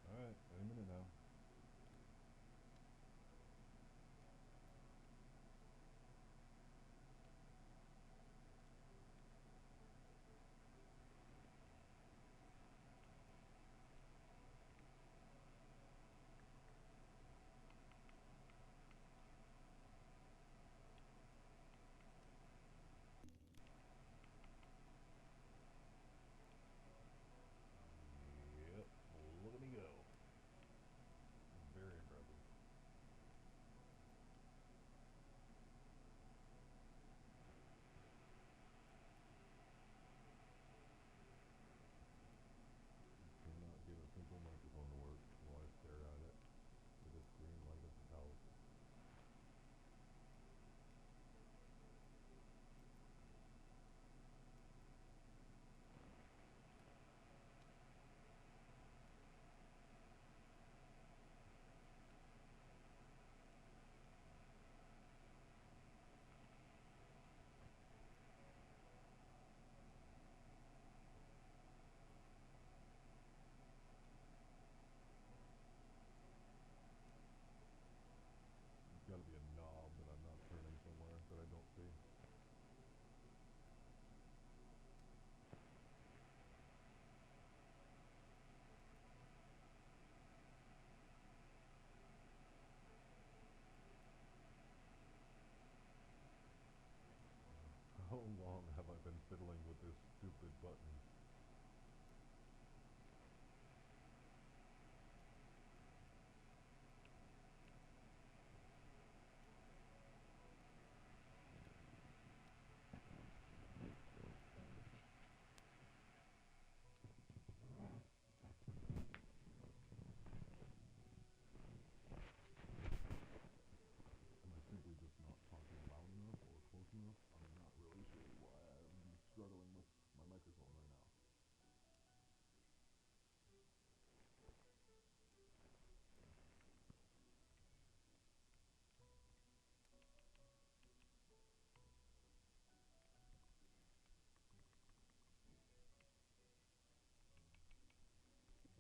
Alright, any minute now. Yep, look at me go. Very impressive. Cannot get a simple microphone to work while I stare at it with a screen like it's a house. There's gotta be a knob that I'm not turning somewhere that I don't see. How long have I been fiddling with this stupid button? Am I simply just not talking loud enough or close enough? I'm not really sure why I'm struggling with my microphone right now.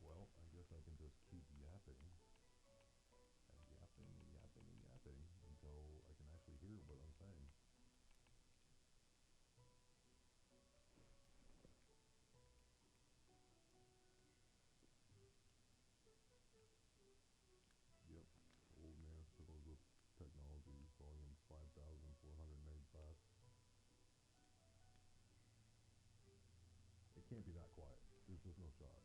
Well, I guess I can just keep yapping and yapping and yapping and yapping until I can actually hear what I'm saying. Yep, Old Man Struggles with Technology, volume 5485. It can't be that quiet. There's just no shot.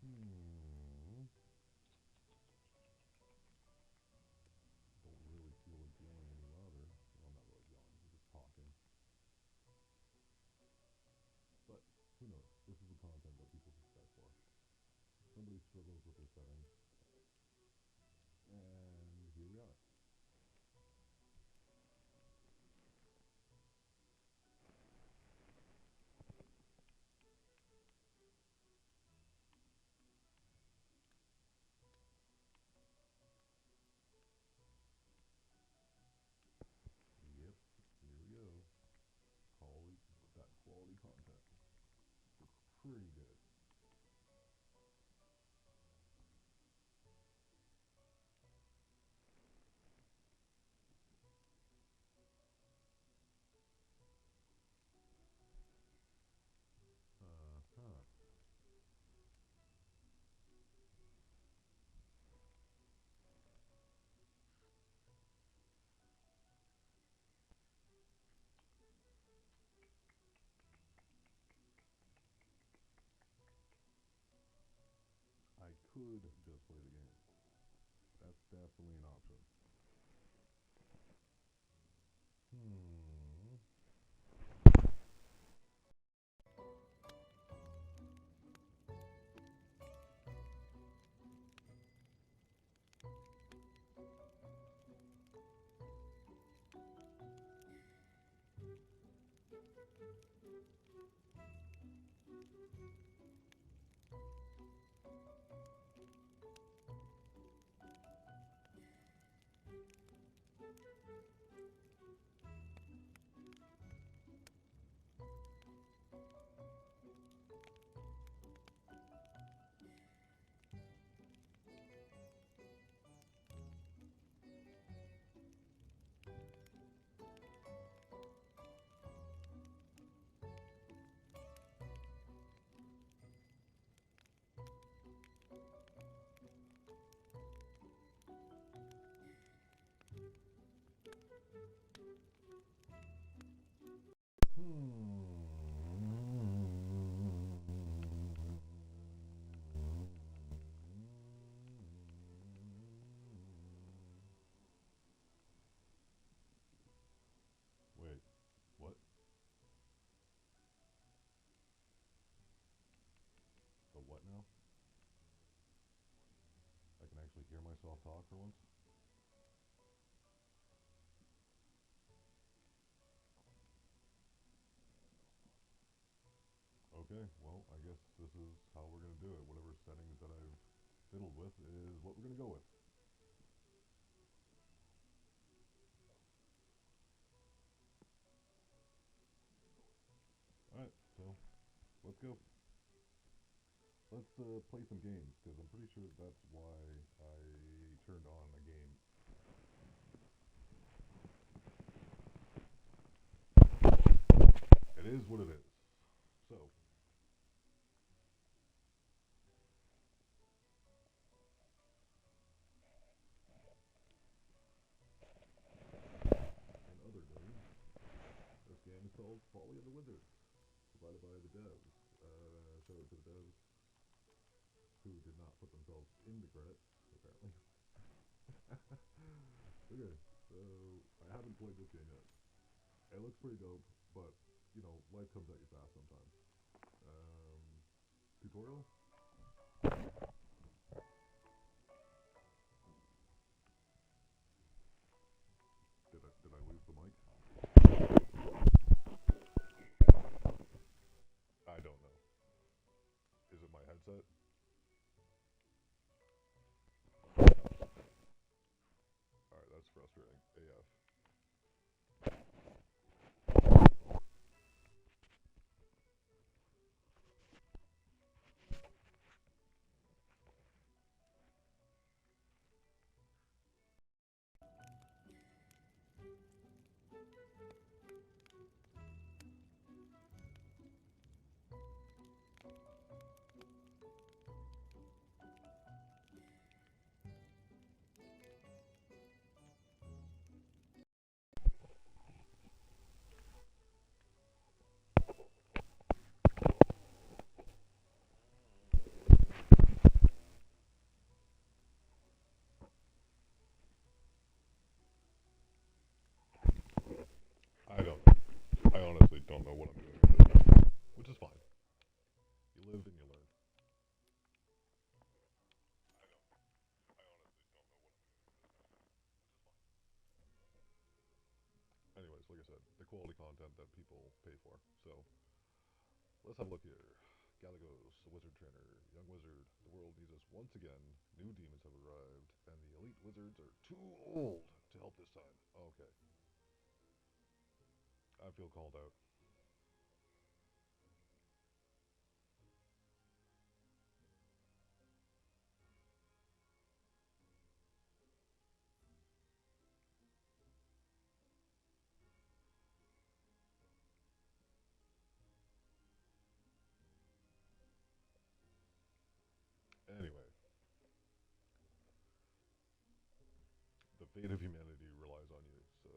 Hmm. Don't really feel like yelling any louder. Well, I'm not really yelling, I'm just talking. But who knows? This is the content that people subscribe for. Somebody struggles with their settings, and here we are. content. It's pretty good. Huh. I could just play the game. That's definitely an option. Hmm. Wait, what? The what now? I can actually hear myself talk for once? Okay, well, I guess this is how we're gonna do it. Whatever settings that I've fiddled with is what we're gonna go with. Alright, so let's go. Let's play some games, because I'm pretty sure that's why I turned on a game. It is what it is. So, in other news, this game is called Folly of the Wizards, provided by the devs. Shout out to the devs who did not put themselves in the credits, apparently. Okay, so I haven't played this game yet. It looks pretty dope, but you know, life comes at you fast sometimes. Um, Tutorial? Did I lose the mic? I don't know. Is it my headset? All right, that's frustrating. AF. I don't. I honestly don't know what I'm doing with it, which is fine. You live and you learn. Anyways, like I said, the quality content that people pay for. So let's have a look here. Galagos, the wizard trainer, young wizard. The world needs us once again. New demons have arrived, and the elite wizards are too old to help this time. Okay, I feel called out. fate of humanity relies on you. So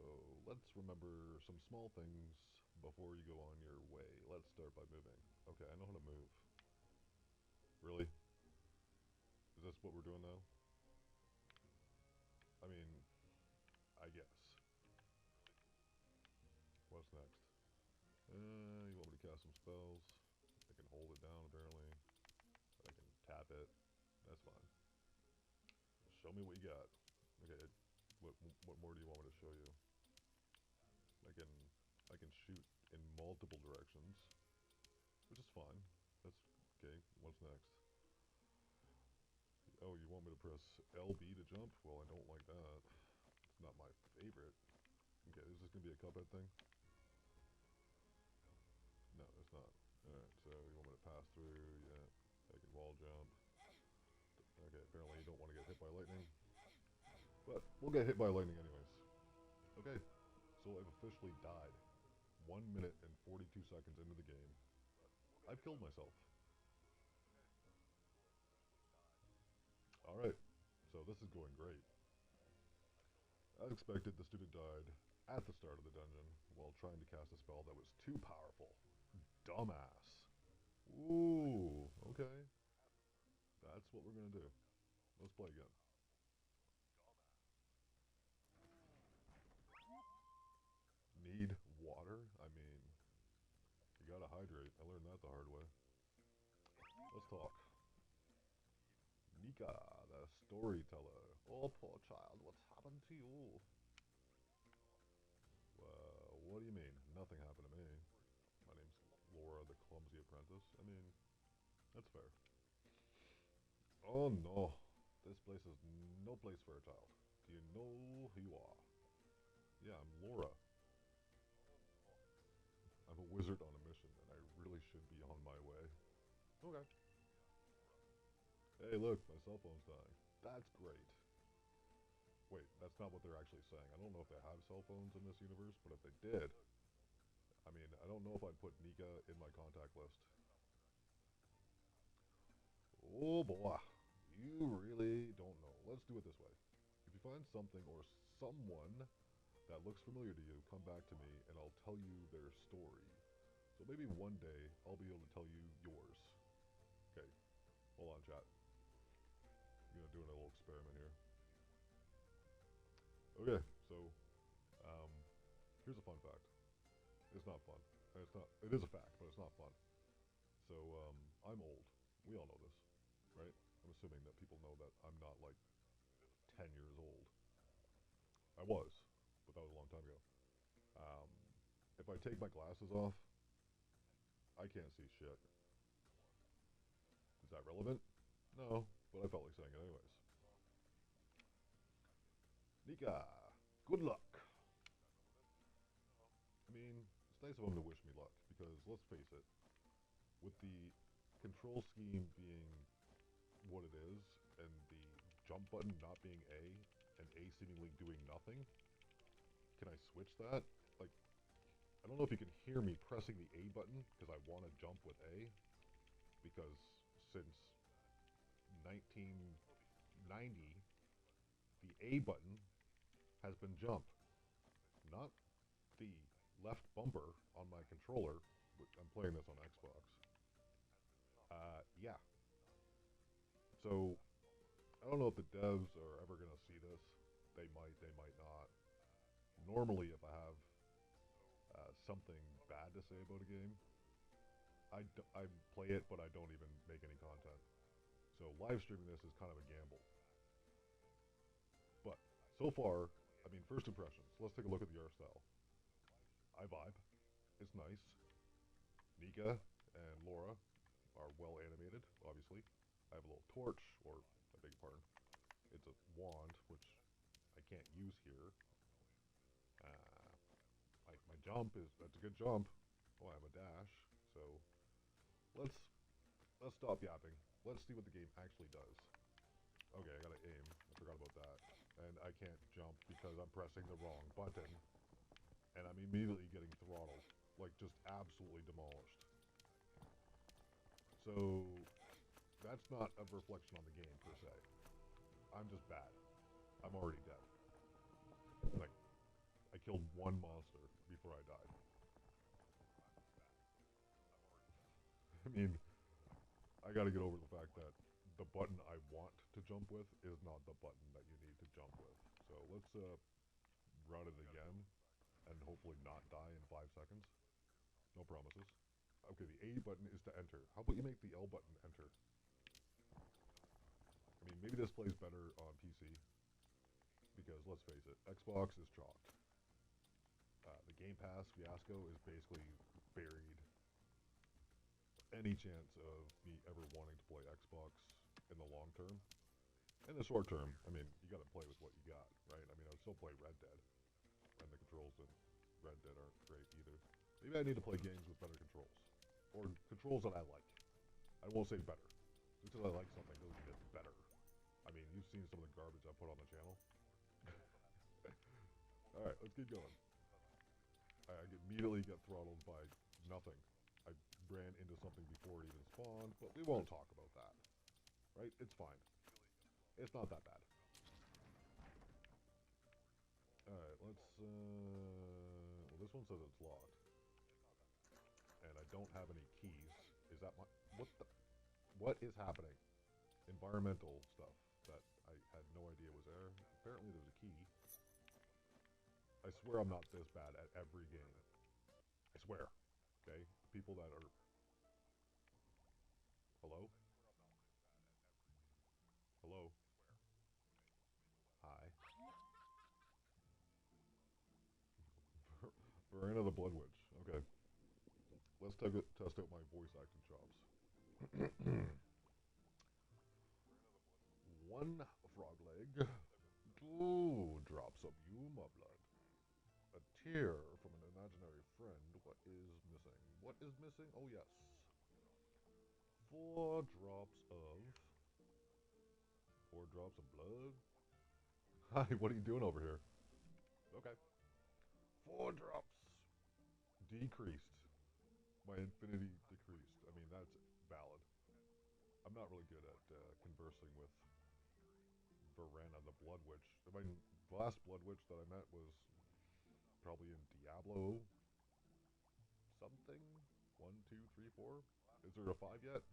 let's remember some small things before you go on your way. Let's start by moving. Okay, I know how to move. Really? Is this what we're doing now? I mean, I guess. What's next? You want me to cast some spells? I can hold it down apparently. I can tap it. That's fine. Show me what you got. Okay, what more do you want me to show you? I can I can shoot in multiple directions, which is fine. That's okay. What's next? Oh, you want me to press LB to jump? Well, I don't like that. It's not my favorite. Okay, is this gonna be a cuphead thing? No, it's not. Alright, so you want me to pass through? Yeah. I can wall jump. Okay, apparently you don't want to get hit by lightning. But we'll get hit by lightning anyways. Okay, so I've officially died. 1 minute and 42 seconds into the game. I've killed myself. Alright, so this is going great. As expected, the student died at the start of the dungeon while trying to cast a spell that was too powerful. Dumbass. Ooh, okay. That's what we're gonna do. Let's play again. Need water? I mean, you gotta hydrate. I learned that the hard way. Let's talk. Nika, the storyteller. Oh, poor child, what's happened to you? What do you mean? Nothing happened to me. My name's Laura, the clumsy apprentice. I mean, that's fair. Oh no, this place is no place for a child. Do you know who you are? Yeah, I'm Laura. I'm a wizard on a mission, and I really should be on my way. Okay. Hey, look, my cell phone's dying. That's great. Wait, that's not what they're actually saying. I don't know if they have cell phones in this universe, but if they did, I mean, I don't know if I'd put Nika in my contact list. Oh boy, you really don't know. Let's do it this way. If you find something or someone that looks familiar to you, come back to me and I'll tell you their story. So maybe one day I'll be able to tell you yours. Okay, hold on, chat. I'm gonna do a little experiment here. Okay, so um, here's a fun fact. It's not fun. It's not. It is a fact, but it's not fun. So I'm old. We all know this, right? I'm assuming that people know that I'm not like 10 years old. I was, but that was a long time ago. Um, if I take my glasses off, I can't see shit. Is that relevant? No, but I felt like saying it anyways. Nika, good luck. I mean, it's nice of him to wish me luck, because let's face it, with the control scheme being what it is, and the jump button not being A, and A seemingly doing nothing, can I switch that? Like, I don't know if you can hear me pressing the A button, because I want to jump with A, because since 1990, the A button has been jump, not the left bumper on my controller. I'm playing this on Xbox. Yeah. So, I don't know if the devs are ever going to see this. They might not. Normally, if I have something bad to say about a game, I play it, but I don't even make any content. So live streaming this is kind of a gamble. But so far, I mean, first impressions. Let's take a look at the art style. I vibe. It's nice. Nika and Laura are well animated, obviously. I have a little torch, or I beg your pardon, it's a wand, which I can't use here. My jump is, that's a good jump. Oh, I have a dash, so let's let's stop yapping. Let's see what the game actually does. Okay, I gotta aim. I forgot about that. And I can't jump because I'm pressing the wrong button. And I'm immediately getting throttled. Like, just absolutely demolished. So, that's not a reflection on the game, per se. I'm just bad. I'm already dead. killed one monster before I died. I mean, I gotta get over the fact that the button I want to jump with is not the button that you need to jump with. So let's run it again and hopefully not die in 5 seconds. No promises. Okay, the A button is to enter. How about you make the L button enter? I mean, maybe this plays better on PC because let's face it, Xbox is chalked. The Game Pass fiasco is basically buried any chance of me ever wanting to play Xbox in the long term. In the short term, I mean, you got to play with what you got, right? I mean, I would still play Red Dead, and the controls in Red Dead aren't great either. Maybe I need to play games with better controls, or controls that I like. I won't say better. Just because I like something doesn't mean it's better. I mean, you've seen some of the garbage I put on the channel. All right, let's keep going. I immediately get throttled by nothing. I ran into something before it even spawned, but we won't talk about that. Right? It's fine. It's not that bad. Alright, let's, well, this one says it's locked. And I don't have any keys. Is that my, what is happening? Environmental stuff that I had no idea was there. Apparently there's a key. I swear I'm not this bad at every game. I swear. Okay? People that are... Hello? Hello? Hi. Verena the Blood Witch. Okay. Let's test out my voice acting chops. One frog leg. 2 drops of Yuma blood. A tear from an imaginary friend. What is missing? What is missing? Oh, yes. 4 drops of... 4 drops of blood? Hi, what are you doing over here? Okay. 4 drops. Decreased. My infinity decreased. I mean, that's valid. I'm not really good at conversing with Verena the Blood Witch. I mean, the last Blood Witch that I met was probably in Diablo something? 1, 2, 3, 4? Is there a 5 yet?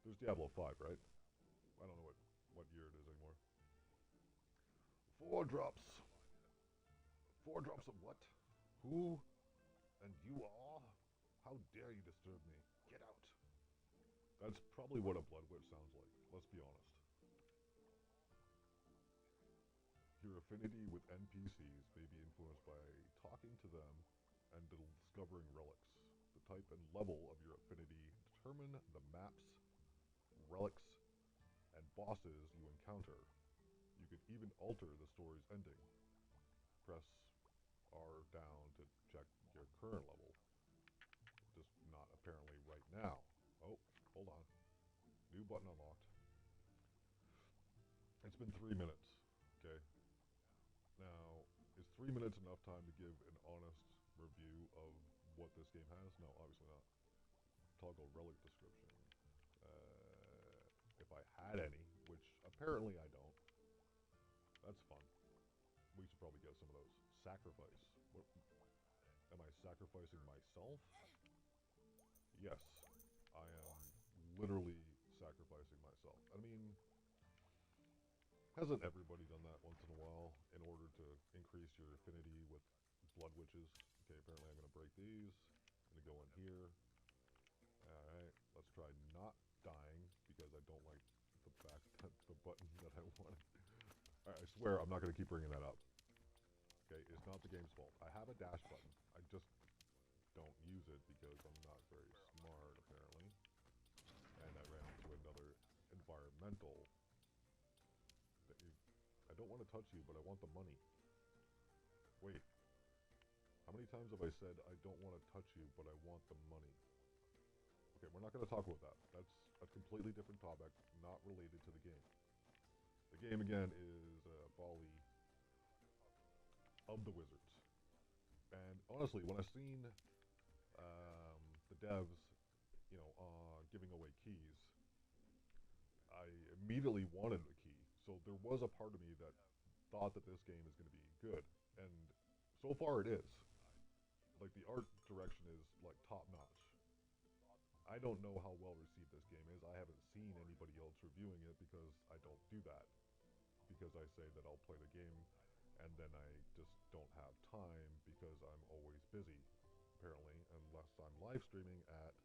There's Diablo 5, right? I don't know what year it is anymore. 4 drops. 4 drops of what? Who? And you are? How dare you disturb me? Get out. That's probably what a Blood Witch sounds like. Let's be honest. Your affinity with NPCs may be influenced by talking to them and discovering relics. The type and level of your affinity determine the maps, relics, and bosses you encounter. You can even alter the story's ending. Press R down to check your current level. Just not apparently right now. Oh, hold on. New button unlocked. It's been 3 minutes. Okay. Now, is 3 minutes enough time to give an honest review of what this game has? No, obviously not. Toggle relic description. If I had any, which apparently I don't. That's fun. We should probably get some of those. Sacrifice. What, am I sacrificing myself? Yes. I am literally sacrificing myself. I mean, hasn't everybody done that once in a while in order to increase your affinity with blood witches? Okay, apparently I'm going to break these. I'm going to go in here. Alright, let's try not dying because I don't like the fact that the button that I wanted. Alright, I swear I'm not going to keep bringing that up. Okay, it's not the game's fault. I have a dash button. I just don't use it because I'm not very smart, apparently. And I ran into another environmental. I don't want to touch you, but I want the money. Wait. How many times have I said I don't want to touch you, but I want the money? Okay, we're not going to talk about that. That's a completely different topic, not related to the game. The game, again, is Folly of the Wizards. And honestly, when I've seen the devs, you know, giving away keys, I immediately wanted a key. So there was a part of me that thought that this game is going to be good. And So far, it is. Like the art direction is like top notch. I don't know how well received this game is. I haven't seen anybody else reviewing it because I don't do that. Because I say that I'll play the game and then I just don't have time because I'm always busy, apparently, unless I'm live streaming at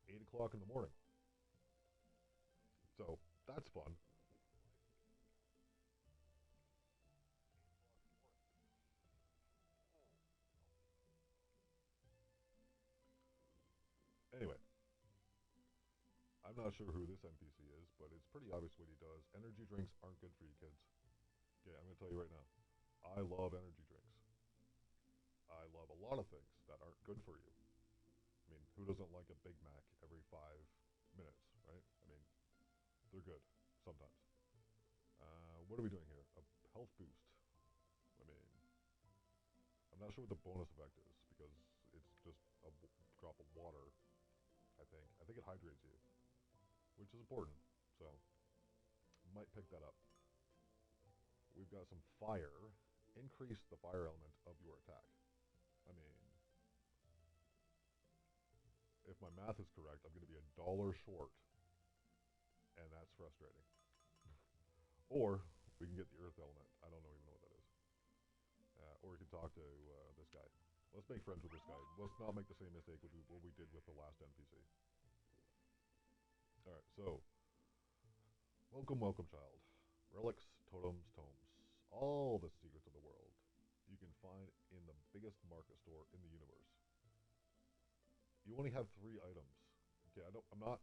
8 o'clock in the morning. So that's fun. Anyway, I'm not sure who this NPC is, but it's pretty obvious what he does. Energy drinks aren't good for you kids. Okay, I'm going to tell you right now. I love energy drinks. I love a lot of things that aren't good for you. I mean, who doesn't like a Big Mac every 5 minutes, right? I mean, they're good sometimes. What are we doing here? A health boost. I mean, I'm not sure what the bonus effect is because it's just a drop of water. I think it hydrates you, which is important. So might pick that up. We've got some fire. Increase the fire element of your attack. I mean, if my math is correct, I'm going to be $1 short, and that's frustrating. Or we can get the earth element. I don't even know what that is. Or we can talk to this guy. Let's make friends with this guy. Let's not make the same mistake what we did with the last NPC. All right, so welcome, welcome, child. Relics, totems, tomes. All the secrets of the world you can find in the biggest market store in the universe. You only have 3 items. Okay, I don't. I'm not.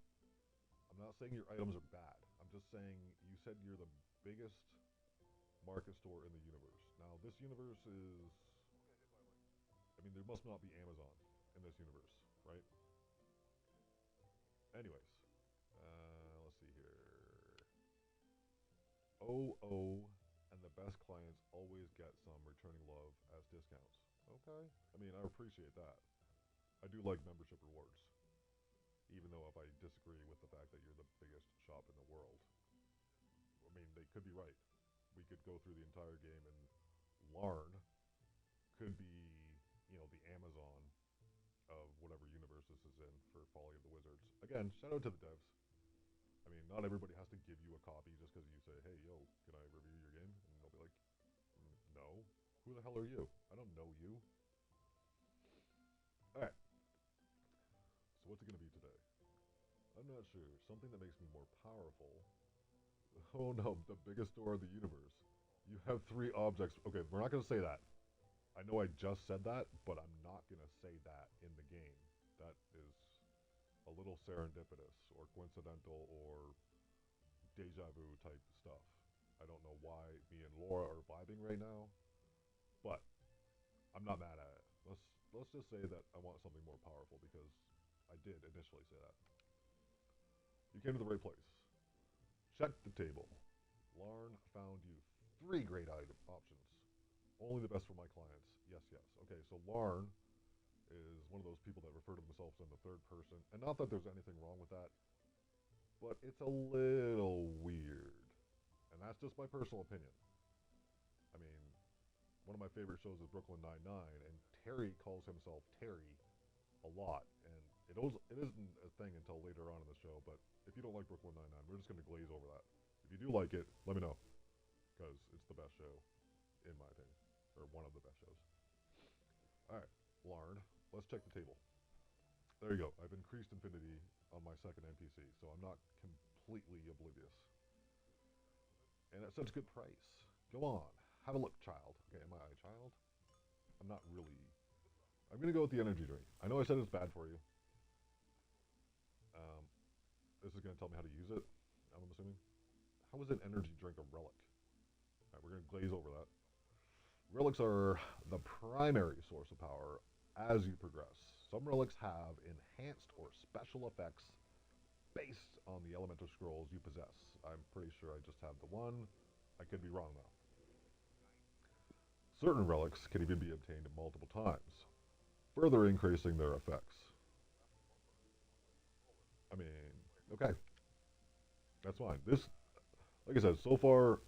I'm not saying your items are bad. I'm just saying you said you're the biggest market store in the universe. Now, this universe is. I mean, there must not be Amazon in this universe, right? Anyways, let's see here. OO and the best clients always get some returning love as discounts. Okay. I mean, I appreciate that. I do like membership rewards, even though if I disagree with the fact that you're the biggest shop in the world. I mean, they could be right. We could go through the entire game and Larn could be, the Amazon of whatever universe this is in for Folly of the Wizards. Again, shout out to the devs. I mean, not everybody has to give you a copy just because you say, hey, yo, can I review your game? And they'll be like, no. Who the hell are you? I don't know you. Alright, so what's it going to be today? I'm not sure. Something that makes me more powerful. Oh no, the biggest door of the universe. You have 3 objects. Okay, we're not going to say that. I know I just said that, but I'm not going to say that in the game. That is a little serendipitous or coincidental or deja vu type stuff. I don't know why me and Laura are vibing right now, but I'm not mad at it. Let's just say that I want something more powerful because I did initially say that. You came to the right place. Check the table. Larn found you 3 great item options. Only the best for my clients. Yes, yes. Okay, so Larn is one of those people that refer to themselves in the third person, and not that there's anything wrong with that, but it's a little weird, and that's just my personal opinion. I mean, one of my favorite shows is Brooklyn Nine-Nine, and Terry calls himself Terry a lot, and it isn't a thing until later on in the show. But if you don't like Brooklyn Nine-Nine, we're just going to glaze over that. If you do like it, let me know, because it's the best show in my opinion, or one of the best shows. All right, Larn, let's check the table. There you go. I've increased infinity on my second NPC, so I'm not completely oblivious. And at such good price. Go on, have a look, child. Okay, am I a child? I'm not really. I'm gonna go with the energy drink. I know I said it's bad for you. Um, this is gonna tell me how to use it. I'm assuming. How is an energy drink a relic? All right, we're gonna glaze over that. Relics are the primary source of power as you progress. Some relics have enhanced or special effects based on the elemental scrolls you possess. I'm pretty sure I just have the one. I could be wrong though. Certain relics can even be obtained multiple times, further increasing their effects. I mean, okay, that's fine. This, like I said, so far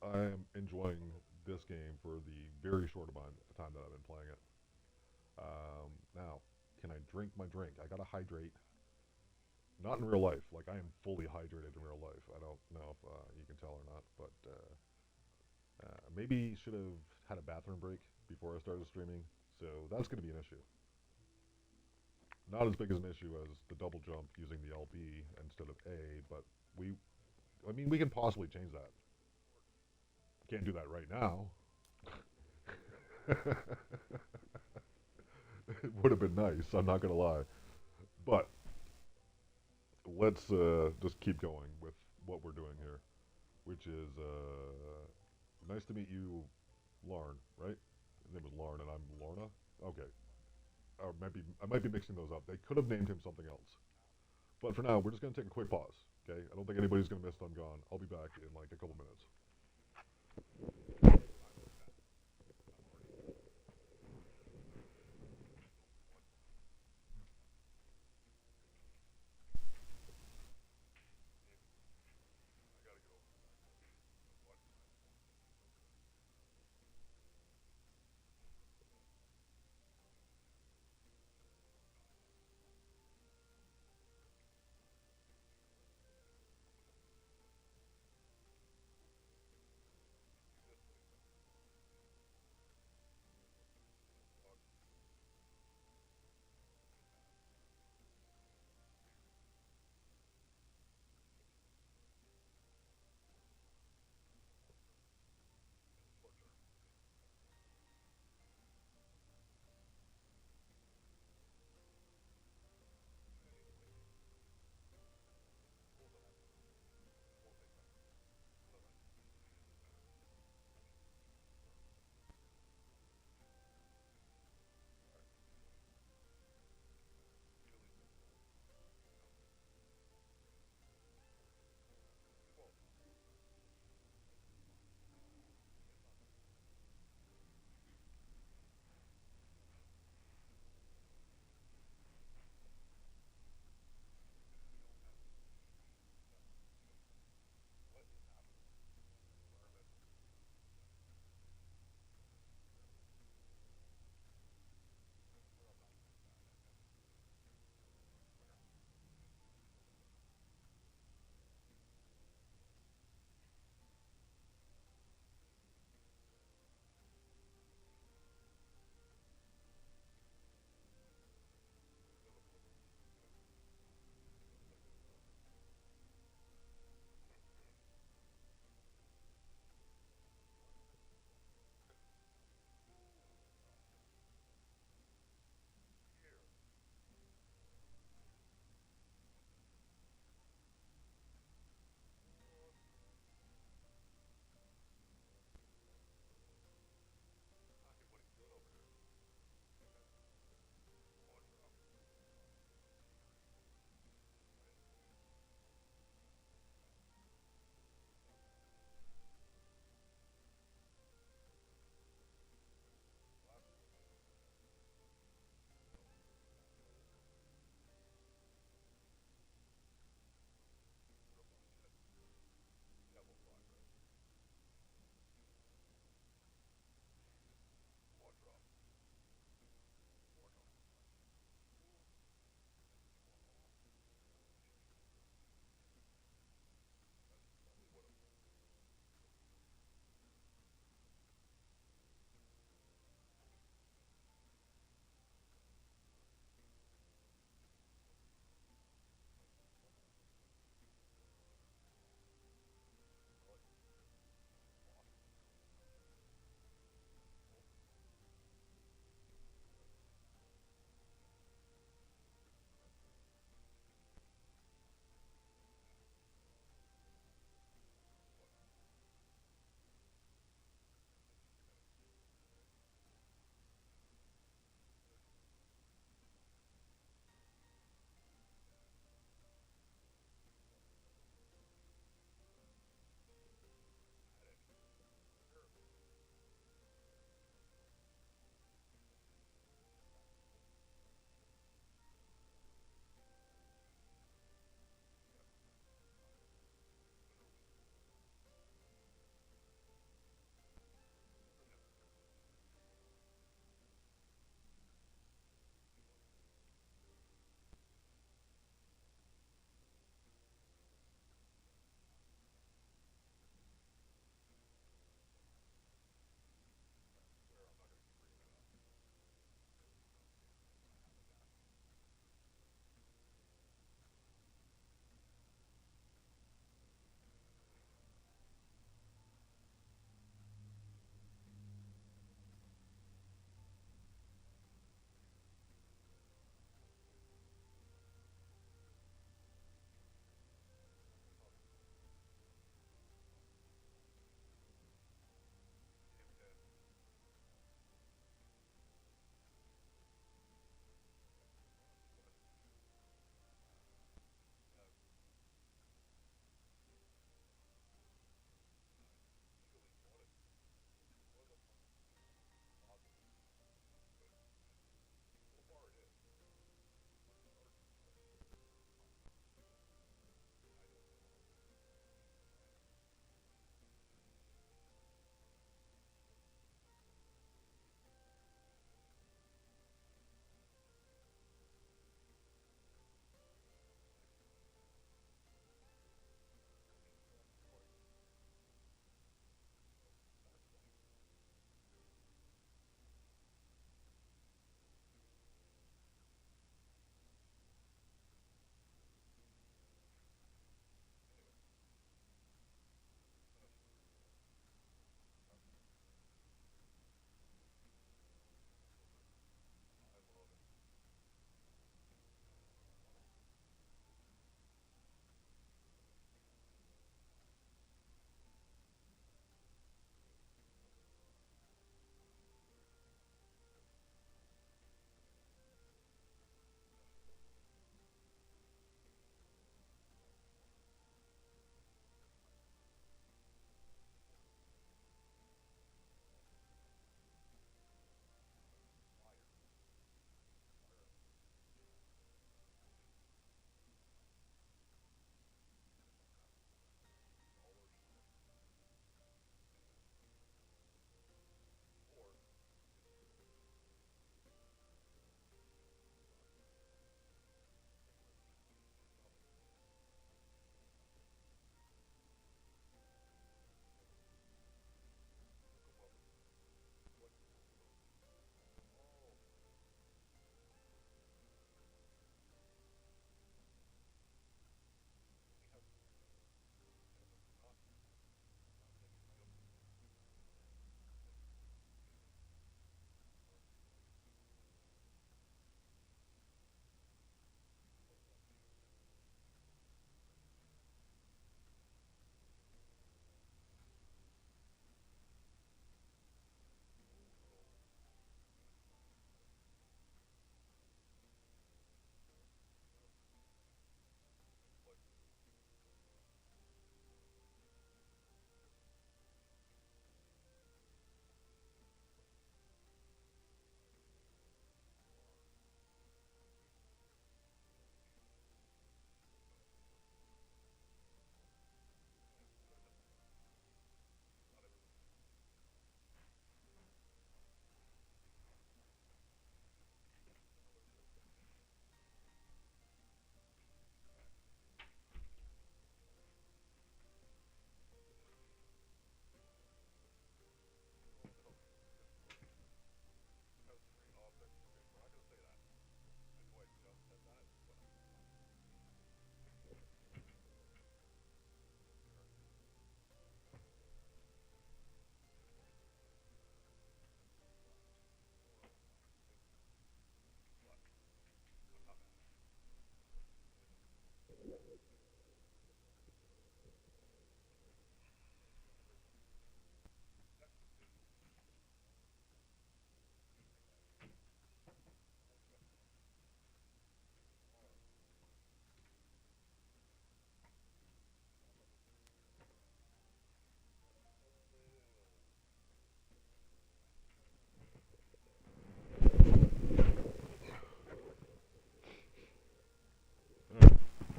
I am enjoying this game for the very short amount of time that I've been playing it. Now, can I drink my drink? I gotta hydrate. Not in real life. Like I am fully hydrated in real life. I don't know if you can tell or not, but maybe should have had a bathroom break before I started streaming. So that's going to be an issue. Not as big as an issue as the double jump using the LB instead of A, but we, I mean, we can possibly change that. Can't do that right now. It would have been nice. I'm not gonna lie, but let's just keep going with what we're doing here, which is nice to meet you, Lauren. Right? His name was Lauren, and I'm Lorna. Okay. Or maybe I might be mixing those up. They could have named him something else. But for now, we're just gonna take a quick pause. Okay? I don't think anybody's gonna miss I'm gone. I'll be back in like a couple minutes.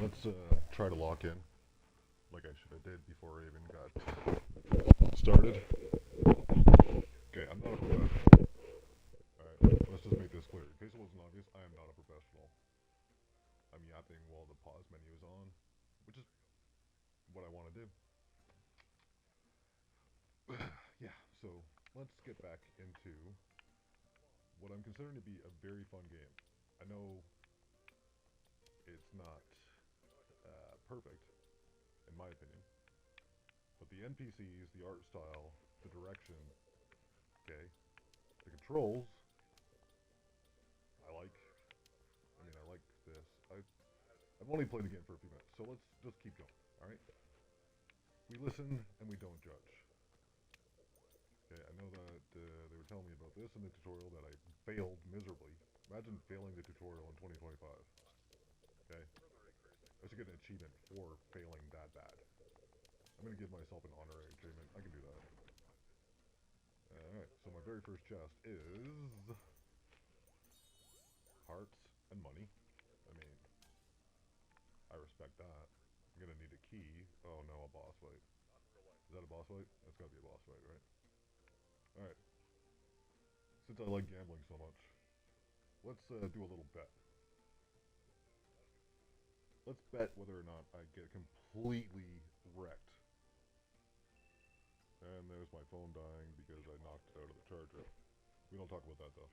let's try to lock in, like I should have did before I even got started. Okay, I'm not a professional. Alright, let's just make this clear. In case it wasn't obvious, I am not a professional. I'm yapping while the pause menu is on, which is what I want to do. Yeah, so let's get back into what I'm considering to be a very fun game. I know it's not perfect, in my opinion, but the NPCs, the art style, the direction, okay, the controls, I like. I mean, I like this. I've only played the game for a few minutes, so let's just keep going. All right, we listen and we don't judge. Okay, I know that they were telling me about this in the tutorial that I failed miserably. Imagine failing the tutorial in 2025. Okay, I should get an achievement for failing that bad. I'm gonna give myself an honorary achievement. I can do that. Alright, so my very first chest is hearts and money. I mean, I respect that. I'm gonna need a key. Oh no, a boss fight. Is that a boss fight? That's gotta be a boss fight, right? Alright, since I like gambling so much, let's do a little bet. Let's bet whether or not I get completely wrecked. And there's my phone dying because I knocked it out of the charger. We don't talk about that though.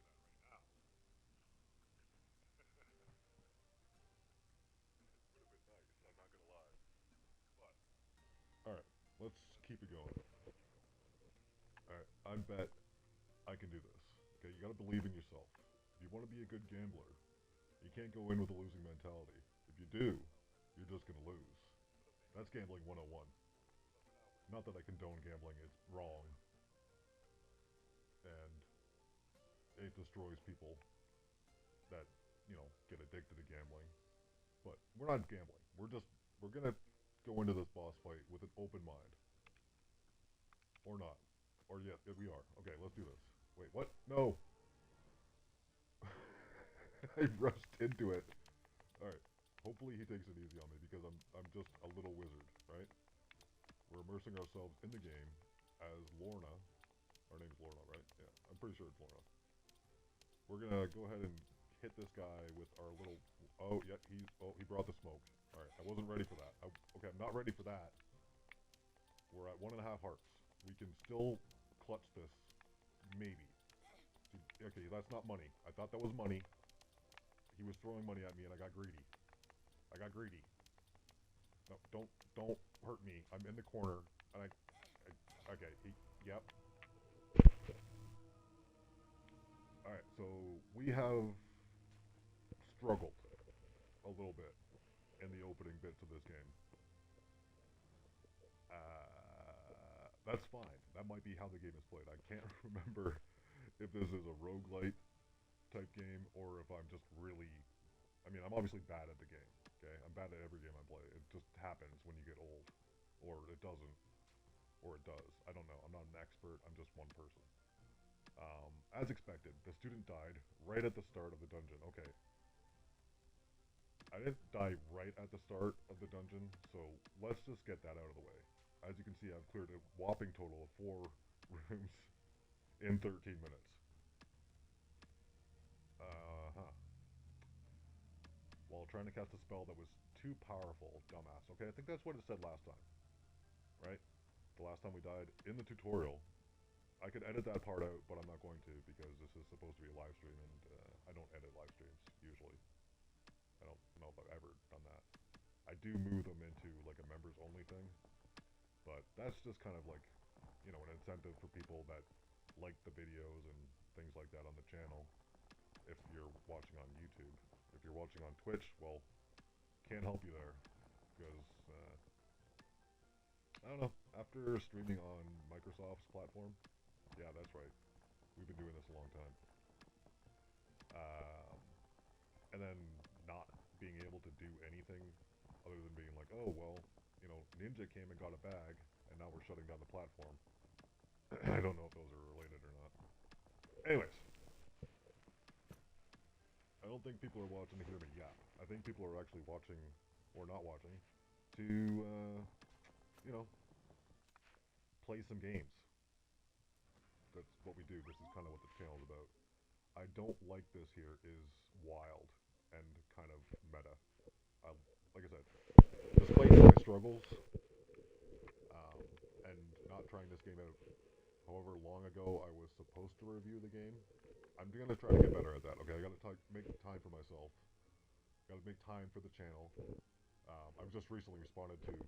Alright, let's keep it going. Alright, I bet I can do this. Okay, you gotta believe in yourself. If you want to be a good gambler, you can't go in with a losing mentality. If you do, you're just gonna lose. That's gambling 101. Not that I condone gambling, it's wrong, and it destroys people that, get addicted to gambling. But we're not gambling. We're gonna go into this boss fight with an open mind. Or not. Or yes, we are. Okay, let's do this. Wait, what? No! I rushed into it. Alright. Hopefully he takes it easy on me because I'm just a little wizard, right? We're immersing ourselves in the game as Lorna. Our name's Lorna, right? Yeah, I'm pretty sure it's Lorna. We're gonna go ahead and hit this guy with our little. Oh, yeah, he brought the smoke. All right, I wasn't ready for that. Okay, I'm not ready for that. We're at 1.5 hearts. We can still clutch this, maybe. Okay, that's not money. I thought that was money. He was throwing money at me, and I got greedy. I got greedy. No, don't hurt me. I'm in the corner, and okay. Yep. All right, so we have struggled a little bit in the opening bits of this game. That's fine. That might be how the game is played. I can't remember if this is a roguelite type game or if I'm just really. I mean, I'm obviously bad at the game. Okay, I'm bad at every game I play. It just happens when you get old, or it doesn't, or it does. I don't know. I'm not an expert. I'm just one person. As expected, the student died right at the start of the dungeon. Okay, I didn't die right at the start of the dungeon, so let's just get that out of the way. As you can see, I've cleared a whopping total of 4 rooms in 13 minutes. Uh-huh. While trying to cast a spell that was too powerful, dumbass. Okay, I think that's what it said last time, right? The last time we died in the tutorial. I could edit that part out, but I'm not going to because this is supposed to be a live stream, and I don't edit live streams usually. I don't know if I've ever done that. I do move them into like a members only thing, but that's just kind of like, an incentive for people that like the videos and things like that on the channel. If you're watching on YouTube, if you're watching on Twitch, well, can't help you there because I don't know. After streaming on Microsoft's platform, yeah, that's right. We've been doing this a long time. Um, and then not being able to do anything other than being like, oh well, Ninja came and got a bag, and now we're shutting down the platform. I don't know if those are related or not. Anyways, I don't think people are watching to hear me yap. I think people are actually watching, or not watching to, you know, play some games. That's what we do. This is kind of what the channel is about. I don't like this here is wild and kind of meta. Like I said, despite my struggles um, and not trying this game out however long ago I was supposed to review the game, I'm gonna try to get better at that. Okay, I gotta make time for myself. Gotta make time for the channel. I've just recently responded to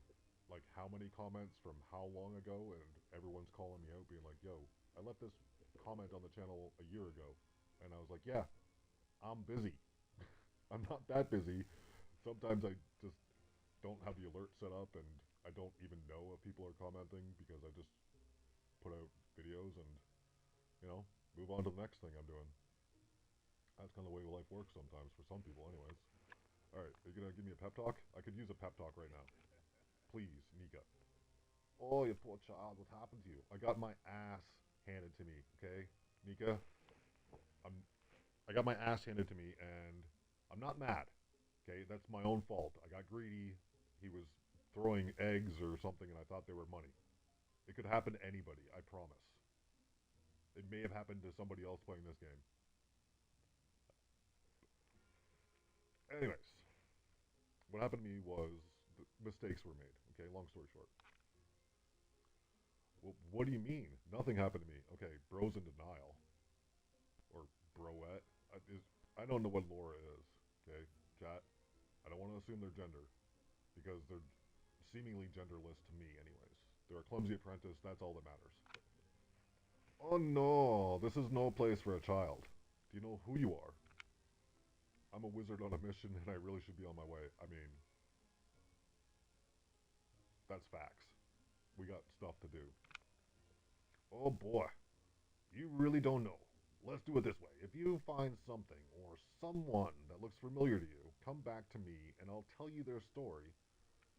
like how many comments from how long ago, and everyone's calling me out, being like, "Yo, I left this comment on the channel a year ago," and I was like, "Yeah, I'm busy. I'm not that busy. Sometimes I just don't have the alert set up, and I don't even know if people are commenting because I just put out videos and you know move on to the next thing I'm doing. That's kind of the way life works sometimes for some people, anyways. All right, are you gonna give me a pep talk? I could use a pep talk right now, please, Nika. Oh, you poor child, what happened to you? I got my ass handed to me. Okay, Nika, I'm. I got my ass handed to me, and I'm not mad. Okay, that's my own fault. I got greedy. He was throwing eggs or something, and I thought they were money. It could happen to anybody, I promise. It may have happened to somebody else playing this game. Anyways, what happened to me was mistakes were made. Okay, long story short. Well, what do you mean? Nothing happened to me. Okay, bro's in denial. Or broette. I don't know what Laura is. Okay, chat. I don't want to assume their gender because they're seemingly genderless to me, anyways. They're a clumsy apprentice. That's all that matters. Oh no, this is no place for a child. Do you know who you are? I'm a wizard on a mission and I really should be on my way. I mean, that's facts. We got stuff to do. Oh boy, you really don't know. Let's do it this way. If you find something or someone that looks familiar to you, come back to me and I'll tell you their story.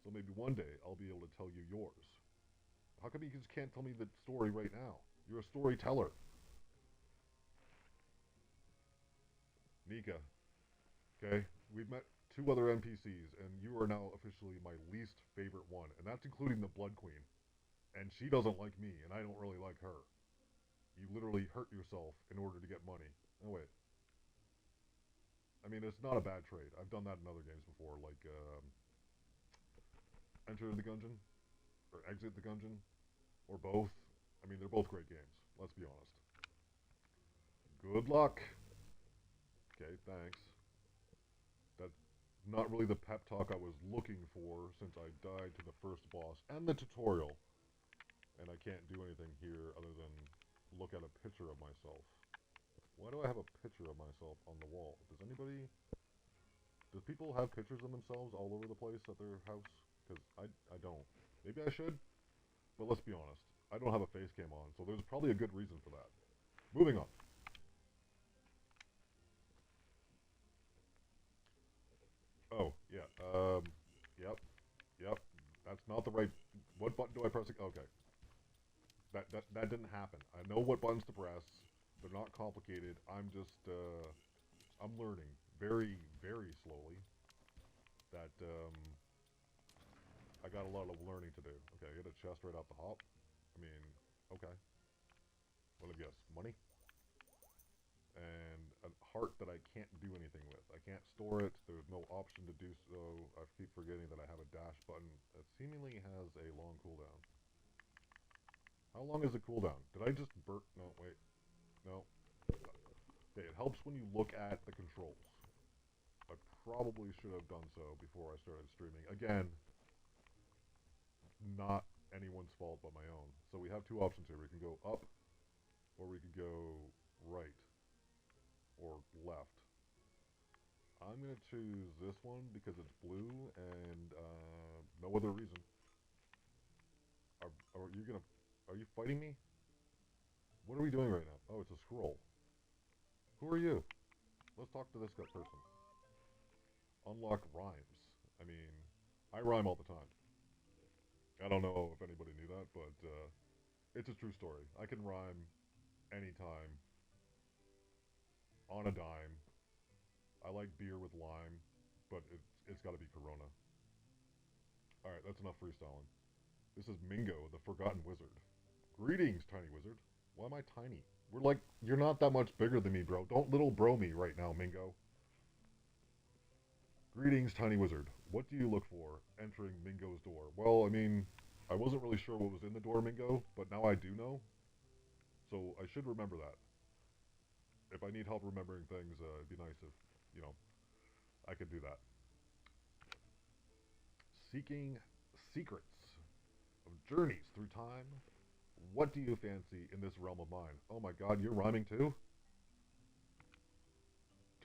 So maybe one day I'll be able to tell you yours. How come you just can't tell me the story right now? You're a storyteller. Nika, okay? We've met two other NPCs, and you are now officially my least favorite one, and that's including the Blood Queen. And she doesn't like me, and I don't really like her. You literally hurt yourself in order to get money. Oh, wait. I mean, it's not a bad trade. I've done that in other games before, like Enter the Gungeon, or Exit the Gungeon, or both. I mean, they're both great games, let's be honest. Good luck. Okay, thanks. That's not really the pep talk I was looking for since I died to the first boss and the tutorial. And I can't do anything here other than look at a picture of myself. Why do I have a picture of myself on the wall? Does people have pictures of themselves all over the place at their house? Because I don't. Maybe I should, but let's be honest. I don't have a face cam on, so there's probably a good reason for that. Moving on. Oh, yeah. Yep. Yep. That's not the right. What button do I press? Okay. That didn't happen. I know what buttons to press. They're not complicated. I'm learning very, very slowly. That I got a lot of learning to do. Okay, I get a chest right off the hop. I mean, okay. What do I guess? Money and a heart that I can't do anything with. I can't store it. There's no option to do so. I keep forgetting that I have a dash button. It seemingly has a long cooldown. How long is the cooldown? Did I just burp? No, wait. No. Okay, it helps when you look at the controls. I probably should have done so before I started streaming. Again, not anyone's fault but my own. So we have two options here. We can go up, or we could go right, or left. I'm going to choose this one because it's blue and no other reason. Are you going to... Are you fighting me? What are we doing right now? Oh, it's a scroll. Who are you? Let's talk to this person. Unlock rhymes. I mean, I rhyme all the time. I don't know if anybody knew that, but it's a true story. I can rhyme anytime, on a dime. I like beer with lime, but it's got to be Corona. Alright, that's enough freestyling. This is Mingo, the Forgotten Wizard. Greetings, tiny wizard. Why am I tiny? We're like, you're not that much bigger than me, bro. Don't little bro me right now, Mingo. Greetings, tiny wizard. What do you look for entering Mingo's door? Well, I mean, I wasn't really sure what was in the door, Mingo, but now I do know. So I should remember that. If I need help remembering things, it'd be nice if, you know, I could do that. Seeking secrets of journeys through time. What do you fancy in this realm of mine? Oh my god, you're rhyming too?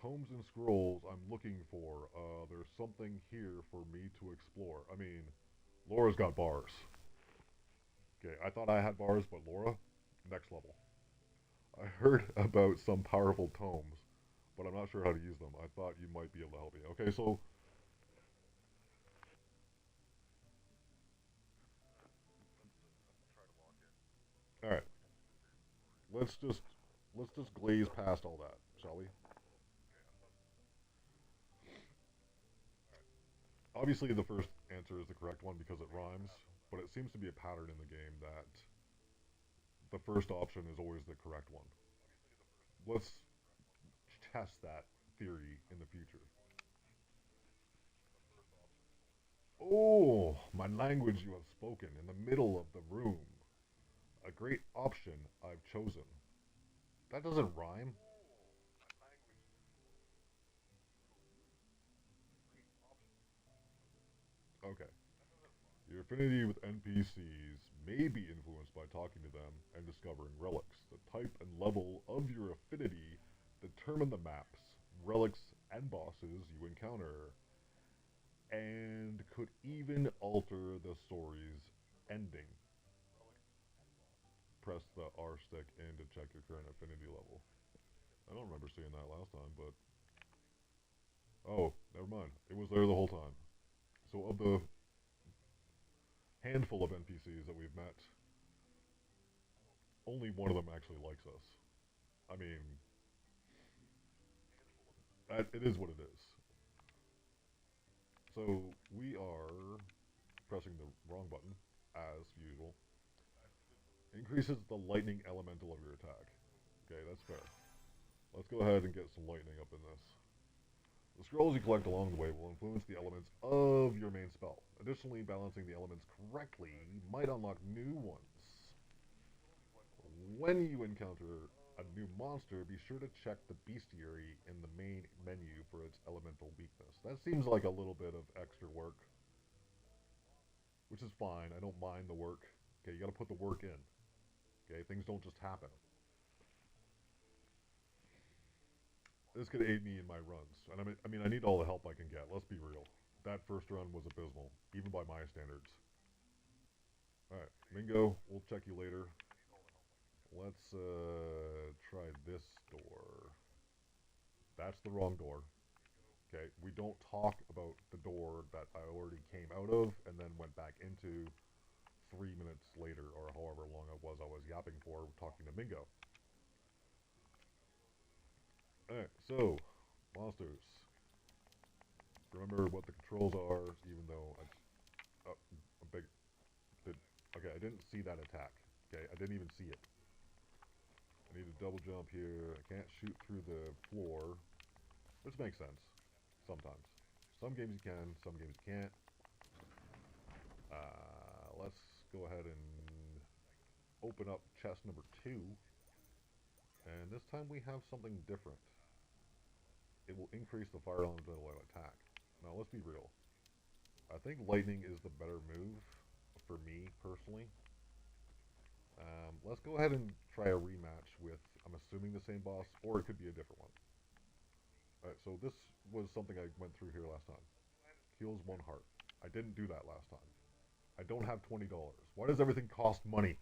Tomes and scrolls I'm looking for. There's something here for me to explore. I mean, Laura's got bars. Okay, I thought I had bars, but Laura, next level. I heard about some powerful tomes, but I'm not sure how to use them. I thought you might be able to help me. Okay, so all right, let's just let's just glaze past all that, shall we? Obviously, the first answer is the correct one because it rhymes, but it seems to be a pattern in the game that the first option is always the correct one. Let's test that theory in the future. Oh, my language you have spoken in the middle of the room. A great option I've chosen. That doesn't rhyme. Okay. Your affinity with NPCs may be influenced by talking to them and discovering relics. The type and level of your affinity determine the maps, relics, and bosses you encounter, and could even alter the story's ending. Press the R stick in to check your current affinity level. I don't remember seeing that last time, but oh, never mind. It was there the whole time. So of the handful of NPCs that we've met, only one of them actually likes us. I mean, it is what it is. So we are pressing the wrong button, as usual. Increases the lightning elemental of your attack. Okay, that's fair. Let's go ahead and get some lightning up in this. The scrolls you collect along the way will influence the elements of your main spell. Additionally, balancing the elements correctly might unlock new ones. When you encounter a new monster, be sure to check the bestiary in the main menu for its elemental weakness. That seems like a little bit of extra work, which is fine. I don't mind the work. Okay, you gotta put the work in. Okay, things don't just happen. This could aid me in my runs. And I mean, I need all the help I can get. Let's be real. That first run was abysmal, even by my standards. Alright, Mingo, we'll check you later. Let's try this door. That's the wrong door. Okay, we don't talk about the door that I already came out of and then went back into 3 minutes later, or however long it was I was yapping for talking to Mingo. Alright, so, monsters. Remember what the controls are, even though a big. Did, okay, I didn't see that attack. Okay, I didn't even see it. I need to double jump here. I can't shoot through the floor, which makes sense sometimes. Some games you can, some games you can't. Let's go ahead and open up chest number 2. And this time we have something different. It will increase the fire elemental attack. Now let's be real. I think lightning is the better move for me personally. Let's go ahead and try a rematch with, I'm assuming the same boss, or it could be a different one. Alright, so this was something I went through here last time. Heals 1 heart. I didn't do that last time. I don't have $20. Why does everything cost money?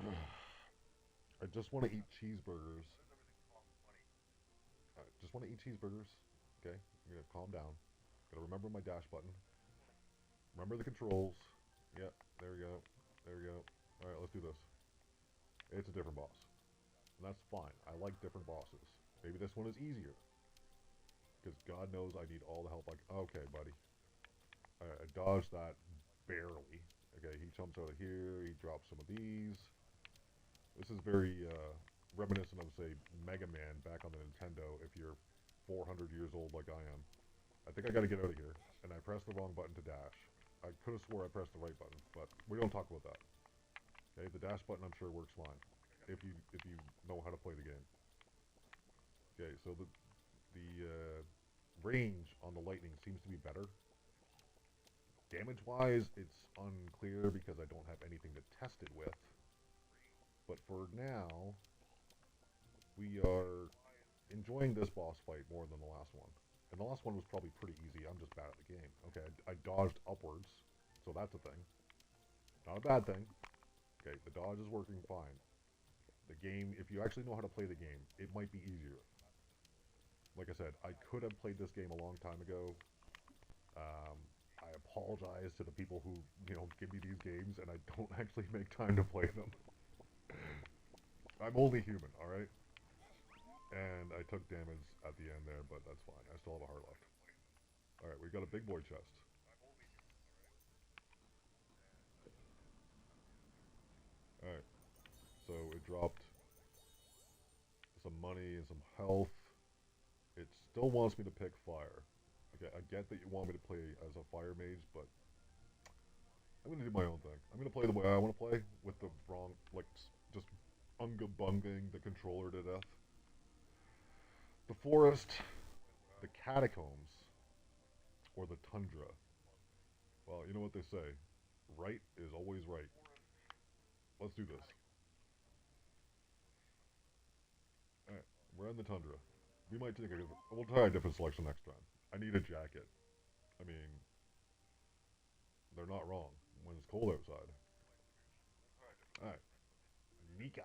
I just want to eat cheeseburgers. I just want to eat cheeseburgers. Okay, I'm gonna calm down. Gotta remember my dash button. Remember the controls. Yep, there we go. There we go. Alright, let's do this. It's a different boss. And that's fine. I like different bosses. Maybe this one is easier. Because God knows I need all the help. Like, okay, buddy. I dodged that barely. Okay, he jumps out of here. He drops some of these. This is very reminiscent of, say, Mega Man back on the Nintendo if you're 400 years old like I am. I think I gotta get out of here. And I pressed the wrong button to dash. I could have swore I pressed the right button, but we don't talk about that. Okay, the dash button I'm sure works fine if you know how to play the game. Okay, so the range on the lightning seems to be better. Damage-wise, it's unclear because I don't have anything to test it with. But for now, we are enjoying this boss fight more than the last one. And the last one was probably pretty easy. I'm just bad at the game. Okay, I dodged upwards, so that's a thing. Not a bad thing. Okay, the dodge is working fine. The game, if you actually know how to play the game, it might be easier. Like I said, I could have played this game a long time ago. Um, I apologize to the people who, give me these games and I don't actually make time to play them. I'm only human, alright? And I took damage at the end there, but that's fine. I still have a heart left. Alright, we got a big boy chest. Alright, so it dropped some money and some health. It still wants me to pick fire. Okay, I get that you want me to play as a fire mage, but I'm gonna do my own thing. I'm gonna play the way I want to play, with the wrong, like, just unga bunging the controller to death. The forest, the catacombs, or the tundra. Well, you know what they say. Right is always right. Let's do this. Alright, we're in the tundra. We might take a different... We'll try a different selection next time. I need a jacket. I mean, they're not wrong when it's cold outside. Alright, Nika.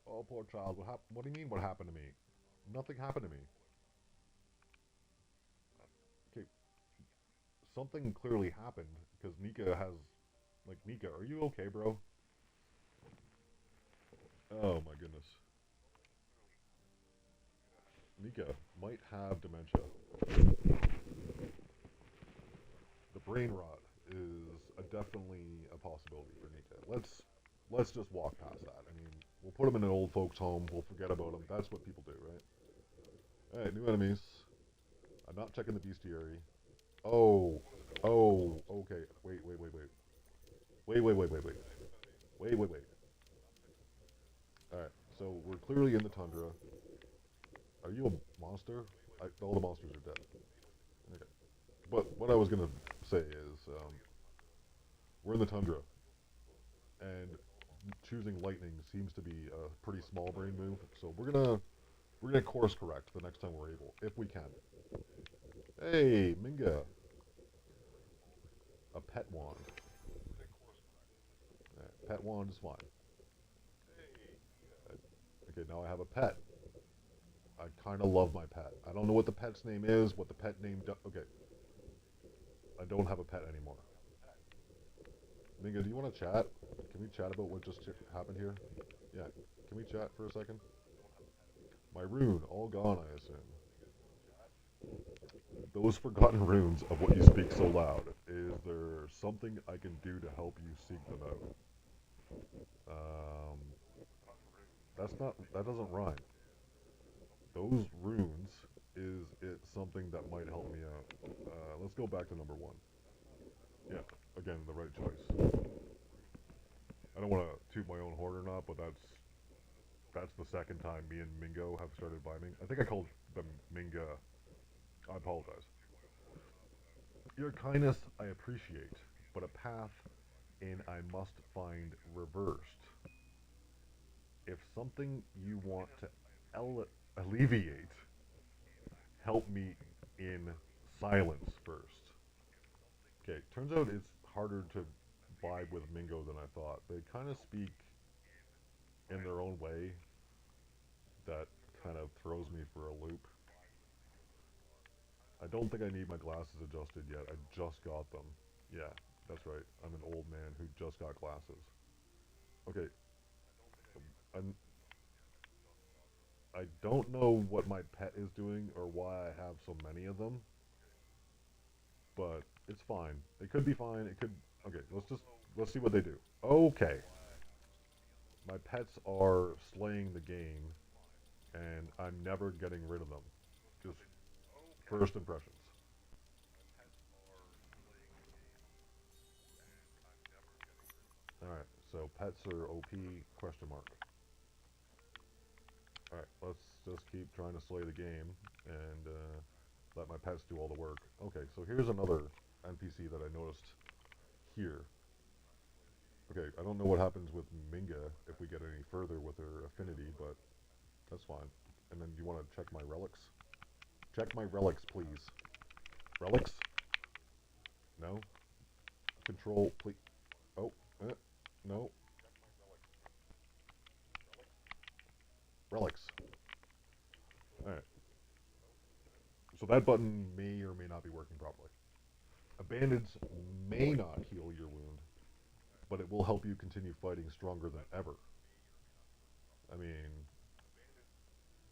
Oh, poor child. What do you mean what happened to me? Nothing happened to me. Okay, something clearly happened because Nika has... Like, Nika, are you okay, bro? Oh my goodness. Nika might have dementia. The brain rot is definitely a possibility for Nika. Let's just walk past that. I mean, we'll put him in an old folks' home. We'll forget about him. That's what people do, right? All right, new enemies. I'm not checking the bestiary. Oh, oh, okay. Wait. All right, so we're clearly in the tundra. Are you a monster? All the monsters are dead. Okay. But what I was gonna say is, we're in the tundra, and choosing lightning seems to be a pretty small brain move. So we're gonna course correct the next time we're able, if we can. Hey, Minga, a pet wand. Pet wand is fine. Okay, now I have a pet. I kind of love my pet. I don't know what the pet's name is, what the pet name does. Okay, I don't have a pet anymore. Minga, do you want to chat? Can we chat about what just happened here? Yeah, can we chat for a second? My rune, all gone, I assume. Those forgotten runes of what you speak so loud. Is there something I can do to help you seek them out? Um, that doesn't rhyme. Those runes, is it something that might help me out? Let's go back to number one. Yeah, again, the right choice. I don't want to toot my own horn or not, but that's the second time me and Mingo have started vibing. I think I called them Minga. I apologize. Your kindness I appreciate, but a path in I must find reversed. If something you want to alleviate, help me in silence first. Okay, turns out it's harder to vibe with Mingo than I thought. They kind of speak in their own way that kind of throws me for a loop. I don't think I need my glasses adjusted yet. I just got them. Yeah, that's right. I'm an old man who just got glasses. Okay, I'm I don't know what my pet is doing or why I have so many of them, but it's fine. It could be fine. It could. Okay, let's see what they do. Okay, my pets are slaying the game, and I'm never getting rid of them. Just first impressions. All right, so pets are OP? Question mark. All right, let's just keep trying to slay the game and let my pets do all the work. Okay, so here's another NPC that I noticed here. Okay, I don't know what happens with Minga if we get any further with her affinity, but that's fine. And then you want to check my relics? Check my relics, please. Relics? No? Control, please. Oh, no. Relics. Alright. So that button may or may not be working properly. A bandage may not heal your wound, but it will help you continue fighting stronger than ever. I mean,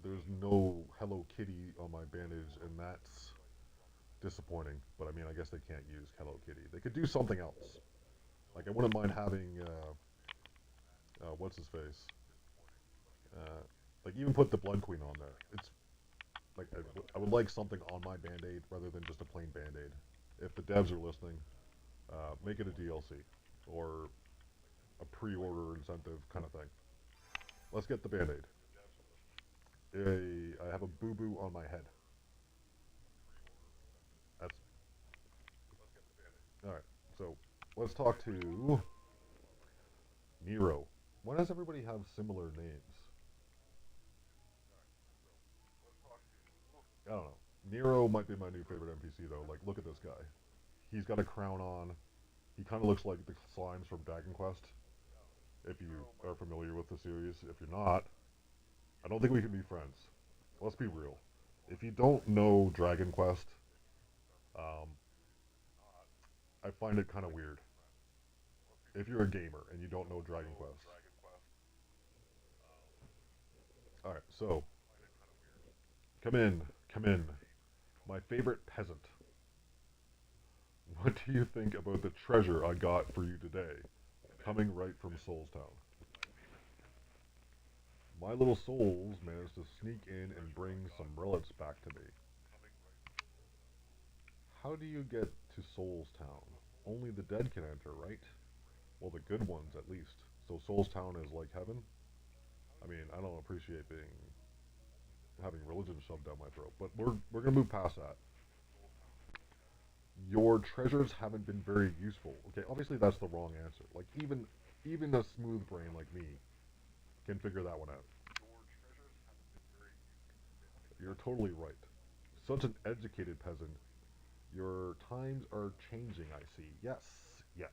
there's no Hello Kitty on my bandage, and that's disappointing. But I mean, I guess they can't use Hello Kitty. They could do something else. Like I wouldn't mind having what's his face. Uh, like even put the Blood Queen on there. It's like I would like something on my band aid rather than just a plain band aid. If the devs are listening, make it a DLC or a pre-order incentive kind of thing. Let's get the band aid. I have a boo boo on my head. That's all right. So let's talk to Nero. Why does everybody have similar names? I don't know. Nero might be my new favorite NPC though. Like, look at this guy. He's got a crown on. He kind of looks like the slimes from Dragon Quest. If you are familiar with the series, if you're not, I don't think we can be friends. Let's be real. If you don't know Dragon Quest, um, I find it kind of weird. If you're a gamer and you don't know Dragon Quest, all right. So come in, come in. My favorite peasant. What do you think about the treasure I got for you today? Coming right from Soulstown. My little souls managed to sneak in and bring some relics back to me. How do you get to Soulstown? Only the dead can enter, right? Well, the good ones at least. So Soulstown is like heaven? I mean, I don't appreciate being having religion shoved down my throat, but we're gonna move past that. Your treasures haven't been very useful. Okay, obviously that's the wrong answer. Like even a smooth brain like me can figure that one out. You're totally right. Such an educated peasant. Your times are changing, I see. Yes, yes.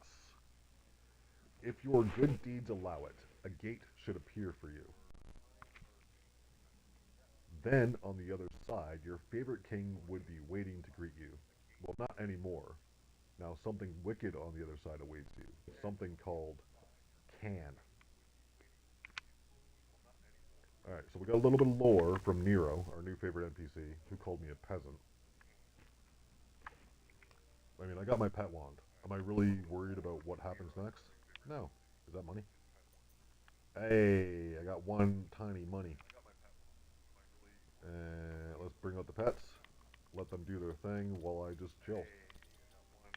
If your good deeds allow it, a gate should appear for you. Then, on the other side, your favorite king would be waiting to greet you. Well, not anymore. Now, something wicked on the other side awaits you. Something called Can. Alright, so we got a little bit of lore from Nero, our new favorite NPC, who called me a peasant. I mean, I got my pet wand. Am I really worried about what happens next? No. Is that money? Hey, I got one tiny money. And let's bring out the pets. Let them do their thing while I just chill.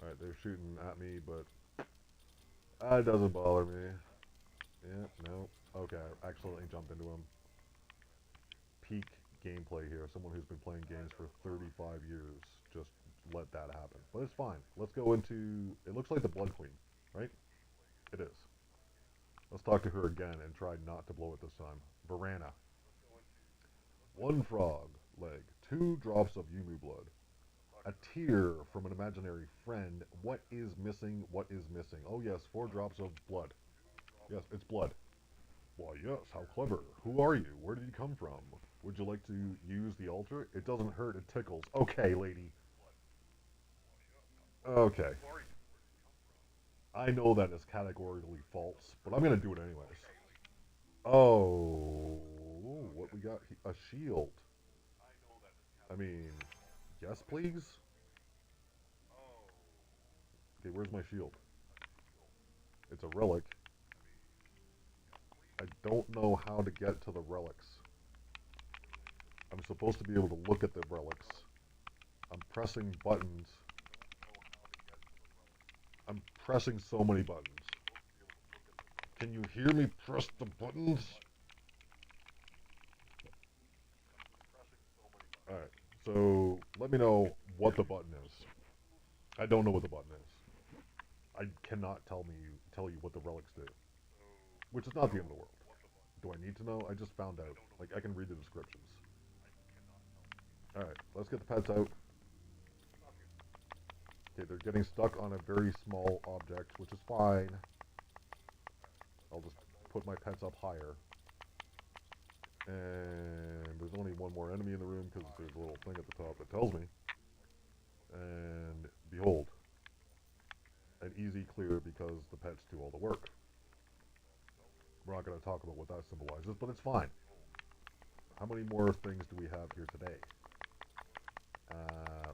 Alright, they're shooting at me, but that doesn't bother me. Yeah, no. Okay, I accidentally jumped into him. Peak gameplay here. Someone who's been playing games for 35 years just let that happen. But it's fine. Let's go into... It looks like the Blood Queen, right? It is. Let's talk to her again and try not to blow it this time. Varana. One frog leg. 2 drops of Yumu blood. A tear from an imaginary friend. What is missing? What is missing? Oh yes, 4 drops of blood. Yes, it's blood. Why yes, how clever. Who are you? Where did you come from? Would you like to use the altar? It doesn't hurt, it tickles. Okay, lady. Okay. I know that is categorically false, but I'm gonna do it anyways. Oh. Ooh, what we got? A shield. I mean, yes, please. Okay, where's my shield? It's a relic. I don't know how to get to the relics. I'm supposed to be able to look at the relics. I'm pressing buttons. I'm pressing so many buttons. Can you hear me press the buttons? Alright, so let me know what the button is. I don't know what the button is. I cannot tell you what the relics do. Which is not the end of the world. Do I need to know? I just found out. Like, I can read the descriptions. Alright, let's get the pets out. Okay, they're getting stuck on a very small object, which is fine. I'll just put my pets up higher. And there's only one more enemy in the room because there's a little thing at the top that tells me. And behold, an easy clear because the pets do all the work. We're not going to talk about what that symbolizes, but it's fine. How many more things do we have here today?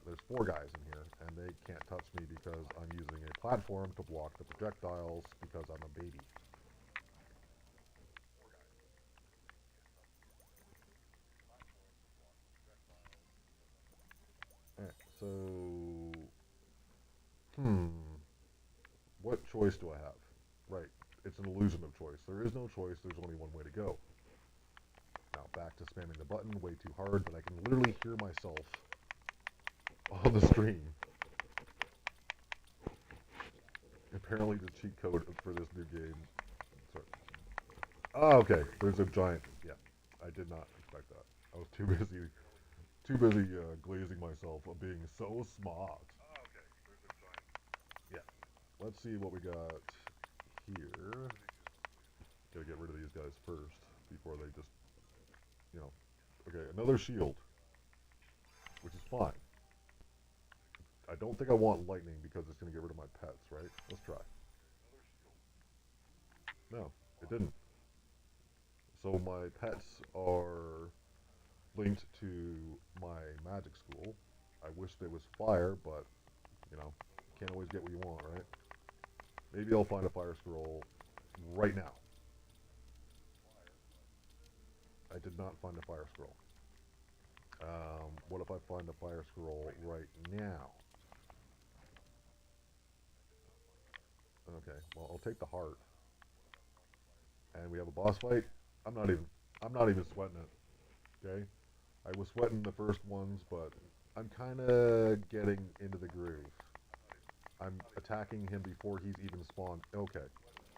There's 4 guys in here, and they can't touch me because I'm using a platform to block the projectiles because I'm a baby. Alright, so... What choice do I have? Right, it's an illusion of choice. There is no choice, there's only one way to go. Now, back to spamming the button way too hard, but I can literally hear myself on the stream. Apparently the cheat code for this new game. Sorry. Oh, okay. There's a giant. Yeah, I did not expect that. I was too busy glazing myself of being so smart. Yeah. Let's see what we got here. Gotta get rid of these guys first before they just, you know. Okay, another shield, which is fine. I don't think I want lightning because it's gonna get rid of my pets, right? Let's try. No, it didn't. So my pets are linked to my magic school. I wish there was fire, but, you know, can't always get what you want, right? Maybe I'll find a fire scroll right now. I did not find a fire scroll. What if I find a fire scroll right now? Okay, well, I'll take the heart. And we have a boss fight. I'm not even sweating it. Okay, I was sweating the first ones, but I'm kind of getting into the groove. I'm attacking him before he's even spawned. Okay,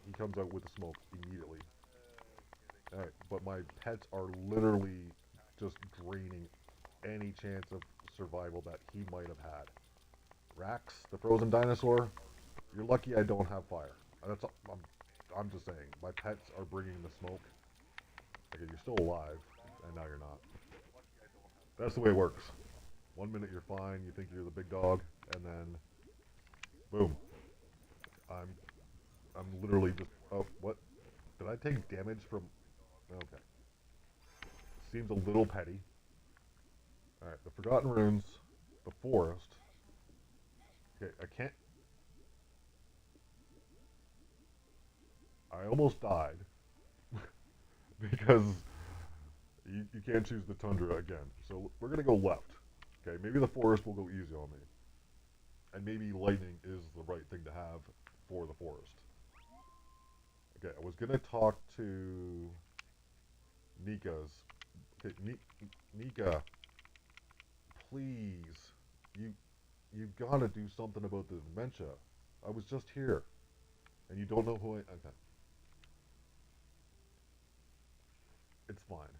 he comes out with the smoke immediately. Alright, but my pets are literally just draining any chance of survival that he might have had. Rax, the frozen dinosaur, you're lucky I don't have fire. That's I'm just saying, my pets are bringing the smoke. Okay, you're still alive, and now you're not. That's the way it works. 1 minute you're fine, you think you're the big dog, and then, boom. I'm, I'm literally just, oh, what? Did I take damage from, okay. Seems a little petty. Alright, the Forgotten Runes, the Forest. Okay, I can't, I almost died because you can't choose the tundra again. So we're gonna go left. Okay, maybe the forest will go easy on me, and maybe lightning is the right thing to have for the forest. Okay, I was gonna talk to Nika's. Okay, Nika, please, you you gotta do something about the dementia. I was just here, and you don't know who I. Okay, it's fine.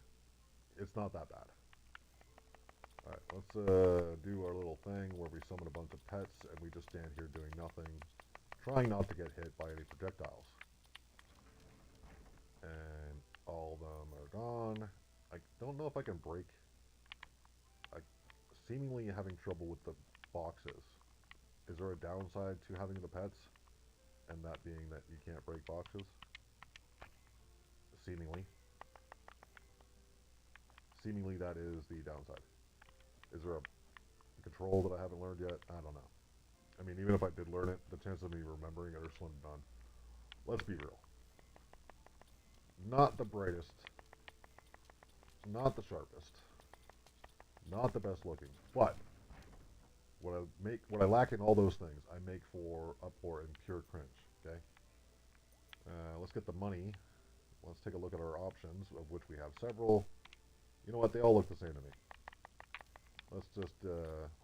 It's not that bad. Alright, let's do our little thing where we summon a bunch of pets and we just stand here doing nothing, trying not to get hit by any projectiles. And all of them are gone. I don't know if I can break. I'm seemingly having trouble with the boxes. Is there a downside to having the pets? And that being that you can't break boxes? Seemingly. seemingly that is the downside. Is there a control that I haven't learned yet? I don't know. I mean, even if I did learn it, the chances of me remembering it are slim to none. Let's be real. Not the brightest, not the sharpest, not the best looking, but what I lack in all those things, I make up for in pure cringe. Okay. Let's get the money. Let's take a look at our options, of which we have several. You know what? They all look the same to me. Let's just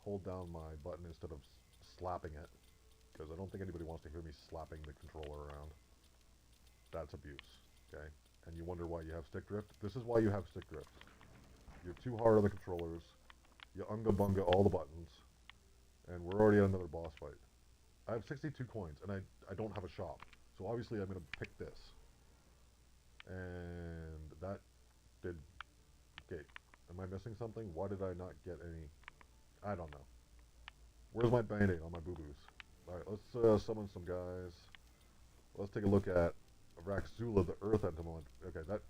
hold down my button instead of slapping it, because I don't think anybody wants to hear me slapping the controller around. That's abuse. Okay. And you wonder why you have stick drift? This is why you have stick drift. You're too hard on the controllers. You unga-bunga all the buttons. And we're already at another boss fight. I have 62 coins, and I don't have a shop. So obviously I'm going to pick this. And that did... Okay, am I missing something? Why did I not get any... I don't know. Where's my band-aid on my boo-boos? Alright, let's summon some guys. Let's take a look at Raxzula, the Earth Entomologist. Okay, that...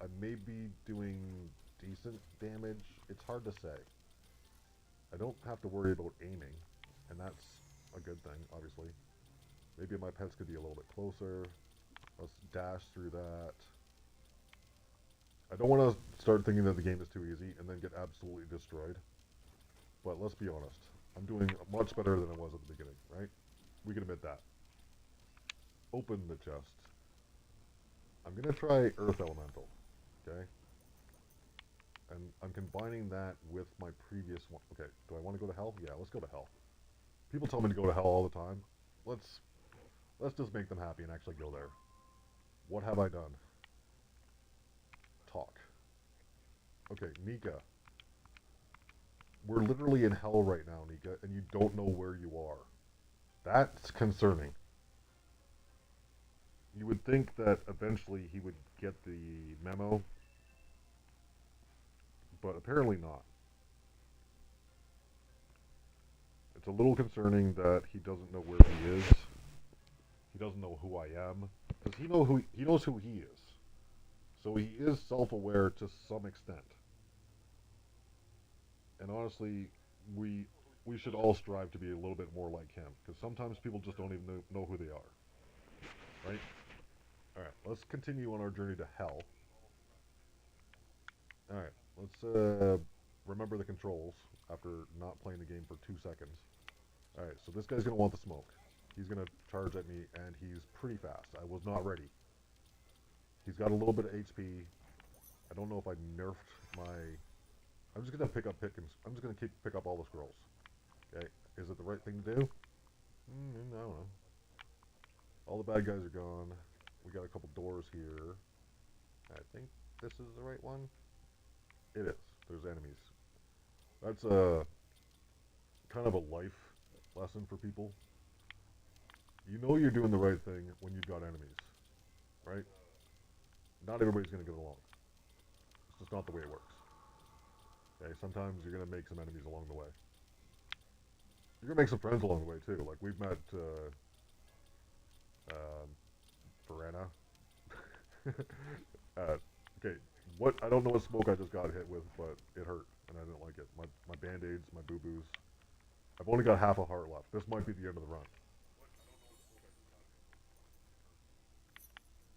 I may be doing decent damage. It's hard to say. I don't have to worry about aiming, and that's a good thing, obviously. Maybe my pets could be a little bit closer. Let's dash through that. I don't want to start thinking that the game is too easy and then get absolutely destroyed. But let's be honest. I'm doing much better than I was at the beginning, right? We can admit that. Open the chest. I'm going to try Earth Elemental, okay? And I'm combining that with my previous one. Okay, do I want to go to hell? Yeah, let's go to hell. People tell me to go to hell all the time. Let's just make them happy and actually go there. What have I done? Talk. Okay, Nika. We're literally in hell right now, Nika, and you don't know where you are. That's concerning. You would think that eventually he would get the memo, but apparently not. It's a little concerning that he doesn't know where he is. He doesn't know who I am, because he knows who he is. So he is self-aware to some extent. And honestly, we should all strive to be a little bit more like him, because sometimes people just don't even know who they are. Right? Alright, let's continue on our journey to hell. Alright, let's remember the controls after not playing the game for 2 seconds. Alright, so this guy's going to want the smoke. He's going to charge at me, and he's pretty fast. I was not ready. He's got a little bit of HP. I don't know if I nerfed my... I'm just going to I'm just going to pick up all the scrolls. Okay, is it the right thing to do? I don't know. All the bad guys are gone. We got a couple doors here. I think this is the right one. It is. There's enemies. That's a kind of a life lesson for people. You know you're doing the right thing when you've got enemies, right? Not everybody's going to get along. It's just not the way it works. Okay, sometimes you're going to make some enemies along the way. You're going to make some friends along the way, too. Like, we've met, Verena. Okay, I don't know what smoke I just got hit with, but it hurt, and I didn't like it. My band-aids, my boo-boos. I've only got half a heart left. This might be the end of the run.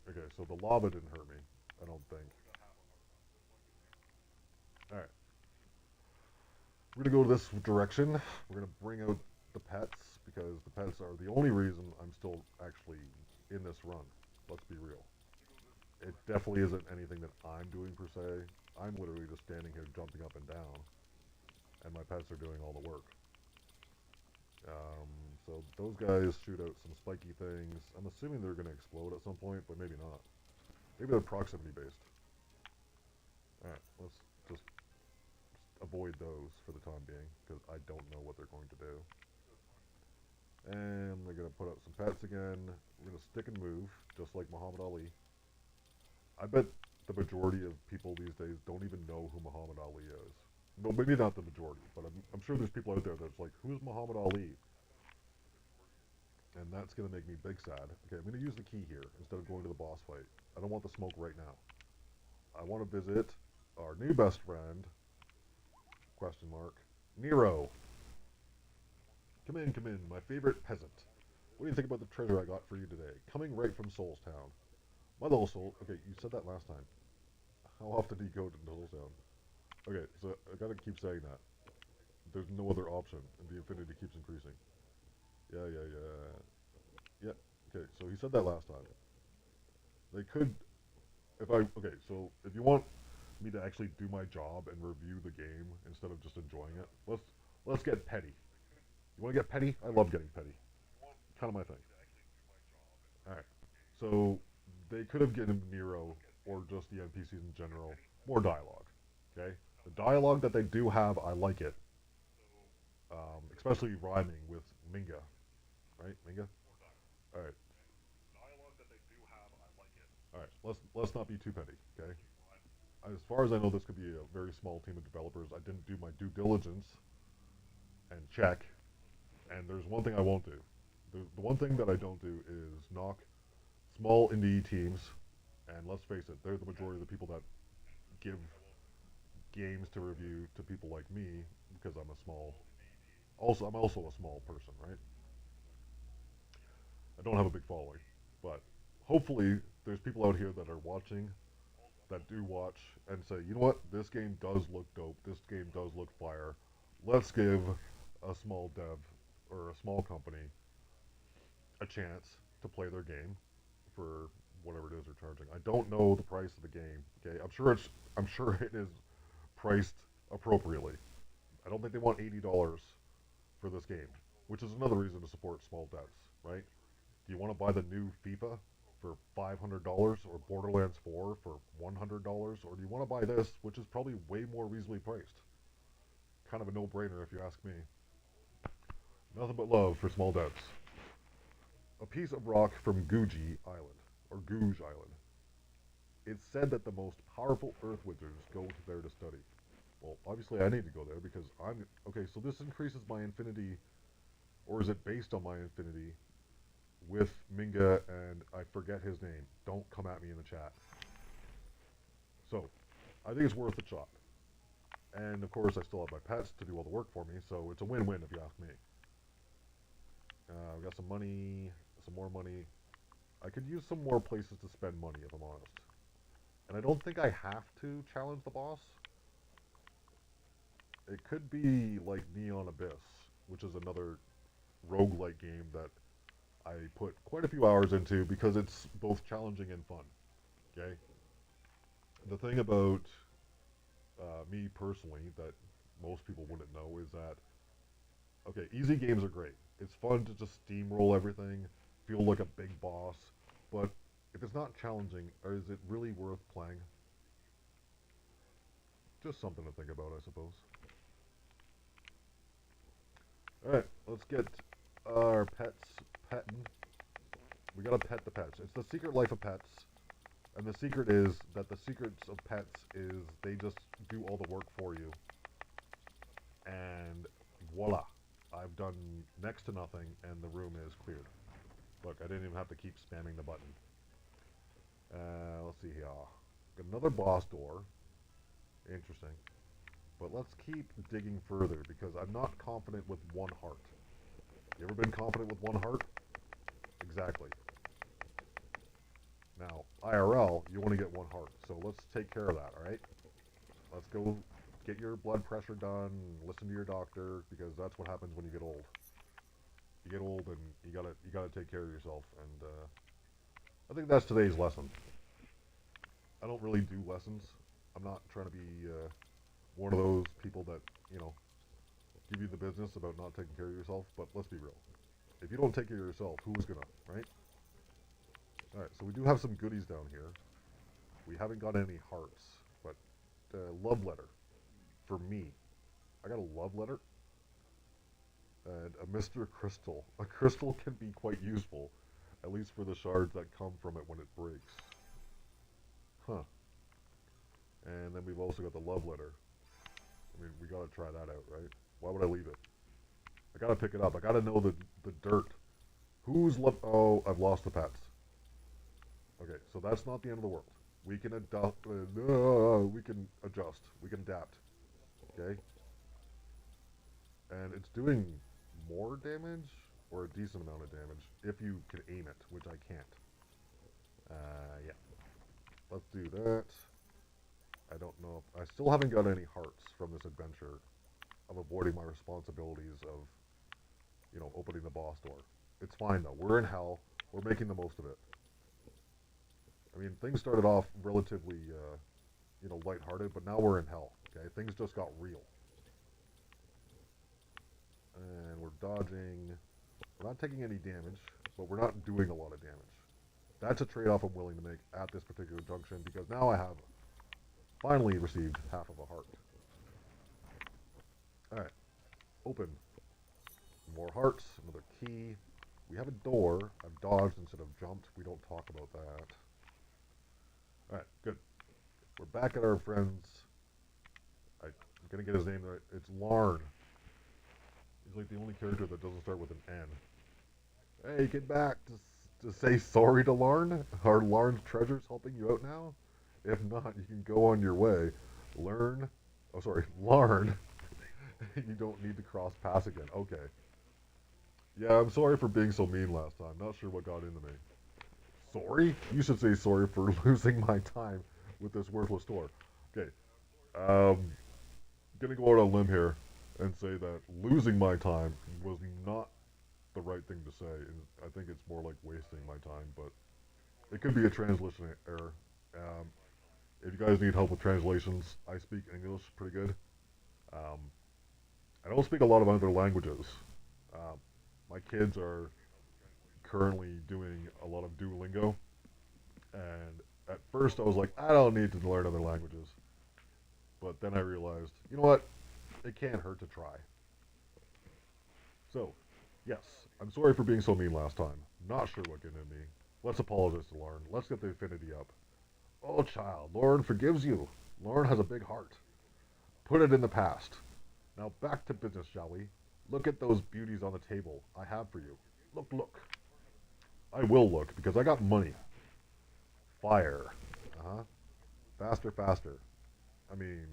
Okay, so the lava didn't hurt me, I don't think. Alright. We're going to go this direction. We're going to bring out the pets, because the pets are the only reason I'm still actually in this run. Let's be real. It definitely isn't anything that I'm doing per se. I'm literally just standing here jumping up and down, and my pets are doing all the work. So those guys shoot out some spiky things. I'm assuming they're going to explode at some point, but maybe not. Maybe they're proximity based. Alright, let's just avoid those for the time being, because I don't know what they're going to do. And they're going to put out some pets again. We're going to stick and move, just like Muhammad Ali. I bet the majority of people these days don't even know who Muhammad Ali is. No, maybe not the majority, but I'm sure there's people out there that's like, who's Muhammad Ali? And that's going to make me big sad. Okay, I'm going to use the key here instead of going to the boss fight. I don't want the smoke right now. I want to visit our new best friend, question mark, Nero. Come in, my favorite peasant. What do you think about the treasure I got for you today? Coming right from Soulstown. My little soul. Okay, you said that last time. How often do you go to Soulstown? Okay, so I gotta keep saying that. There's no other option, and the infinity keeps increasing. Yeah. Yeah. Okay, so he said that last time. They could, if I, okay, so if you want me to actually do my job and review the game instead of just enjoying it, let's get petty. You want to get petty? I love getting petty. Kind of my thing. All right. So they could have given Nero or just the NPCs in general more dialogue. Okay. The dialogue that they do have, I like it. Especially rhyming with Minga, right? Minga. All right. All right. Let's not be too petty. Okay. As far as I know, this could be a very small team of developers. I didn't do my due diligence and check. And there's one thing I won't do. The one thing that I don't do is knock small indie teams. And let's face it, they're the majority of the people that give games to review to people like me because I'm a small. Also, I'm also a small person, right? I don't have a big following, but hopefully there's people out here that are watching that do watch and say, you know what, this game does look dope. This game does look fire. Let's give a small dev or a small company a chance to play their game for whatever it is they're charging. I don't know the price of the game. Okay, I'm sure it is priced appropriately. I don't think they want $80 for this game, which is another reason to support small devs, right? Do you want to buy the new FIFA for $500 or Borderlands 4 for $100, or do you want to buy this, which is probably way more reasonably priced? Kind of a no-brainer if you ask me. Nothing but love for small devs. A piece of rock from Guji Island, or Gouge Island. It's said that the most powerful Earth Wizards go there to study. Well, obviously I need to go there because I'm okay. So this increases my infinity, or is it based on my infinity with Minga and I forget his name? Don't come at me in the chat. So I think it's worth a shot. And of course, I still have my pets to do all the work for me, so it's a win-win if you ask me. We got some money, some more money. I could use some more places to spend money, if I'm honest. And I don't think I have to challenge the boss. It could be like Neon Abyss, which is another roguelike game that I put quite a few hours into because it's both challenging and fun. Okay? The thing about me personally that most people wouldn't know is that, okay, easy games are great. It's fun to just steamroll everything, feel like a big boss, but if it's not challenging, is it really worth playing? Just something to think about, I suppose. Alright, let's get our pets petting. We gotta pet the pets. It's the secret life of pets. And the secret is that the secrets of pets is they just do all the work for you. And voila. I've done next to nothing and the room is cleared. Look, I didn't even have to keep spamming the button. Let's see here. Got another boss door. Interesting. But let's keep digging further because I'm not confident with one heart. You ever been confident with one heart? Exactly. Now, IRL, you want to get one heart. So let's take care of that, alright? Let's go get your blood pressure done, listen to your doctor, because that's what happens when you get old. You get old and you gotta take care of yourself, and I think that's today's lesson. I don't really do lessons. I'm not trying to be one of those people that, you know, give you the business about not taking care of yourself, but let's be real. If you don't take care of yourself, who's gonna, right? Alright, so we do have some goodies down here. We haven't got any hearts, but love letter for me. I got a love letter and a Mr. Crystal. A crystal can be quite useful, at least for the shards that come from it when it breaks. Huh. And then we've also got the love letter. I mean, we gotta try that out, right? Why would I leave it? I gotta pick it up. I gotta know the dirt. Who's love? Oh, I've lost the pets. Okay, so that's not the end of the world. We can adapt. We can adjust. We can adapt. Okay, and it's doing more damage or a decent amount of damage if you can aim it, which I can't. Yeah. Let's do that. I don't know. I still haven't got any hearts from this adventure of avoiding my responsibilities of, opening the boss door. It's fine though. We're in hell. We're making the most of it. I mean, things started off relatively, lighthearted, but now we're in hell. Okay, things just got real, and we're dodging. We're not taking any damage, but we're not doing a lot of damage. That's a trade-off I'm willing to make at this particular junction because now I have finally received half of a heart. All right, open. More hearts, another key. We have a door. I've dodged instead of jumped. We don't talk about that. All right, good. We're back at our friend's. I'm gonna get his name right. It's Larn. He's like the only character that doesn't start with an N. Hey, get back to say sorry to Larn. Are Larn's treasures helping you out now? If not, you can go on your way. Larn. You don't need to cross paths again. Okay. Yeah, I'm sorry for being so mean last time. Not sure what got into me. Sorry? You should say sorry for losing my time with this worthless store. Okay. Gonna go out on a limb here and say that losing my time was not the right thing to say. And I think it's more like wasting my time, but it could be a translation error. Um, if you guys need help with translations, I speak English pretty good. Um, I don't speak a lot of other languages. Uh, my kids are currently doing a lot of Duolingo, and at first I was like, I don't need to learn other languages. But then I realized, you know what? It can't hurt to try. So, yes, I'm sorry for being so mean last time. Not sure what got into me. Let's apologize to Lauren. Let's get the affinity up. Oh, child, Lauren forgives you. Lauren has a big heart. Put it in the past. Now back to business, shall we? Look at those beauties on the table I have for you. Look, look. I will look because I got money. Fire. Uh-huh. Faster, faster. I mean,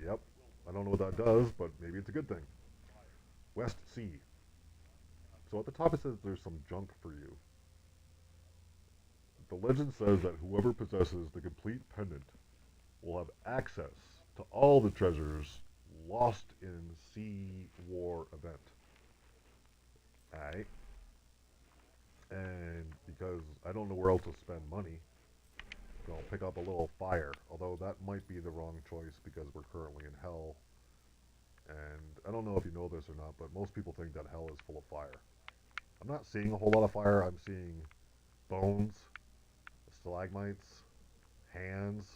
yep. I don't know what that does, but maybe it's a good thing. West Sea. So at the top it says there's some junk for you. The legend says that whoever possesses the complete pendant will have access to all the treasures lost in Sea War event. Alright. And because I don't know where else to spend money, so I'll pick up a little fire. Although that might be the wrong choice because we're currently in hell. And I don't know if you know this or not, but most people think that hell is full of fire. I'm not seeing a whole lot of fire. I'm seeing bones, stalagmites, hands.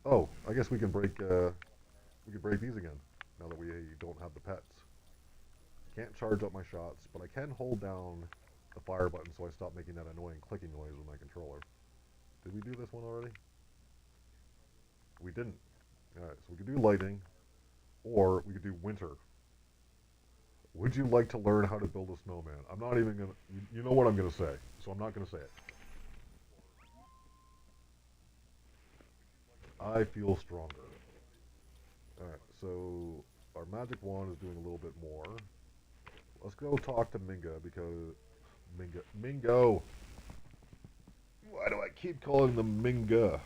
Oh, I guess we can break these again now that we don't have the pets. Can't charge up my shots, but I can hold down the fire button so I stop making that annoying clicking noise with my controller. Did we do this one already? We didn't. Alright, so we could do lightning, or we could do winter. Would you like to learn how to build a snowman? I'm not even gonna. You know what I'm gonna say, so I'm not gonna say it. I feel stronger. Alright, so our magic wand is doing a little bit more. Let's go talk to Minga because Mingo. Why do I keep calling them Minga?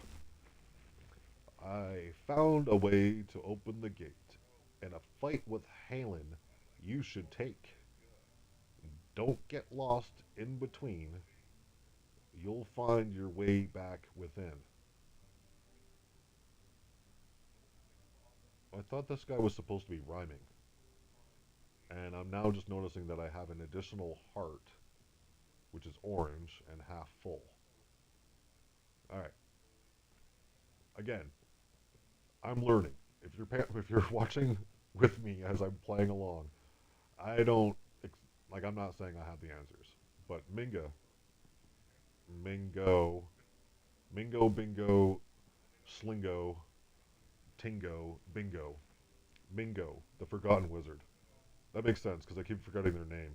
I found a way to open the gate, and a fight with Halen you should take. Don't get lost in between. You'll find your way back within. I thought this guy was supposed to be rhyming, and I'm now just noticing that I have an additional heart, which is orange and half full. All right. Again, I'm learning. If you're watching with me as I'm playing along, I don't like. I'm not saying I have the answers, but Mingo, Mingo, Bingo, Slingo, Tingo, Bingo, Mingo, the Forgotten Wizard. That makes sense because I keep forgetting their name.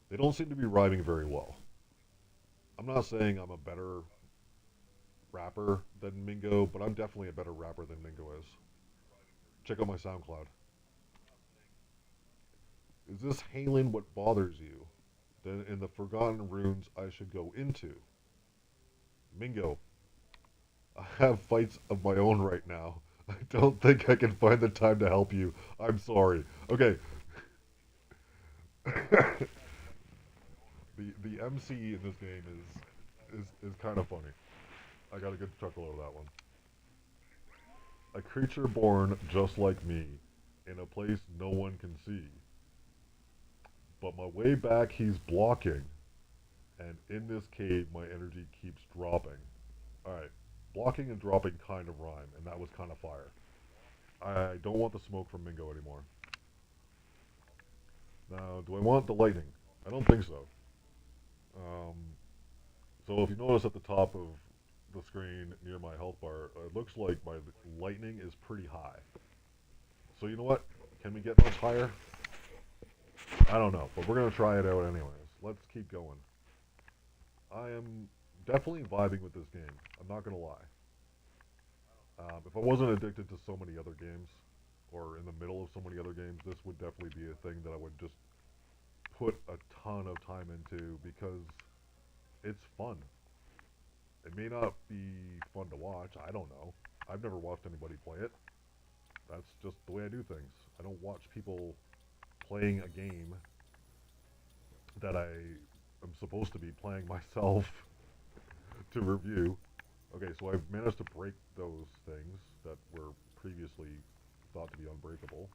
They don't seem to be rhyming very well. I'm not saying I'm a better rapper than Mingo, but I'm definitely a better rapper than Mingo is. Check out my SoundCloud. Is this Halen what bothers you? Then in the Forgotten Runes I should go into. Mingo, I have fights of my own right now. I don't think I can find the time to help you. I'm sorry. Okay. the MC in this game is kind of funny. I got a good chuckle out of that one. A creature born just like me, in a place no one can see. But my way back he's blocking, and in this cave my energy keeps dropping. Alright, blocking and dropping kind of rhyme, and that was kind of fire. I don't want the smoke from Mingo anymore. Now, do I want the lightning? I don't think so. Um, so if you notice at the top of the screen near my health bar, it looks like my lightning is pretty high. So you know what? Can we get much higher? I don't know, but we're going to try it out anyways. Let's keep going. I am definitely vibing with this game. I'm not going to lie. If I wasn't addicted to so many other games, or in the middle of so many other games, this would definitely be a thing that I would just put a ton of time into because it's fun. It may not be fun to watch. I don't know. I've never watched anybody play it. That's just the way I do things. I don't watch people playing a game that I am supposed to be playing myself to review. Okay, so I've managed to break those things that were previously thought to be unbreakable.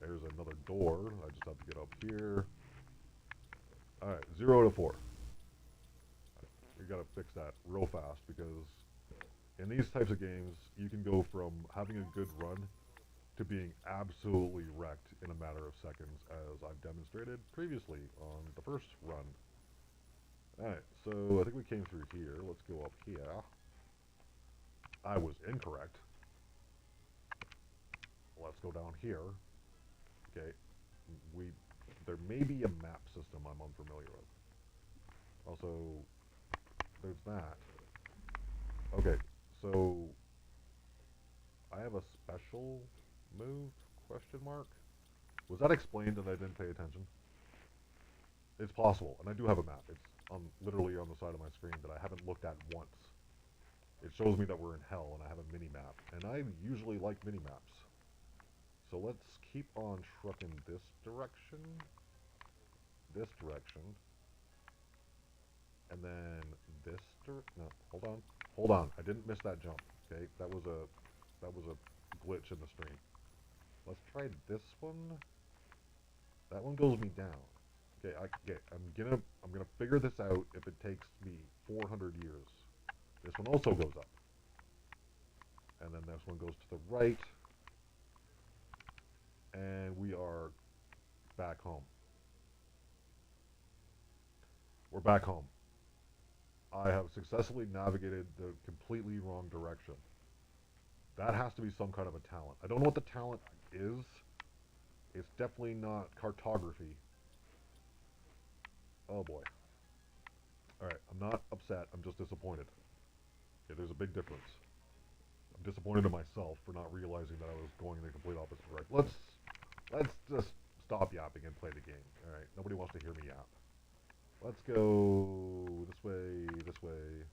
There's another door. I just have to get up here. Alright, 0 to 4. We gotta fix that real fast because in these types of games, you can go from having a good run to being absolutely wrecked in a matter of seconds, as I've demonstrated previously on the first run. Alright, so I think we came through here. Let's go up here. I was incorrect. Let's go down here. Okay, there may be a map system I'm unfamiliar with. Also, there's that. Okay, so I have a special move? Question mark. Was that explained and I didn't pay attention? It's possible, and I do have a map. It's literally on the side of my screen that I haven't looked at once. It shows me that we're in hell, and I have a mini map, and I usually like mini maps. So let's keep on trucking this direction, and then this no, hold on. I didn't miss that jump. Okay, that was a glitch in the stream. Let's try this one. That one goes me down. Okay, I'm gonna figure this out if it takes me 400 years. This one also goes up, and then this one goes to the right, and we are back home. We're back home. I have successfully navigated the completely wrong direction. That has to be some kind of a talent. I don't know what the talent is. It's definitely not cartography. Oh boy. Alright, I'm not upset. I'm just disappointed. Okay, there's a big difference. I'm disappointed in myself for not realizing that I was going in the complete opposite direction. Let's just stop yapping and play the game. Alright, nobody wants to hear me yap. Let's go this way, this way.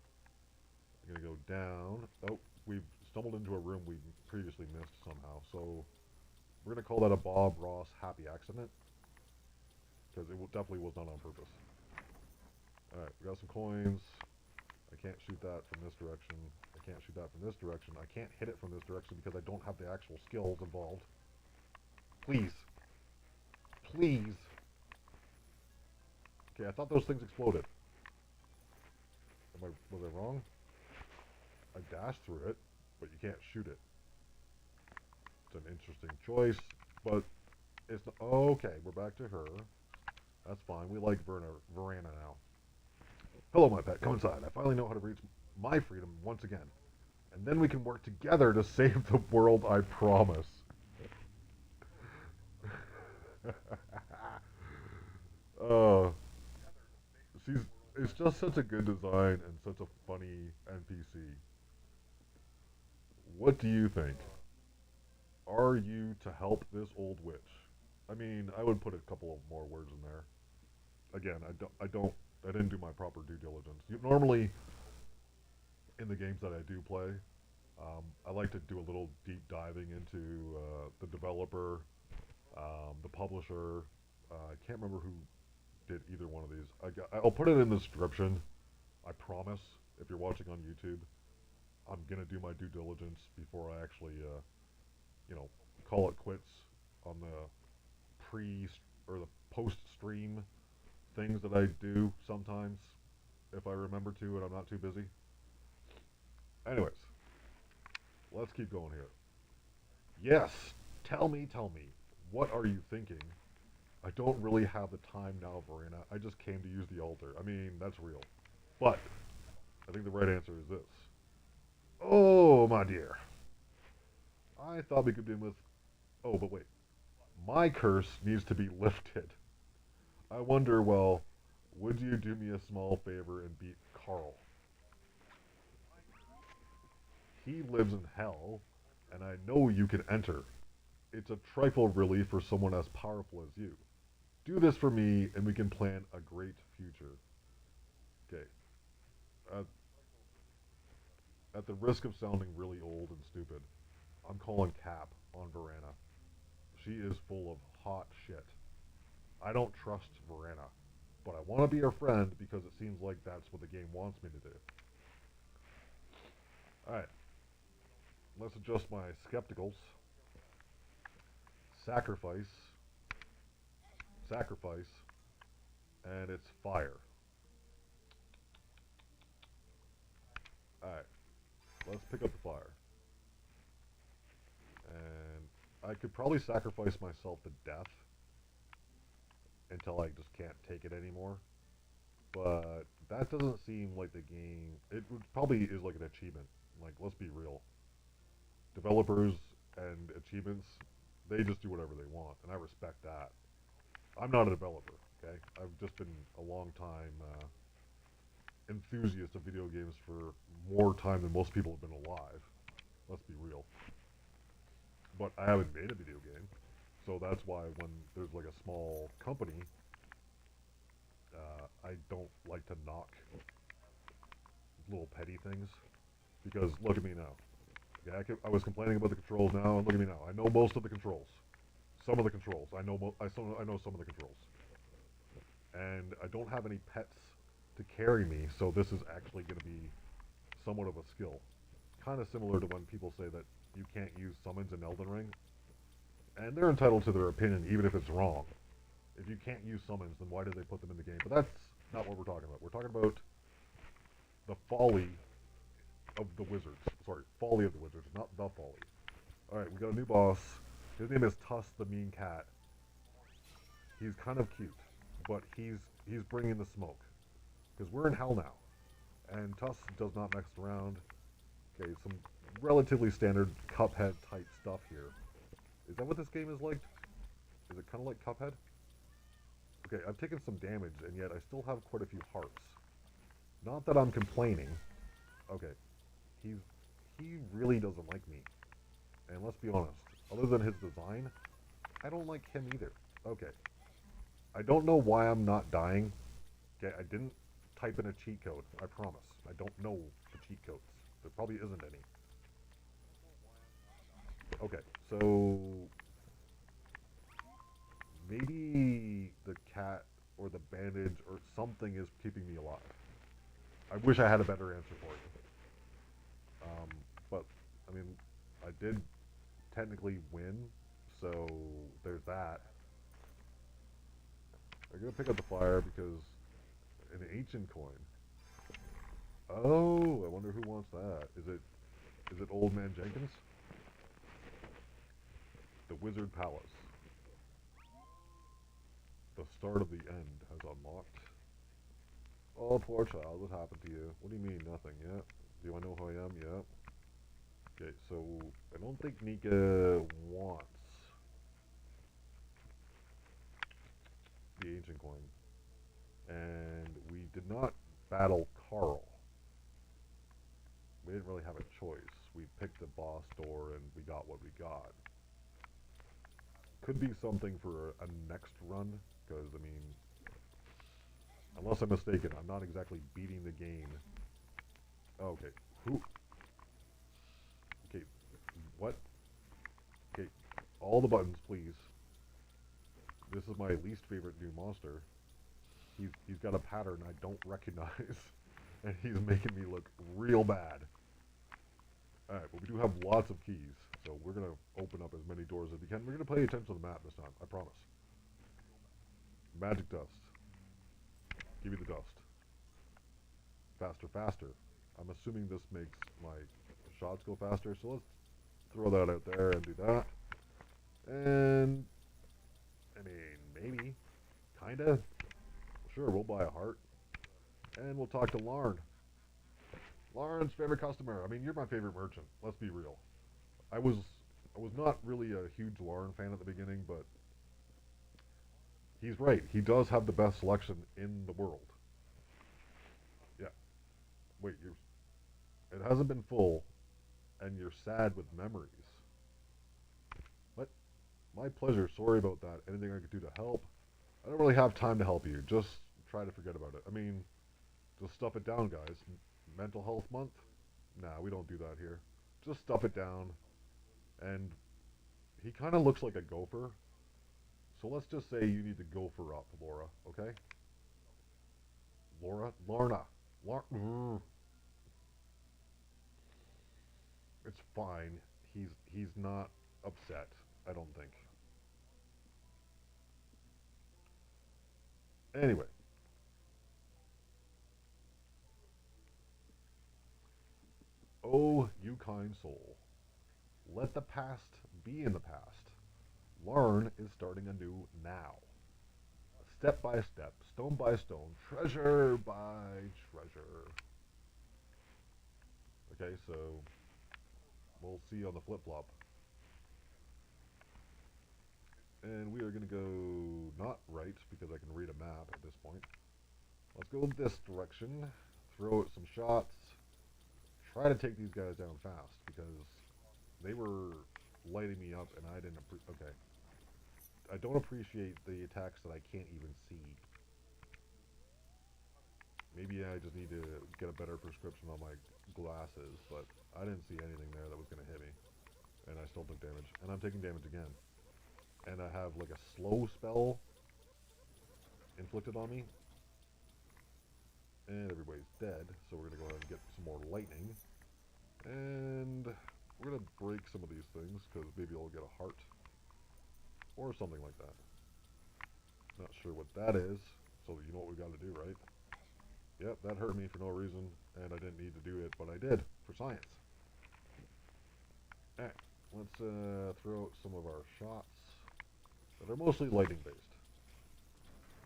I'm gonna go down. Oh, we've stumbled into a room we previously missed somehow. So we're gonna call that a Bob Ross happy accident, because it definitely was not on purpose. Alright, we got some coins. I can't shoot that from this direction. I can't shoot that from this direction. I can't hit it from this direction because I don't have the actual skills involved. Please. Please. Okay, I thought those things exploded. Was I wrong? I dashed through it, but you can't shoot it. It's an interesting choice, but it's not, okay, we're back to her. That's fine. We like Verana now. Hello, my pet. Come inside. I finally know how to reach my freedom once again. And then we can work together to save the world, I promise. It's just such a good design and such a funny NPC. What do you think? Are you to help this old witch? I mean, I would put a couple of more words in there. Again, I didn't do my proper due diligence. Normally, in the games that I do play, I like to do a little deep diving into the developer, the publisher. I can't remember who did either one of these. I'll put it in the description. I promise. If you're watching on YouTube, I'm gonna do my due diligence before I actually, you know, call it quits on the pre or the post stream things that I do sometimes if I remember to and I'm not too busy. Anyways, let's keep going here. Yes, tell me, what are you thinking? I don't really have the time now, Verena. I just came to use the altar. I mean, that's real. But I think the right answer is this. Oh, my dear. I thought we could begin with. Oh, but wait. My curse needs to be lifted. I wonder, well, would you do me a small favor and beat Carl? He lives in hell, and I know you can enter. It's a trifle really for someone as powerful as you. Do this for me, and we can plan a great future. Okay. At, at the risk of sounding really old and stupid, I'm calling Cap on Verena. She is full of hot shit. I don't trust Verena, but I want to be her friend because it seems like that's what the game wants me to do. Alright, let's adjust my skepticals. Sacrifice, sacrifice, and it's fire. Alright, let's pick up the fire. And I could probably sacrifice myself to death until I just can't take it anymore. But that doesn't seem like the game. It probably is like an achievement. Like, let's be real. Developers and achievements, they just do whatever they want, and I respect that. I'm not a developer, okay? I've just been a long time enthusiast of video games for more time than most people have been alive. Let's be real. But I haven't made a video game, so that's why when there's like a small company, I don't like to knock little petty things because look at me now. Yeah, I was complaining about the controls now, and look at me now. I know most of the controls. Some of the controls. I know some of the controls. And I don't have any pets to carry me, so this is actually going to be somewhat of a skill. Kind of similar to when people say that you can't use summons in Elden Ring. And they're entitled to their opinion, even if it's wrong. If you can't use summons, then why did they put them in the game? But that's not what we're talking about. We're talking about the folly of the wizards. Sorry, folly of the wizards, not the folly. Alright, we got a new boss. His name is Tuss the Mean Cat. He's kind of cute, but he's bringing the smoke. Because we're in hell now. And Tuss does not mess around. Okay, some relatively standard Cuphead type stuff here. Is that what this game is like? Is it kind of like Cuphead? Okay, I've taken some damage, and yet I still have quite a few hearts. Not that I'm complaining. Okay, he really doesn't like me. And let's be honest, other than his design, I don't like him either. Okay, I don't know why I'm not dying. Okay, I didn't type in a cheat code, I promise. I don't know the cheat codes. There probably isn't any. Okay, so maybe the cat or the bandage or something is keeping me alive. I wish I had a better answer for you. But, I mean, I did technically win, so there's that. I'm gonna pick up the fire because an ancient coin. Oh, I wonder who wants that. Is it Old Man Jenkins? The Wizard Palace. The start of the end has unlocked. Oh, poor child, what happened to you? What do you mean, nothing? Yeah. Do I know who I am? Yeah. Okay, so I don't think Nika wants the ancient coin. And we did not battle Carl. We didn't really have a choice. We picked the boss door and we got what we got. Could be something for a next run, because, I mean, unless I'm mistaken, I'm not exactly beating the game. Okay. Who? Okay. What? Okay. All the buttons, please. This is my least favorite new monster. He's got a pattern I don't recognize, and he's making me look real bad. Alright, but we do have lots of keys, so we're going to open up as many doors as we can. We're going to pay attention to the map this time, I promise. Magic dust. Give me the dust. Faster, faster. I'm assuming this makes my shots go faster, so let's throw that out there and do that. And, I mean, maybe. Kinda. Sure, we'll buy a heart. And we'll talk to Larn. Larn's favorite customer. I mean, you're my favorite merchant. Let's be real. I was not really a huge Larn fan at the beginning, but he's right. He does have the best selection in the world. Yeah. Wait, it hasn't been full, and you're sad with memories. What? My pleasure. Sorry about that. Anything I could do to help? I don't really have time to help you. Just try to forget about it. I mean, just stuff it down, guys. Mental health month? Nah, we don't do that here. Just stuff it down. And he kind of looks like a gopher. So let's just say you need to gopher up, Laura, okay? Lorna. It's fine. He's not upset, I don't think. Anyway. Oh, you kind soul. Let the past be in the past. Larn is starting anew now. Step by step, stone by stone, treasure by treasure. Okay, so we'll see on the flip-flop. And we are going to go not right, because I can read a map at this point. Let's go this direction, throw some shots, try to take these guys down fast, because they were lighting me up and I didn't okay. I don't appreciate the attacks that I can't even see. Maybe I just need to get a better prescription on my glasses, but I didn't see anything there that was going to hit me. And I still took damage. And I'm taking damage again. And I have like a slow spell inflicted on me. And everybody's dead, so we're going to go ahead and get some more lightning. And we're going to break some of these things, because maybe I'll get a heart. Or something like that. Not sure what that is, so you know what we got to do, right? Yep, that hurt me for no reason, and I didn't need to do it, but I did, for science. Alright, let's throw out some of our shots that are mostly lightning based.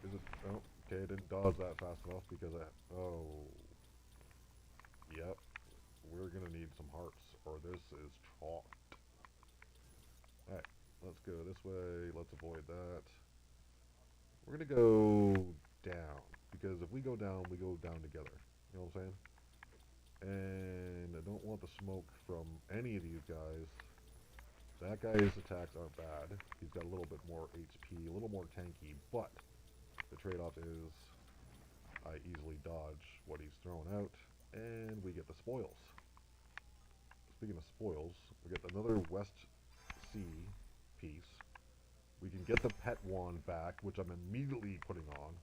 Is it? Oh, okay, I didn't dodge that fast enough because oh. Yep, we're gonna need some hearts, or this is chalked. Alright, let's go this way, let's avoid that. We're gonna go down, because if we go down together. You know what I'm saying? And I don't want the smoke from any of these guys. That guy's attacks aren't bad. He's got a little bit more HP, a little more tanky, but the trade-off is I easily dodge what he's throwing out, and we get the spoils. Speaking of spoils, we get another West Sea piece. We can get the pet wand back, which I'm immediately putting on.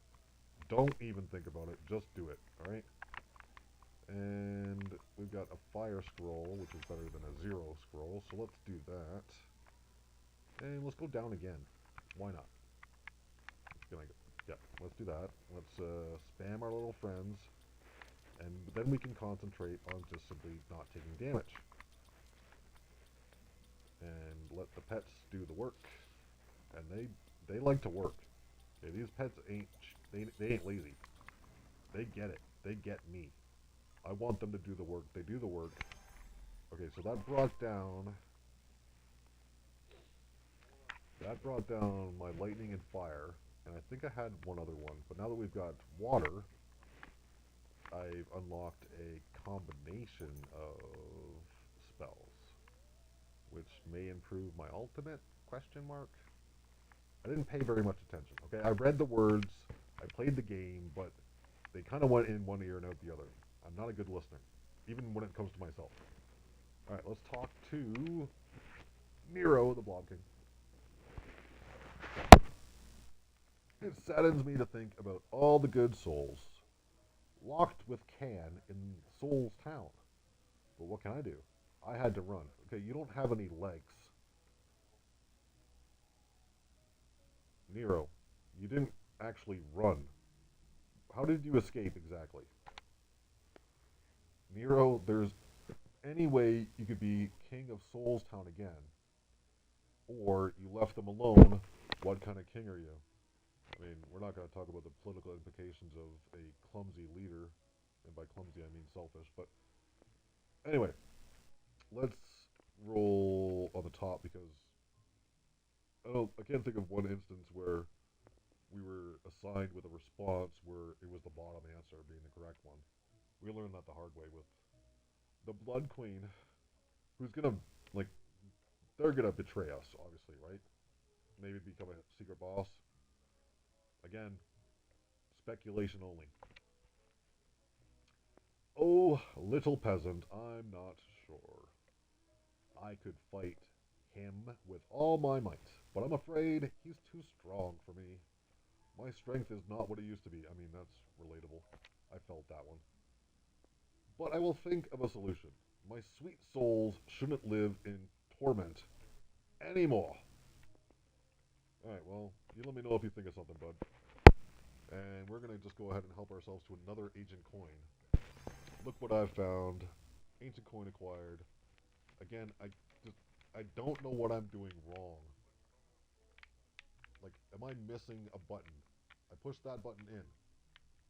Don't even think about it, just do it, alright? And we've got a fire scroll, which is better than a zero scroll, so let's do that. And let's go down again. Why not? Yeah, let's do that. Let's spam our little friends, and then we can concentrate on just simply not taking damage. And let the pets do the work. And they like to work. Okay, these pets ain't they ain't lazy. They get it. They get me. I want them to do the work. They do the work. Okay, so that brought down my lightning and fire, and I think I had one other one. But now that we've got water, I've unlocked a combination of spells, which may improve my ultimate? Question mark. I didn't pay very much attention. Okay, I read the words, I played the game, but they kind of went in one ear and out the other. I'm not a good listener, even when it comes to myself. All right, let's talk to Nero, the Blob King. It saddens me to think about all the good souls locked with Can in Soul's Town. But what can I do? I had to run. Okay, you don't have any legs. Nero, you didn't actually run. How did you escape exactly? Nero, there's any way you could be king of Soul's Town again. Or you left them alone. What kind of king are you? I mean, we're not going to talk about the political implications of a clumsy leader. And by clumsy, I mean selfish. But anyway, let's roll on the top because I can't think of one instance where we were assigned with a response where it was the bottom answer being the correct one. We learned that the hard way with the Blood Queen, who's gonna like they're gonna betray us, obviously, right? Maybe become a secret boss. Again, speculation only. Oh, little peasant, I'm not sure. I could fight him with all my might, but I'm afraid he's too strong for me. My strength is not what it used to be. I mean, that's relatable. I felt that one. But I will think of a solution. My sweet souls shouldn't live in torment anymore. Alright, well, you let me know if you think of something, bud. And we're going to just go ahead and help ourselves to another ancient coin. Look what I've found. Ancient coin acquired. Again, I don't know what I'm doing wrong. Like, am I missing a button? I push that button in.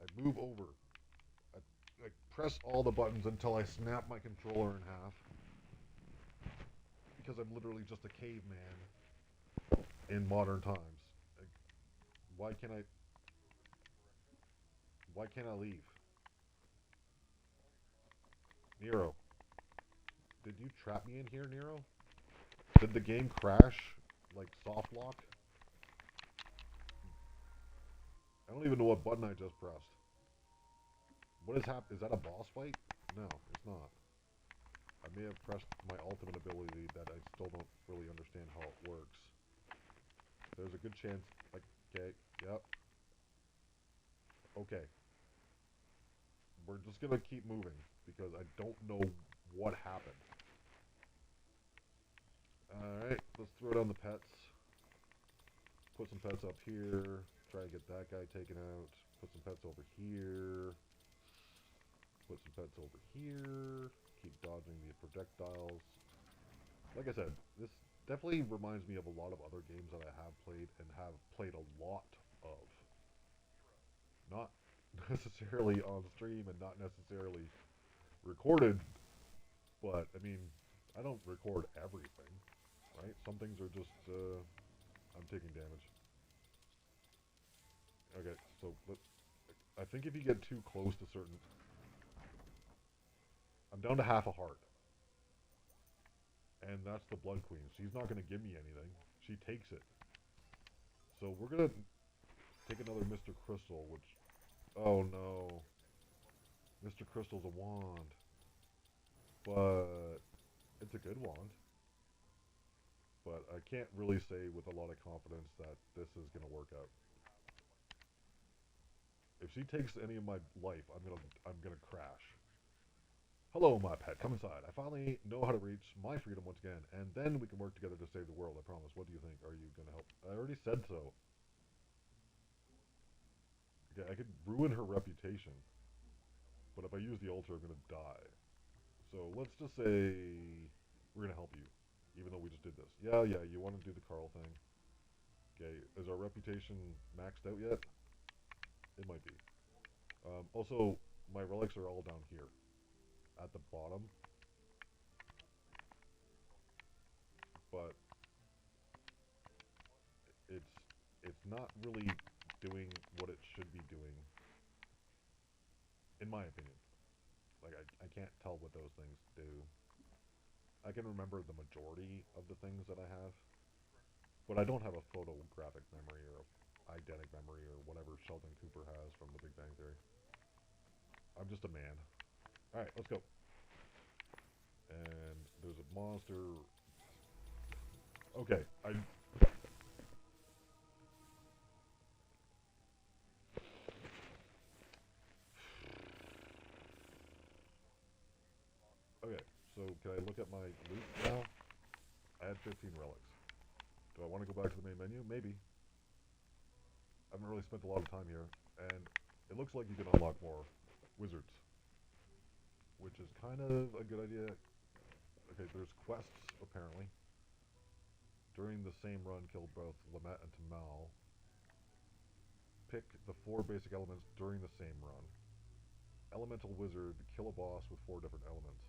I move over. I, I press all the buttons until I snap my controller in half. Because I'm literally just a caveman in modern times. Like, why can't I? Why can't I leave? Nero, did you trap me in here, Nero? Did the game crash like soft lock? I don't even know what button I just pressed. What is happening? Is that a boss fight? No, it's not. I may have pressed my ultimate ability that I still don't really understand how it works. There's a good chance, like, okay, yep. Okay. We're just gonna keep moving because I don't know what happened. Alright, let's throw down the pets. Put some pets up here. Try to get that guy taken out. Put some pets over here. Put some pets over here. Keep dodging the projectiles. Like I said, this definitely reminds me of a lot of other games that I have played and have played a lot of. Not necessarily on stream and not necessarily recorded, but I mean, I don't record everything, right? Some things are just, I'm taking damage. Okay, so I think if you get too close to certain, I'm down to half a heart. And that's the Blood Queen. She's not going to give me anything. She takes it. So we're going to take another Mr. Crystal, which... Oh no. Mr. Crystal's a wand. But it's a good wand. But I can't really say with a lot of confidence that this is going to work out. If she takes any of my life, I'm gonna crash. Hello, my pet. Come inside. I finally know how to reach my freedom once again, and then we can work together to save the world. I promise. What do you think? Are you gonna help? I already said so. Okay, I could ruin her reputation, but if I use the altar, I'm gonna die. So let's just say we're gonna help you, even though we just did this. Yeah, yeah. You want to do the Carl thing? Okay. Is our reputation maxed out yet? It might be. Also, my relics are all down here at the bottom, but it's it's not really doing what it should be doing in my opinion. Like, I can't tell what those things do. I can remember the majority of the things that I have, but I don't have a photographic memory or a eidetic memory or whatever Sheldon Cooper has from The Big Bang Theory. I'm just a man. All right, let's go. And there's a monster. Okay, I. Okay, so can I look at my loot now? I had 15 relics. Do I want to go back to the main menu? Maybe. I haven't really spent a lot of time here, and it looks like you can unlock more wizards, which is kind of a good idea. Okay, there's quests apparently. During the same run, kill both Lamette and Tamal. Pick the 4 basic elements during the same run. Elemental wizard, kill a boss with 4 different elements.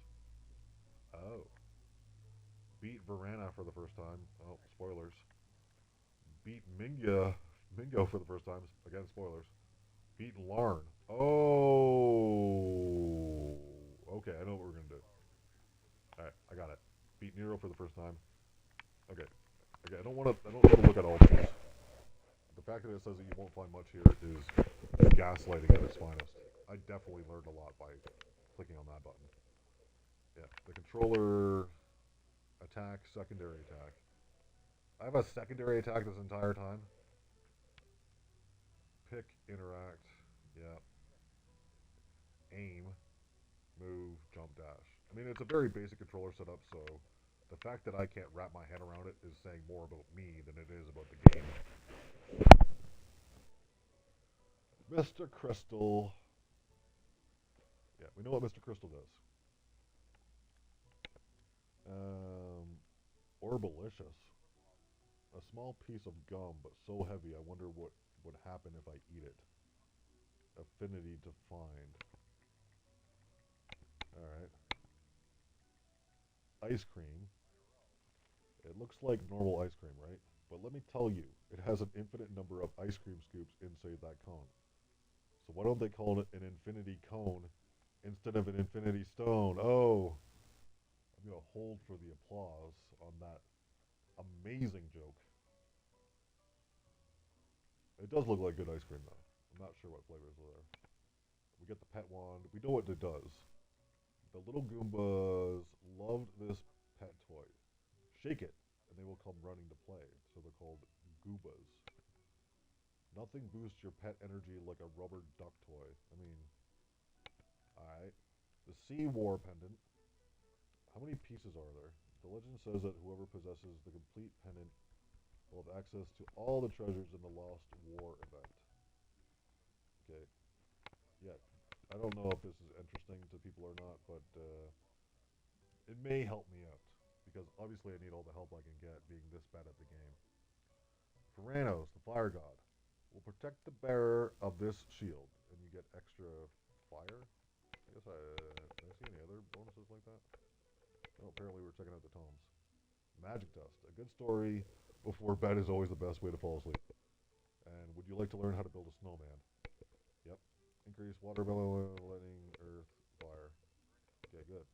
Oh. Beat Varana for the first time. Oh, spoilers. Beat Mingo for the first time. Again, spoilers. Beat Larn. Oh. Okay, I know what we're gonna do. All right, I got it. Beat Nero for the first time. Okay. Okay, I don't want to. I don't want to look at all these. The fact that it says that you won't find much here is gaslighting at its finest. I definitely learned a lot by clicking on that button. Yeah, the controller attack, secondary attack. I have a secondary attack this entire time. Pick, interact, yeah, aim, move, jump, dash. I mean, it's a very basic controller setup, so the fact that I can't wrap my head around it is saying more about me than it is about the game. Mr. Crystal. Yeah, we know what Mr. Crystal does. Um, Orbalicious. A small piece of gum, but so heavy I wonder what would happen if I eat it. Affinity to find. Alright. Ice cream. It looks like normal ice cream, right? But let me tell you, it has an infinite number of ice cream scoops inside that cone. So why don't they call it an infinity cone instead of an infinity stone? Oh, I'm going to hold for the applause on that amazing joke. It does look like good ice cream, though. I'm not sure what flavors are there. We get the pet wand. We know what it does. The little Goombas loved this pet toy. Shake it, and they will come running to play. So they're called Goombas. Nothing boosts your pet energy like a rubber duck toy. I mean, alright. The Sea War Pendant. How many pieces are there? The legend says that whoever possesses the complete pendant will have access to all the treasures in the Lost War event. Okay. Yeah. I don't know if this is interesting to people or not, but it may help me out. Because obviously I need all the help I can get being this bad at the game. Feranos, the fire god, will protect the bearer of this shield, and you get extra fire. I guess did I see any other bonuses like that? No, apparently we're checking out the tomes. Magic dust, a good story before bed is always the best way to fall asleep. And would you like to learn how to build a snowman? Yep. Increase water letting earth fire. Okay, good.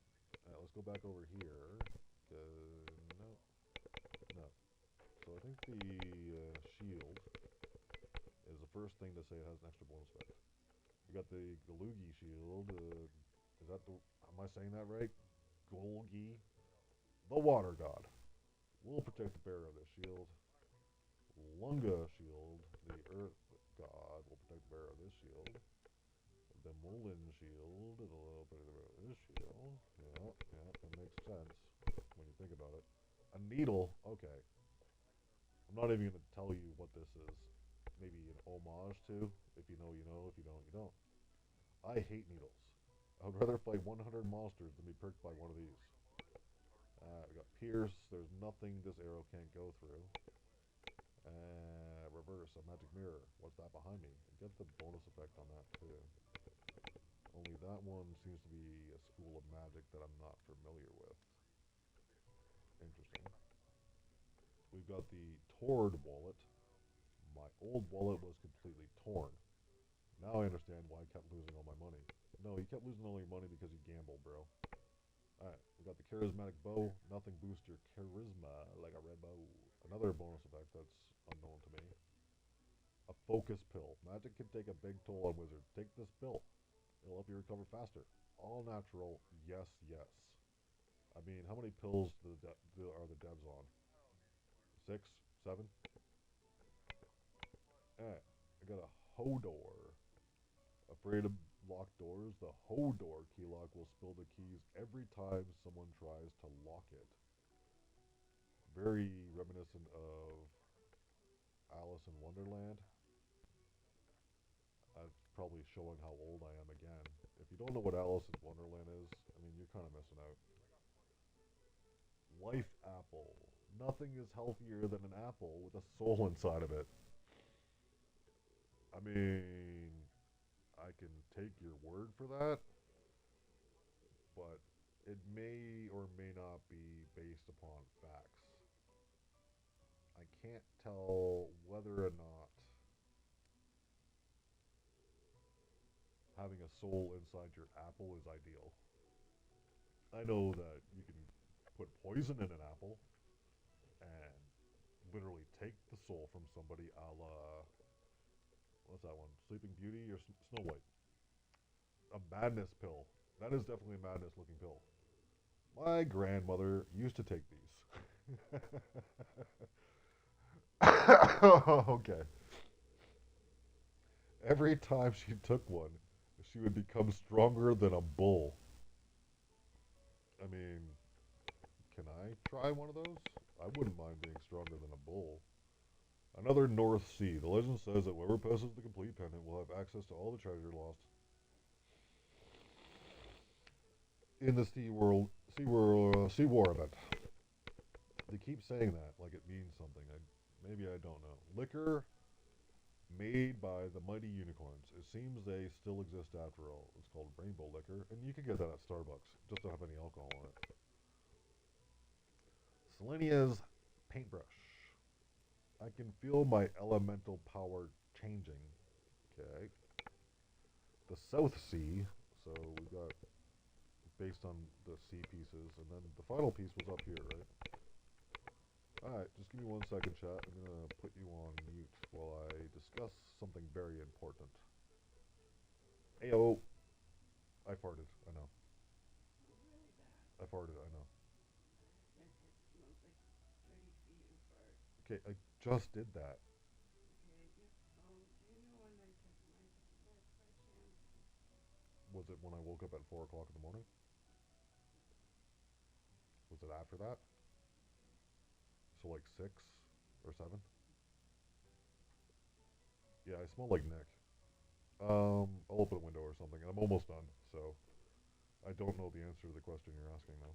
Alright, let's go back over here. No, no. So I think the shield is the first thing to say it has an extra bonus effect. We got the Galugi shield. Is that the? Am I saying that right? Golgi, the water god, will protect the bearer of this shield. Lunga shield, the earth god, will protect the bearer of this shield. The Mullen shield, a little bit of this shield. Yeah, yeah, that makes sense when you think about it. A needle, okay. I'm not even going to tell you what this is. Maybe an homage to. If you know, you know. If you don't, you don't. I hate needles. I would rather fight 100 monsters than be pricked by one of these. We got Pierce. There's nothing this arrow can't go through. Reverse, a magic mirror. What's that behind me? I get the bonus effect on that too. Only that one seems to be a school of magic that I'm not familiar with. Interesting. We've got the Tord wallet. My old wallet was completely torn. Now I understand why I kept losing all my money. No, you kept losing all your money because you gambled, bro. Alright, we got the charismatic bow. Nothing boosts your charisma like a red bow. Another bonus effect that's unknown to me. A focus pill. Magic can take a big toll on wizards. Take this pill. It'll help you recover faster. All natural. Yes, yes. I mean, how many pills are the devs on? Six? Seven? Alright, I got a Hodor. Afraid of locked doors? The Hodor keylock will spill the keys every time someone tries to lock it. Very reminiscent of Alice in Wonderland. Probably showing how old I am again. If you don't know what Alice in Wonderland is, I mean, you're kind of missing out. Life apple. Nothing is healthier than an apple with a soul inside of it. I mean, I can take your word for that, but it may or may not be based upon facts. I can't tell whether or not having a soul inside your apple is ideal. I know that you can put poison in an apple and literally take the soul from somebody, a la what's that one? Sleeping Beauty or Snow White? A madness pill. That is definitely a madness looking pill. My grandmother used to take these. Okay. Every time she took one, she would become stronger than a bull. I mean, can I try one of those? I wouldn't mind being stronger than a bull. Another North Sea. The legend says that whoever possesses the complete pendant will have access to all the treasure lost in the Sea War event. They keep saying that like it means something. Maybe I don't know. Liquor made by the mighty unicorns. It seems they still exist after all. It's called rainbow liquor, and you can get that at Starbucks. Just don't have any alcohol in it. Selenia's paintbrush. I can feel my elemental power changing. Okay. The South Sea. So we got based on the sea pieces, and then the final piece was up here, right? Alright, just give me 1 second, chat. I'm gonna put you on mute while I discuss something very important. Ayo! I farted, I know. Really bad. I farted, I know. It smells like 30 feet of fart. Okay, I just did that. Okay, yep. Do you know when I took my piss by chance? Was it when I woke up at 4 o'clock in the morning? Was it after that? So like 6 or 7? Yeah, I smell like Nick. I'll open a window or something, and I'm almost done, so I don't know the answer to the question you're asking now.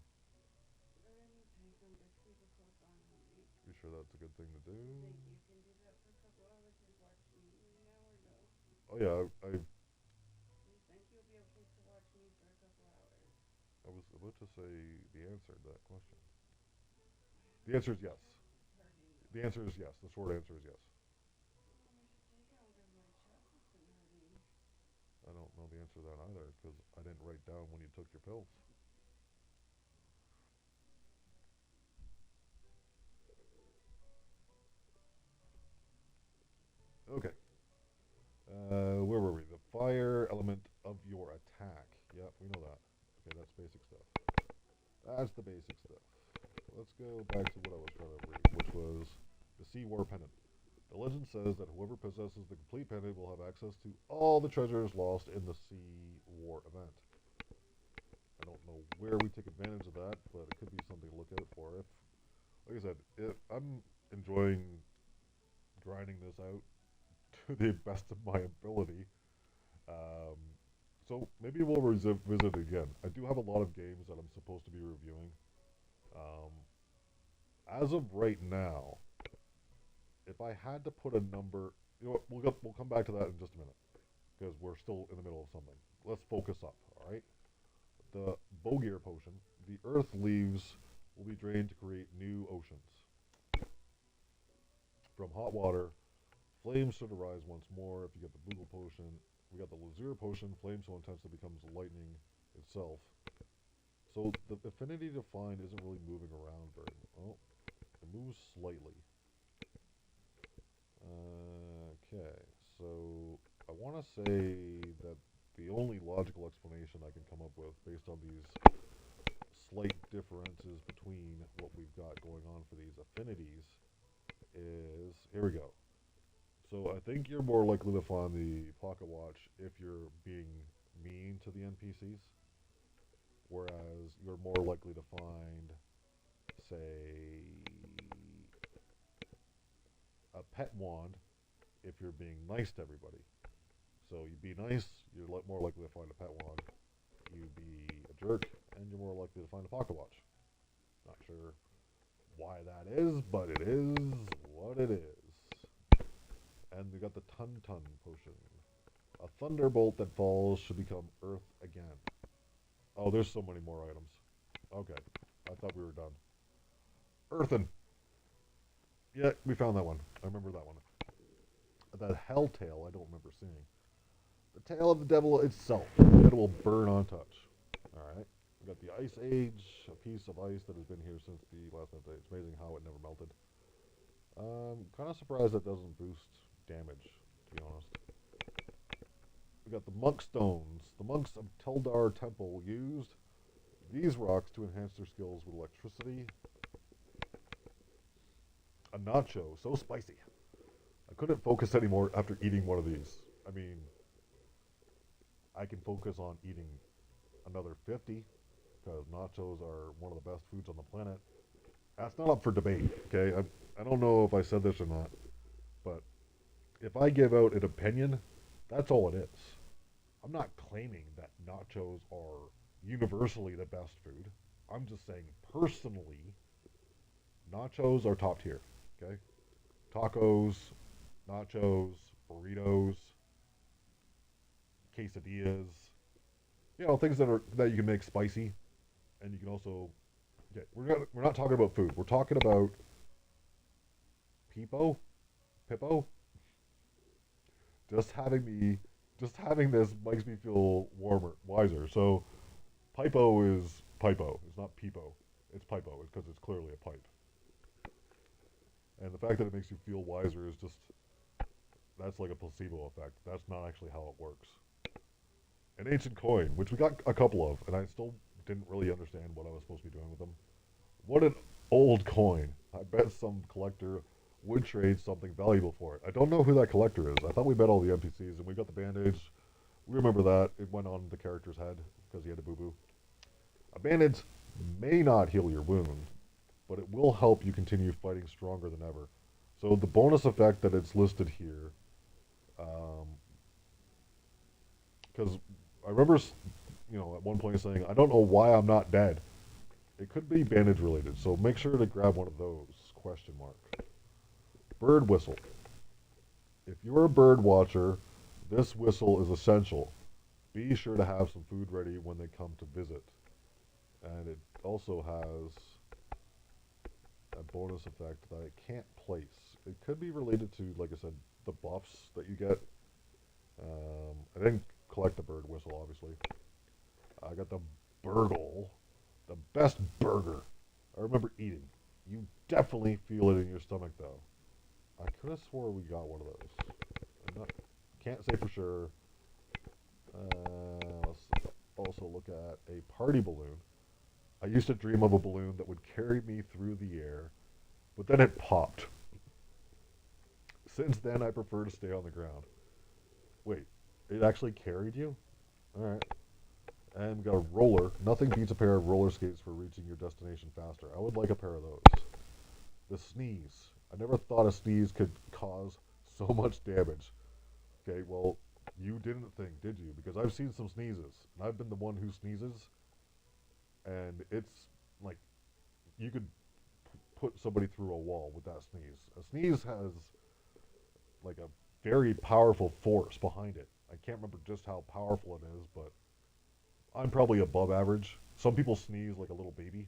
Let me take them. Just keep a close eye on me. You sure that's a good thing to do? Do you think you can do that for a couple hours? Just watch me now or no? Oh yeah, Do you think you'll be okay to watch me for a couple hours? I was about to say the answer to that question. The My answer is yes. chest is hurting The though. answer is yes. The short answer is yes. I should take it because my chest has been hurting. I don't know the answer to that either because I didn't write down when you took your pills. Okay. Where were we? The fire element of your attack. Yep, we know that. Okay, that's basic stuff. That's the basic stuff. Let's go back to what I was trying to read, which was the Sea War Pendant. The legend says that whoever possesses the complete pendant will have access to all the treasures lost in the Sea War event. I don't know where we take advantage of that, but it could be something to look out for. If, like I said, if I'm enjoying grinding this out to the best of my ability. Um, so maybe we'll visit it again. I do have a lot of games that I'm supposed to be reviewing. Um, as of right now, if I had to put a number, you know what, we'll come back to that in just a minute because we're still in the middle of something. Let's focus up, all right? The Bogear potion, the Earth leaves will be drained to create new oceans. From hot water, flames should arise once more if you get the Boogle potion. We got the Lazure potion, flame so intense it becomes lightning itself. So the affinity to find isn't really moving around very well. It moves slightly. Okay, so I want to say that the only logical explanation I can come up with based on these slight differences between what we've got going on for these affinities is here we go. So I think you're more likely to find the pocket watch if you're being mean to the NPCs, whereas you're more likely to find, say, a pet wand if you're being nice to everybody. So you be nice, you're more likely to find a pet wand. You be a jerk, and you're more likely to find a pocket watch. Not sure why that is, but it is what it is. And we got the Tun Tun potion. A thunderbolt that falls should become Earth again. Oh, there's so many more items. Okay, I thought we were done. Earthen. Yeah, we found that one. I remember that one. That hell tail I don't remember seeing. The tail of the devil itself. It will burn on touch. Alright. We got the Ice Age, a piece of ice that has been here since the last update. It's amazing how it never melted. Kind of surprised that doesn't boost damage, to be honest. We got the monk stones. The monks of Teldar Temple used these rocks to enhance their skills with electricity. A nacho, so spicy. I couldn't focus anymore after eating one of these. I mean, I can focus on eating another 50 because nachos are one of the best foods on the planet. That's not up for debate, okay? I don't know if I said this or not, but if I give out an opinion, that's all it is. I'm not claiming that nachos are universally the best food. I'm just saying personally, nachos are top tier, okay? Tacos, nachos, burritos, quesadillas, things that you can make spicy, and you can also. Okay, we're not talking about food. We're talking about Pippo. Just having this makes me feel wiser. So Pipo is Pipo. It's not Peepo. It's Pipo. It's because it's clearly a pipe. And the fact that it makes you feel wiser is just that's like a placebo effect. That's not actually how it works. An ancient coin, which we got a couple of, and I still didn't really understand what I was supposed to be doing with them. What an old coin. I bet some collector would trade something valuable for it. I don't know who that collector is. I thought we met all the NPCs, and we got the bandage. We remember that. It went on the character's head because he had a boo-boo. A bandage may not heal your wound, but it will help you continue fighting stronger than ever. So the bonus effect that it's listed here, because I remember, at one point saying, I don't know why I'm not dead. It could be bandage related, so make sure to grab one of those, question mark. Bird whistle. If you're a bird watcher, this whistle is essential. Be sure to have some food ready when they come to visit. And it also has a bonus effect that I can't place. It could be related to, like I said, the buffs that you get. I didn't collect the bird whistle, obviously. I got the burgle, the best burger I remember eating. You definitely feel it in your stomach, though. I could have swore we got one of those. Can't say for sure. Let's also look at a party balloon. I used to dream of a balloon that would carry me through the air, but then it popped. Since then, I prefer to stay on the ground. Wait, it actually carried you? Alright. And we got a roller. Nothing beats a pair of roller skates for reaching your destination faster. I would like a pair of those. The sneeze. I never thought a sneeze could cause so much damage. Okay, well, you didn't think, did you? Because I've seen some sneezes, and I've been the one who sneezes, and it's like you could put somebody through a wall with that sneeze. A sneeze has like a very powerful force behind it. I can't remember just how powerful it is, but I'm probably above average. Some people sneeze like a little baby.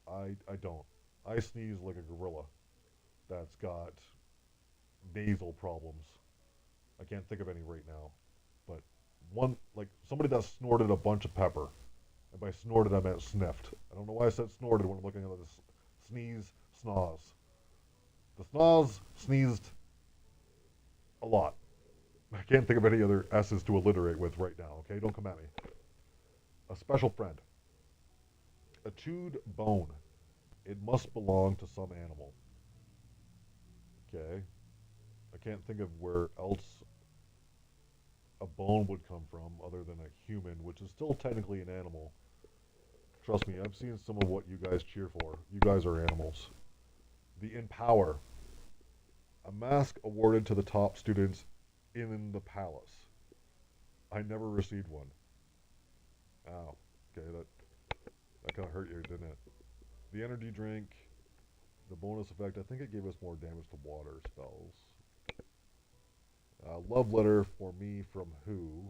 I don't. I sneeze like a gorilla that's got nasal problems. I can't think of any right now, but One, like somebody that snorted a bunch of pepper. And by snorted, I meant sniffed. I don't know why I said snorted when I'm looking at this. Sneeze, snoz. The snoz sneezed a lot. I can't think of any other S's to alliterate with right now, okay? Don't come at me. A special friend. A chewed bone. It must belong to some animal. Okay? I can't think of where else a bone would come from other than a human, which is still technically an animal. Trust me, I've seen some of what you guys cheer for. You guys are animals. The Empower. A mask awarded to the top students in the palace. I never received one. Ow. Okay, that kind of hurt you, didn't it? The energy drink, the bonus effect, I think it gave us more damage to water spells. Love letter for me from who?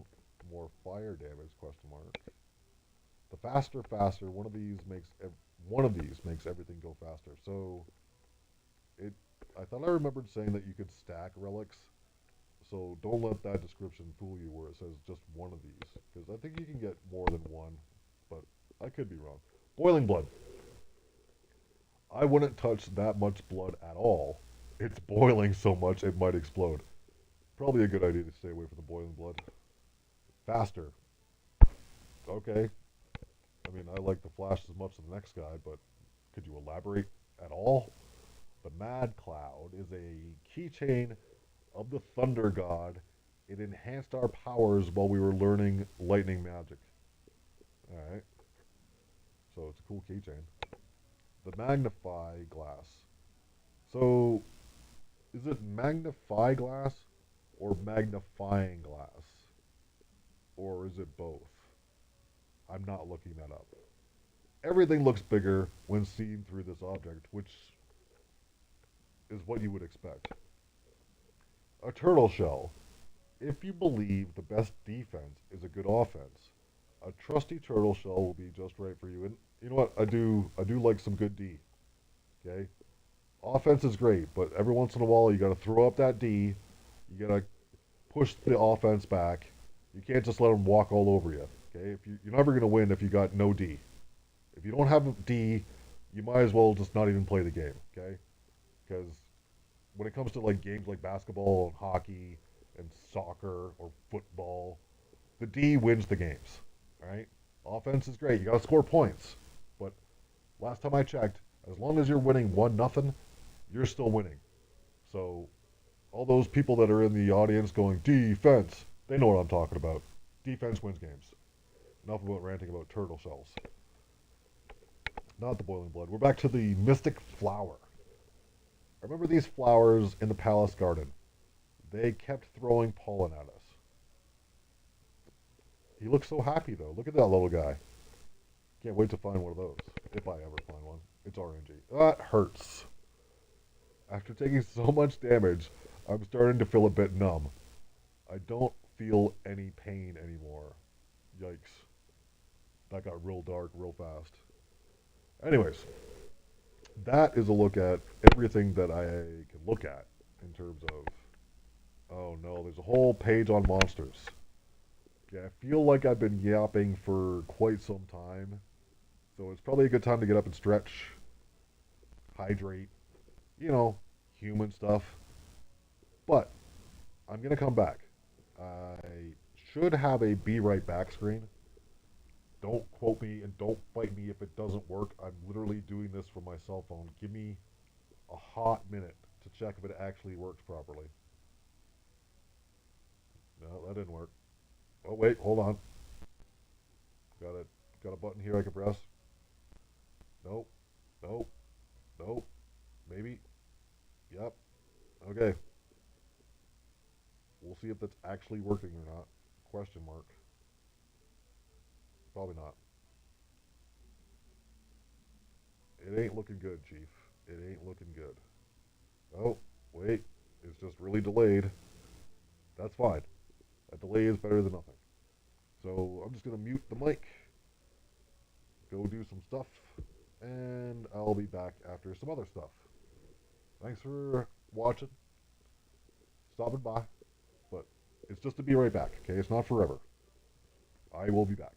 More fire damage? Question mark. The faster. One of these makes everything go faster. So it. I thought I remembered saying that you could stack relics. So don't let that description fool you where it says just one of these, because I think you can get more than one, but I could be wrong. Boiling blood. I wouldn't touch that much blood at all. It's boiling so much it might explode. Probably a good idea to stay away from the boiling blood. Faster. Okay. I mean, I like the flash as much as the next guy, but could you elaborate at all? The Mad Cloud is a keychain of the Thunder God. It enhanced our powers while we were learning lightning magic. Alright. So it's a cool keychain. The Magnify Glass. So, is it Magnify Glass or Magnifying Glass? Or is it both? I'm not looking that up. Everything looks bigger when seen through this object, which is what you would expect. A turtle shell. If you believe the best defense is a good offense, a trusty turtle shell will be just right for you. And you know what? I do like some good D. Okay? Offense is great, but every once in a while you got to throw up that D. You got to push the offense back. You can't just let them walk all over you. Okay? You're never going to win if you got no D. If you don't have a D, you might as well just not even play the game. Okay? Because when it comes to like games like basketball and hockey and soccer or football, the D wins the games. All right? Offense is great. You got to score points. But last time I checked, as long as you're winning 1-0, you're still winning. So all those people that are in the audience going defense, they know what I'm talking about. Defense wins games. Enough about ranting about turtle shells. Not the boiling blood. We're back to the mystic flower. I remember these flowers in the palace garden. They kept throwing pollen at us. He looks so happy though. Look at that little guy. Can't wait to find one of those. If I ever find one. It's RNG. That hurts. After taking so much damage, I'm starting to feel a bit numb. I don't feel any pain anymore. Yikes. That got real dark real fast. Anyways, that is a look at everything that I can look at in terms of. Oh no, there's a whole page on monsters. Yeah, I feel like I've been yapping for quite some time, so it's probably a good time to get up and stretch, hydrate, you know, human stuff. But I'm gonna come back. I should have a be right back screen. Don't quote me and don't fight me if it doesn't work. I'm literally doing this from my cell phone. Give me a hot minute to check if it actually works properly. No, that didn't work. Oh wait, hold on. Got a button here I can press. Nope. Nope. Nope. Maybe. Yep. Okay. We'll see if that's actually working or not. Question mark. Probably not. It ain't looking good, Chief. It ain't looking good. Oh, wait. It's just really delayed. That's fine. A delay is better than nothing. So I'm just going to mute the mic, go do some stuff, and I'll be back after some other stuff. Thanks for watching, stopping by, but it's just to be right back, okay? It's not forever. I will be back.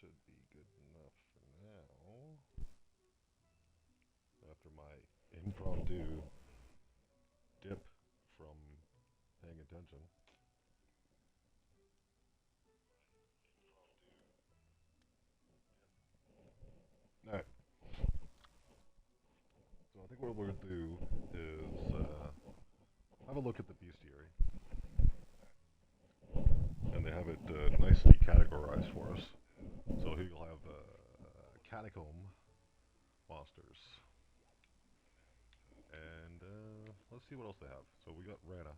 should be good enough for now. After my impromptu dip from paying attention. Alright, so I think what we're going to do is have a look at the bestiary. And they have it nicely categorized for us. So here you'll have catacomb monsters. And let's see what else they have. So we got Rana.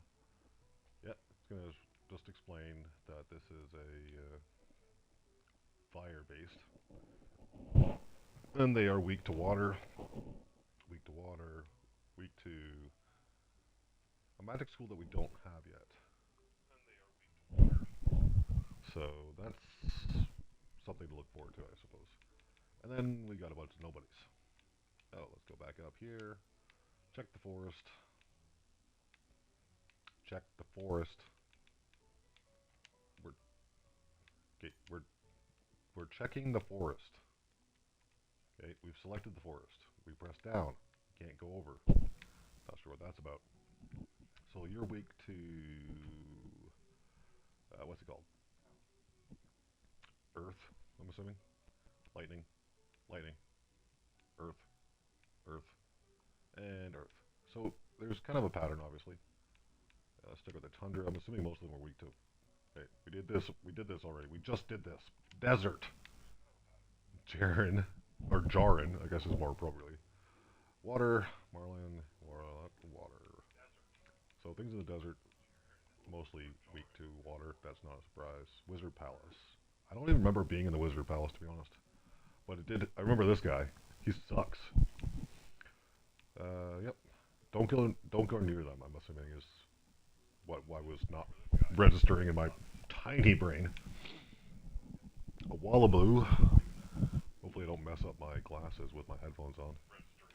Yeah, it's going to just explain that this is a fire based. And they are weak to water, weak to water, weak to a magic school that we don't have yet. So that's something to look forward to, I suppose. And then we got a bunch of nobodies. Oh, let's go back up here. Check the forest. Check the forest. We're okay, we're checking the forest. Okay, we've selected the forest. We press down. Can't go over. Not sure what that's about. So you're weak to what's it called? Earth. I'm assuming. Lightning. Lightning. Earth. Earth. And Earth. So there's kind of a pattern, obviously. Stick with the tundra. I'm assuming most of them are weak to. Okay, we did this. We did this already. We just did this. Desert. Jaren, or Jarin, I guess is more appropriately. Water, Marlin, water. So things in the desert, mostly weak to water. That's not a surprise. Wizard Palace. I don't even remember being in the Wizard Palace, to be honest. But it did. I remember this guy. He sucks. Yep. Don't go near them. I'm assuming is what I was not registering in my tiny brain. A Wallaboo. Hopefully I don't mess up my glasses with my headphones on.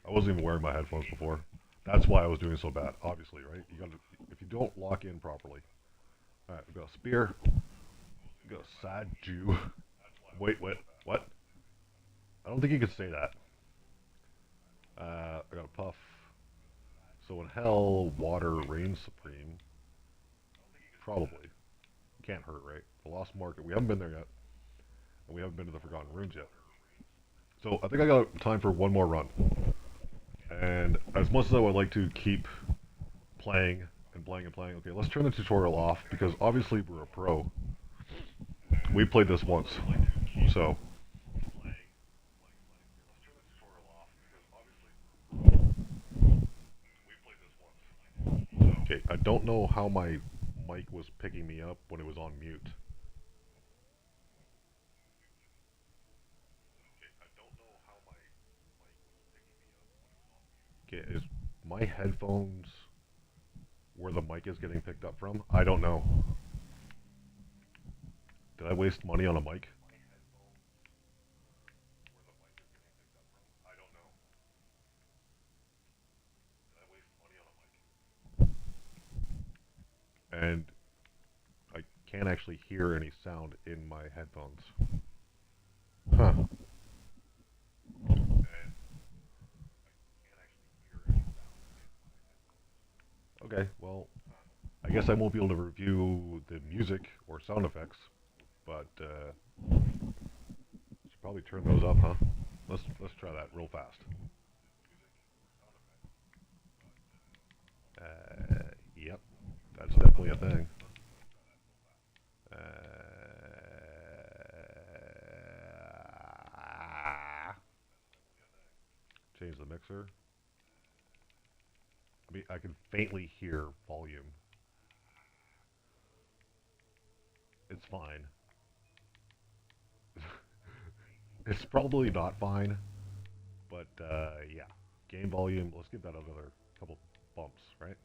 I wasn't even wearing my headphones before. That's why I was doing so bad. Obviously, right? You got to if you don't lock in properly. All right, we've got a spear. We've got a sad Jew. Wait, what? I don't think you could say that. I got a puff. So in hell, water reigns supreme. Probably. Can't hurt, right? The Lost Market. We haven't been there yet. And we haven't been to the Forgotten Ruins yet. So I think I got time for one more run. And as much as I would like to keep playing and playing and playing, okay, let's turn the tutorial off because obviously we're a pro. We played this once. So. Okay, I don't know how my mic was picking me up when it was on mute. Okay, is my headphones where the mic is getting picked up from? I don't know. Did I waste money on a mic? And I can't actually hear any sound in my headphones. Huh. Okay, well, I guess I won't be able to review the music or sound effects, but should probably turn those up, huh? Let's try that real fast. Yep, that's definitely a thing. Uh, change the mixer. I mean, I can faintly hear volume. It's fine. It's probably not fine, but yeah. Game volume, let's give that another couple bumps, right?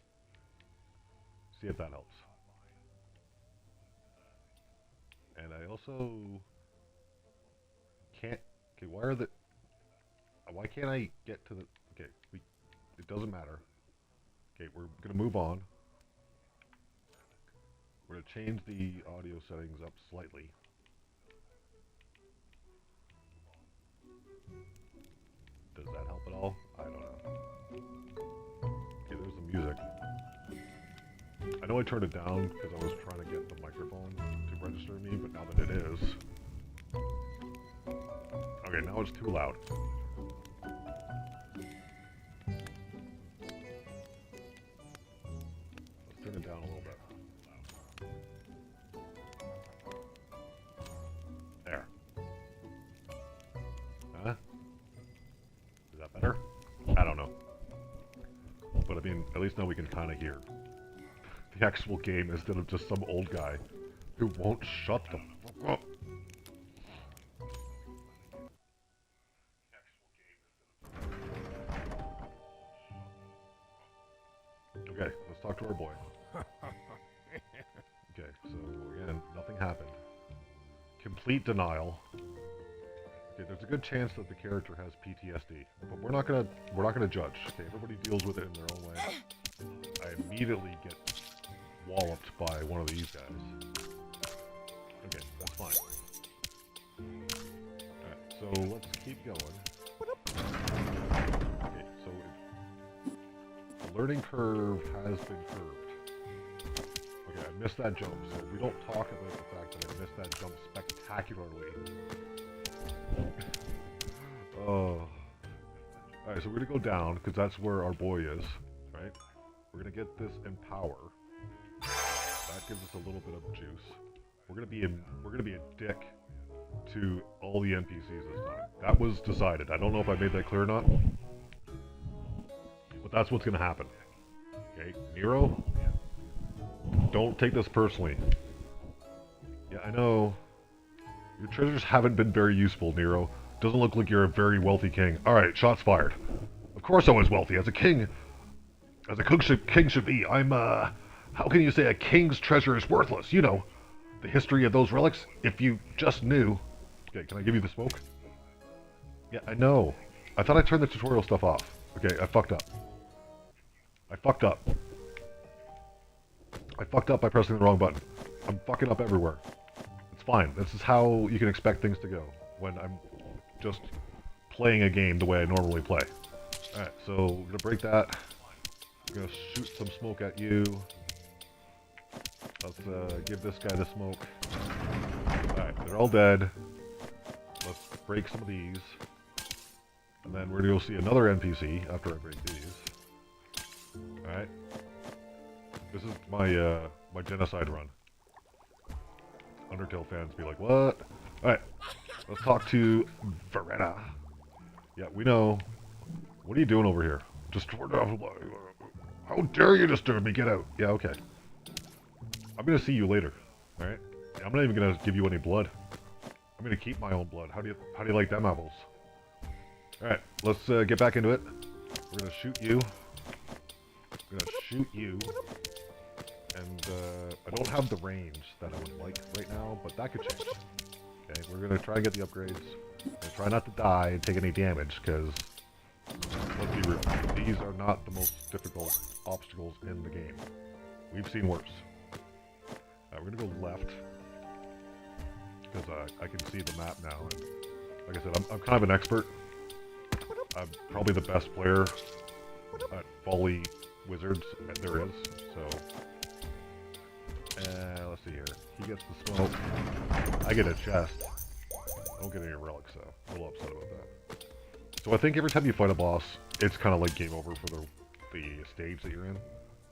See if that helps. And I also can't. Okay, why can't I get to the? Okay, it doesn't matter. Okay, we're gonna move on. We're gonna change the audio settings up slightly. Does that help at all? I don't know. Okay, there's the music. I know I turned it down because I was trying to get the microphone to register me, but now that it is... Okay, now it's too loud. Let's turn it down a little bit. There. Huh? Is that better? I don't know. But I mean, at least now we can kind of hear the actual game instead of just some old guy who won't shut the fuck up. Okay, let's talk to our boy. Okay, so again, nothing happened. Complete denial. Okay, there's a good chance that the character has PTSD, but we're not gonna judge. Okay, everybody deals with it in their own way. I immediately get walloped by one of these guys. Okay, that's fine. Alright, so let's keep going. Okay, so the learning curve has been curved. Okay, I missed that jump, so we don't talk about the fact that I missed that jump spectacularly. Oh. Alright, so we're gonna go down, because that's where our boy is, right? We're gonna get this Empower. That gives us a little bit of juice. We're gonna be a dick to all the NPCs this time. That was decided. I don't know if I made that clear or not. But that's what's gonna happen. Okay, Nero? Don't take this personally. Yeah, I know. Your treasures haven't been very useful, Nero. Doesn't look like you're a very wealthy king. Alright, shots fired. Of course I was wealthy. As a king should be. How can you say a king's treasure is worthless? You know, the history of those relics, if you just knew. Okay, can I give you the smoke? Yeah, I know. I thought I turned the tutorial stuff off. Okay, I fucked up. I fucked up by pressing the wrong button. I'm fucking up everywhere. It's fine. This is how you can expect things to go when I'm just playing a game the way I normally play. Alright, so we're gonna break that. We're gonna shoot some smoke at you. Let's give this guy the smoke. Alright, they're all dead. Let's break some of these. And then we're gonna go see another NPC after I break these. Alright. This is my my genocide run. Undertale fans be like, what? Alright, let's talk to Verena. Yeah, we know. What are you doing over here? How dare you disturb me? Get out. Yeah, okay. I'm gonna see you later. Alright? I'm not even gonna give you any blood. I'm gonna keep my own blood. How do you like them apples? Alright, let's get back into it. We're gonna shoot you. I'm gonna shoot you. And I don't have the range that I would like right now, but that could change. Okay, we're gonna try and get the upgrades. And try not to die and take any damage, because let's be real, these are not the most difficult obstacles in the game. We've seen worse. We're gonna go left, because I can see the map now, and like I said, I'm kind of an expert. I'm probably the best player at Folly Wizards there is, so... let's see here. He gets the smoke. I get a chest. I don't get any relics, so I'm a little upset about that. So I think every time you fight a boss, it's kind of like game over for the stage that you're in.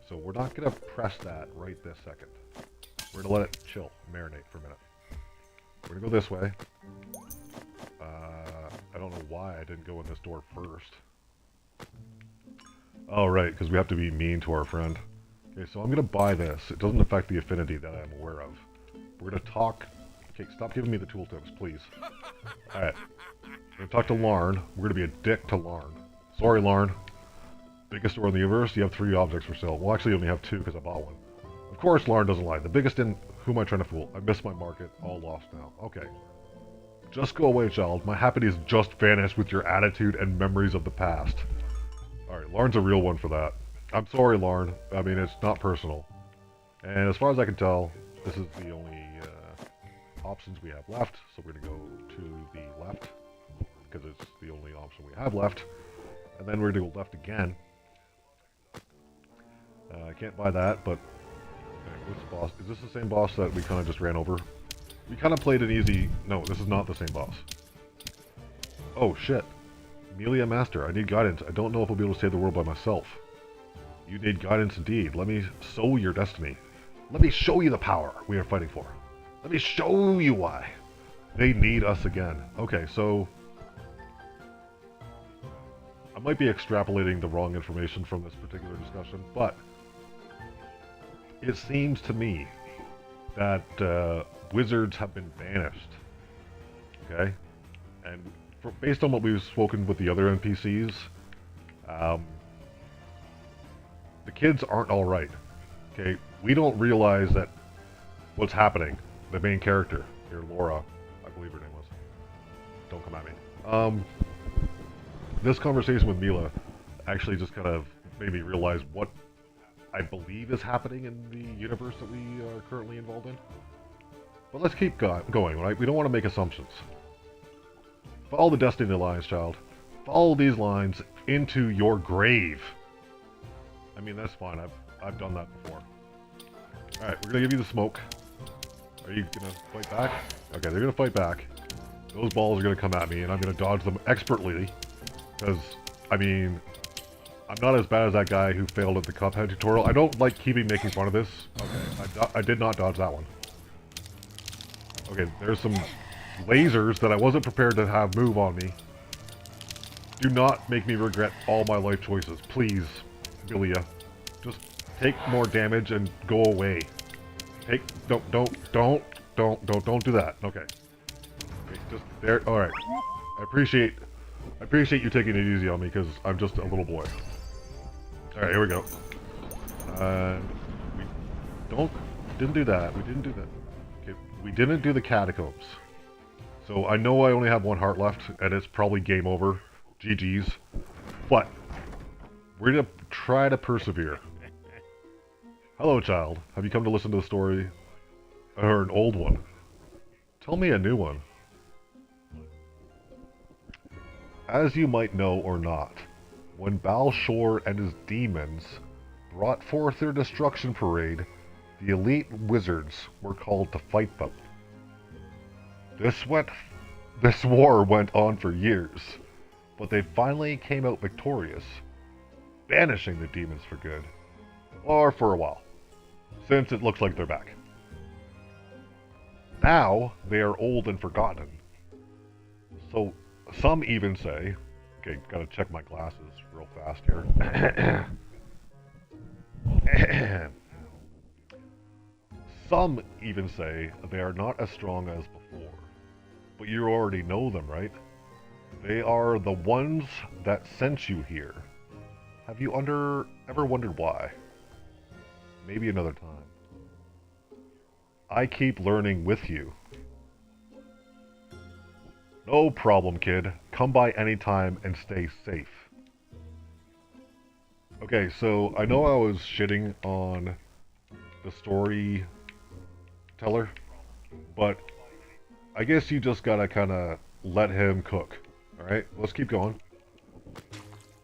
So we're not going to press that right this second. We're going to let it chill, marinate for a minute. We're going to go this way. I don't know why I didn't go in this door first. Oh, right, because we have to be mean to our friend. Okay, so I'm going to buy this. It doesn't affect the affinity that I'm aware of. We're going to talk... Okay, stop giving me the tooltips, please. Alright. We're going to talk to Larn. We're going to be a dick to Larn. Sorry, Larn. Biggest store in the universe, you have 3 objects for sale. Well, actually, you only have 2 because I bought one. Of course, Larn doesn't lie. The biggest in... Who am I trying to fool? I missed my market. All lost now. Okay. Just go away, child. My happiness just vanished with your attitude and memories of the past. Alright, Larn's a real one for that. I'm sorry, Larn. I mean, it's not personal. And as far as I can tell, this is the only options we have left. So we're going to go to the left. because it's the only option we have left. And then we're going to go left again. I can't buy that, but... What's the boss? Is this the same boss that we kind of just ran over? We kind of played an easy... No, this is not the same boss. Oh, shit. Amelia Master, I need guidance. I don't know if I'll be able to save the world by myself. You need guidance indeed. Let me sow your destiny. Let me show you the power we are fighting for. Let me show you why. They need us again. Okay, so... I might be extrapolating the wrong information from this particular discussion, but... It seems to me that wizards have been banished. Okay? And based on what we've spoken with the other NPCs, the kids aren't alright. Okay? We don't realize that what's happening. The main character here, Laura, I believe her name was. Don't come at me. This conversation with Mila actually just kind of made me realize what I believe is happening in the universe that we are currently involved in. But let's keep going, right? We don't want to make assumptions. Follow the destiny lines, child. Follow these lines into your grave. I mean, that's fine. I've done that before. Alright, we're going to give you the smoke. Are you going to fight back? Okay, they're going to fight back. Those balls are going to come at me, and I'm going to dodge them expertly. Because, I mean... I'm not as bad as that guy who failed at the Cuphead tutorial. I don't like keeping making fun of this. Okay, I did not dodge that one. Okay, there's some lasers that I wasn't prepared to have move on me. Do not make me regret all my life choices. Please, Bilia. Just take more damage and go away. Don't do that. Okay, just there, alright. I appreciate you taking it easy on me, because I'm just a little boy. Alright, here we go. We didn't do that. We didn't do that. Okay, we didn't do the catacombs. So I know I only have one heart left, and it's probably game over. GG's. But, we're gonna try to persevere. Hello, child. Have you come to listen to the story? Or an old one? Tell me a new one. As you might know or not, when Balshor and his demons brought forth their destruction parade, the elite wizards were called to fight them. This war went on for years, but they finally came out victorious, banishing the demons for good, or for a while, since it looks like they're back. Now, they are old and forgotten. So, some even say... Okay, gotta check my glasses real fast here. Some even say they are not as strong as before. But you already know them, right? They are the ones that sent you here. Have you ever wondered why? Maybe another time. I keep learning with you. No problem, kid. Come by anytime and stay safe. Okay, so I know I was shitting on the storyteller, but I guess you just gotta kinda let him cook. Alright, let's keep going.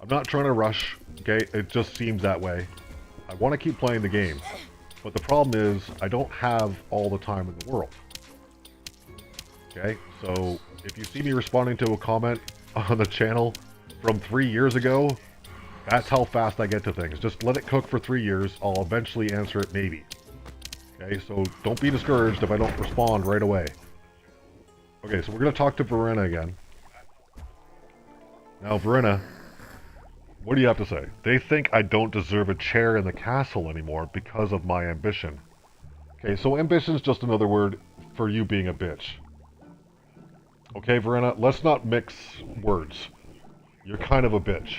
I'm not trying to rush, okay? It just seems that way. I want to keep playing the game, but the problem is I don't have all the time in the world. Okay, so if you see me responding to a comment on the channel from 3 years ago, that's how fast I get to things. Just let it cook for 3 years. I'll eventually answer it maybe. Okay, so don't be discouraged if I don't respond right away. Okay, so we're going to talk to Verena again. Now, Verena, what do you have to say? They think I don't deserve a chair in the castle anymore because of my ambition. Okay, so ambition's just another word for you being a bitch. Okay, Verena, let's not mix words. You're kind of a bitch.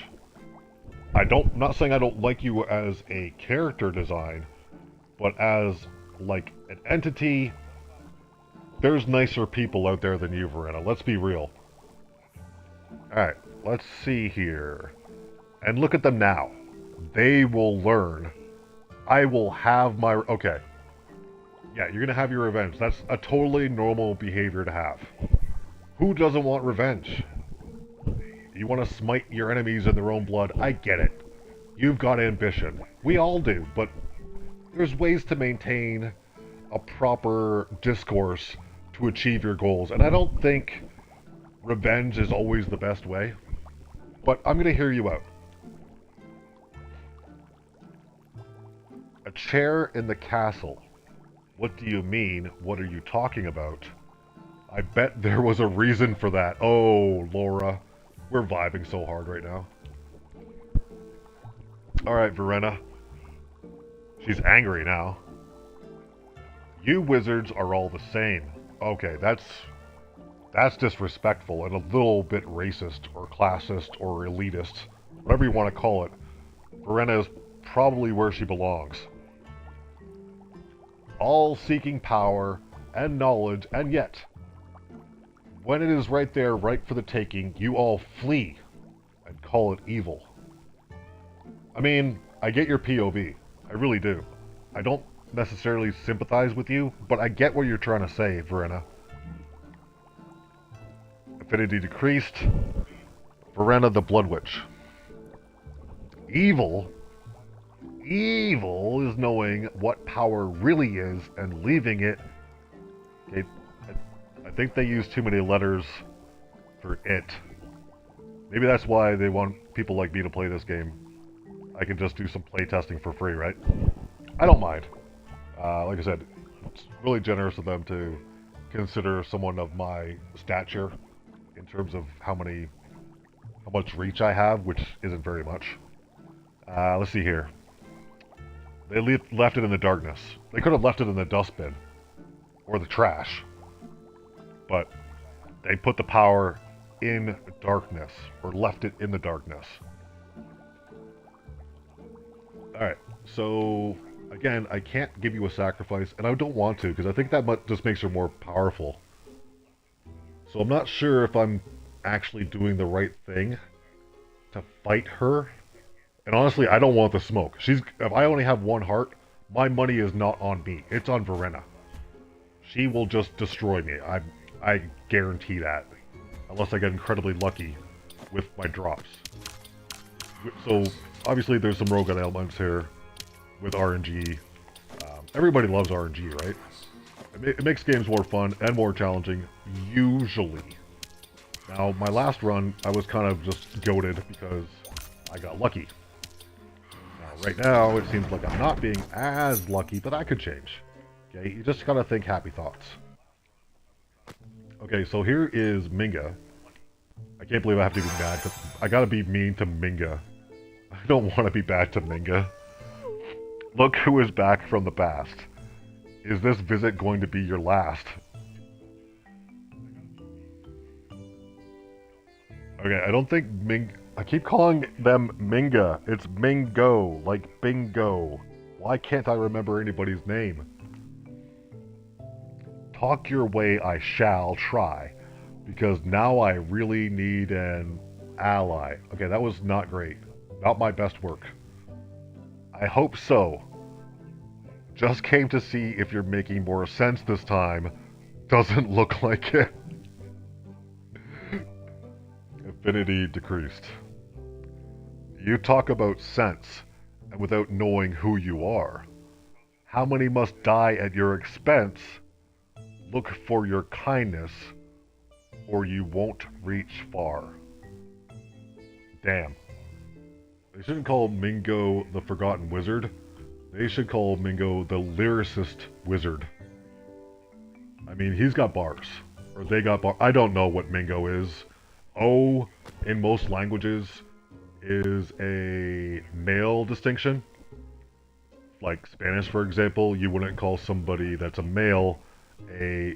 Not saying I don't like you as a character design, but as, like, an entity, there's nicer people out there than you, Verena. Let's be real. Alright, let's see here. And look at them now. They will learn. I will have my... Okay. Yeah, you're gonna have your revenge. That's a totally normal behavior to have. Who doesn't want revenge? You want to smite your enemies in their own blood. I get it. You've got ambition. We all do, but there's ways to maintain a proper discourse to achieve your goals. And I don't think revenge is always the best way. But I'm going to hear you out. A chair in the castle. What do you mean? What are you talking about? I bet there was a reason for that. Oh, Laura. We're vibing so hard right now. Alright, Verena. She's angry now. You wizards are all the same. Okay, that's disrespectful and a little bit racist or classist or elitist. Whatever you want to call it. Verena is probably where she belongs. All seeking power and knowledge, and yet, when it is right there, right for the taking, you all flee and call it evil. I mean, I get your POV. I really do. I don't necessarily sympathize with you, but I get what you're trying to say, Verena. Affinity decreased. Verena the Blood Witch. Evil? Evil is knowing what power really is and leaving it. Okay, I think they use too many letters for it. Maybe that's why they want people like me to play this game. I can just do some playtesting for free, right? I don't mind. Like I said, it's really generous of them to consider someone of my stature in terms of how much reach I have, which isn't very much. Let's see here. They left it in the darkness. They could have left it in the dustbin. Or the trash. But they put the power in darkness. Or left it in the darkness. Alright, so again, I can't give you a sacrifice, and I don't want to, because I think that just makes her more powerful. So I'm not sure if I'm actually doing the right thing to fight her. And honestly, I don't want the smoke. If I only have one heart, my money is not on me. It's on Verena. She will just destroy me. I guarantee that. Unless I get incredibly lucky with my drops. So, obviously there's some rogue elements here with RNG. Everybody loves RNG, right? It makes games more fun and more challenging, usually. Now, my last run, I was kind of just goated because I got lucky. Right now, it seems like I'm not being as lucky, but that could change. Okay, you just gotta think happy thoughts. Okay, so here is Minga. I can't believe I have to be mad. I gotta be mean to Minga. I don't want to be bad to Minga. Look who is back from the past. Is this visit going to be your last? Okay, I don't think I keep calling them Minga. It's Mingo, like bingo. Why can't I remember anybody's name? Talk your way, I shall try. Because now I really need an ally. Okay, that was not great. Not my best work. I hope so. Just came to see if you're making more sense this time. Doesn't look like it. Affinity decreased. You talk about sense, and without knowing who you are. How many must die at your expense? Look for your kindness, or you won't reach far. Damn. They shouldn't call Mingo the Forgotten Wizard. They should call Mingo the Lyricist Wizard. I mean, he's got bars. Or they got bars. I don't know what Mingo is. O, in most languages, is a male distinction. Like Spanish, for example, you wouldn't call somebody that's a male a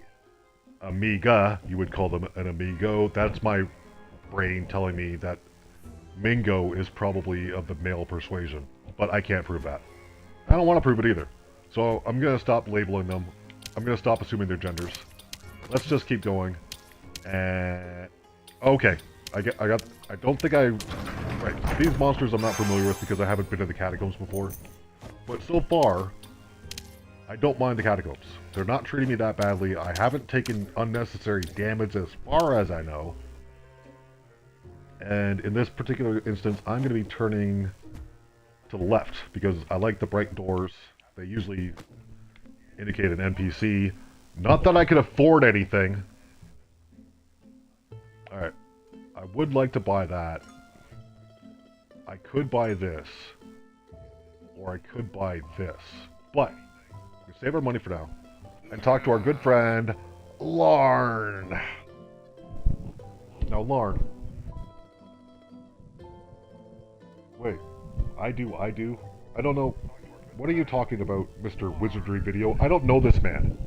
amiga. You would call them an amigo. That's my brain telling me that Mingo is probably of the male persuasion. But I can't prove that. I don't want to prove it either. So I'm going to stop labeling them. I'm going to stop assuming their genders. Let's just keep going. And... okay. I don't think I... right. These monsters I'm not familiar with because I haven't been to the catacombs before. But so far, I don't mind the catacombs. They're not treating me that badly. I haven't taken unnecessary damage as far as I know. And in this particular instance, I'm going to be turning to the left because I like the bright doors. They usually indicate an NPC. Not that I can afford anything. Alright. I would like to buy that. I could buy this. Or I could buy this. But, we save our money for now. And talk to our good friend, Larn. Now, Larn. Wait. I do. I don't know. What are you talking about, Mr. Wizardry Video? I don't know this man.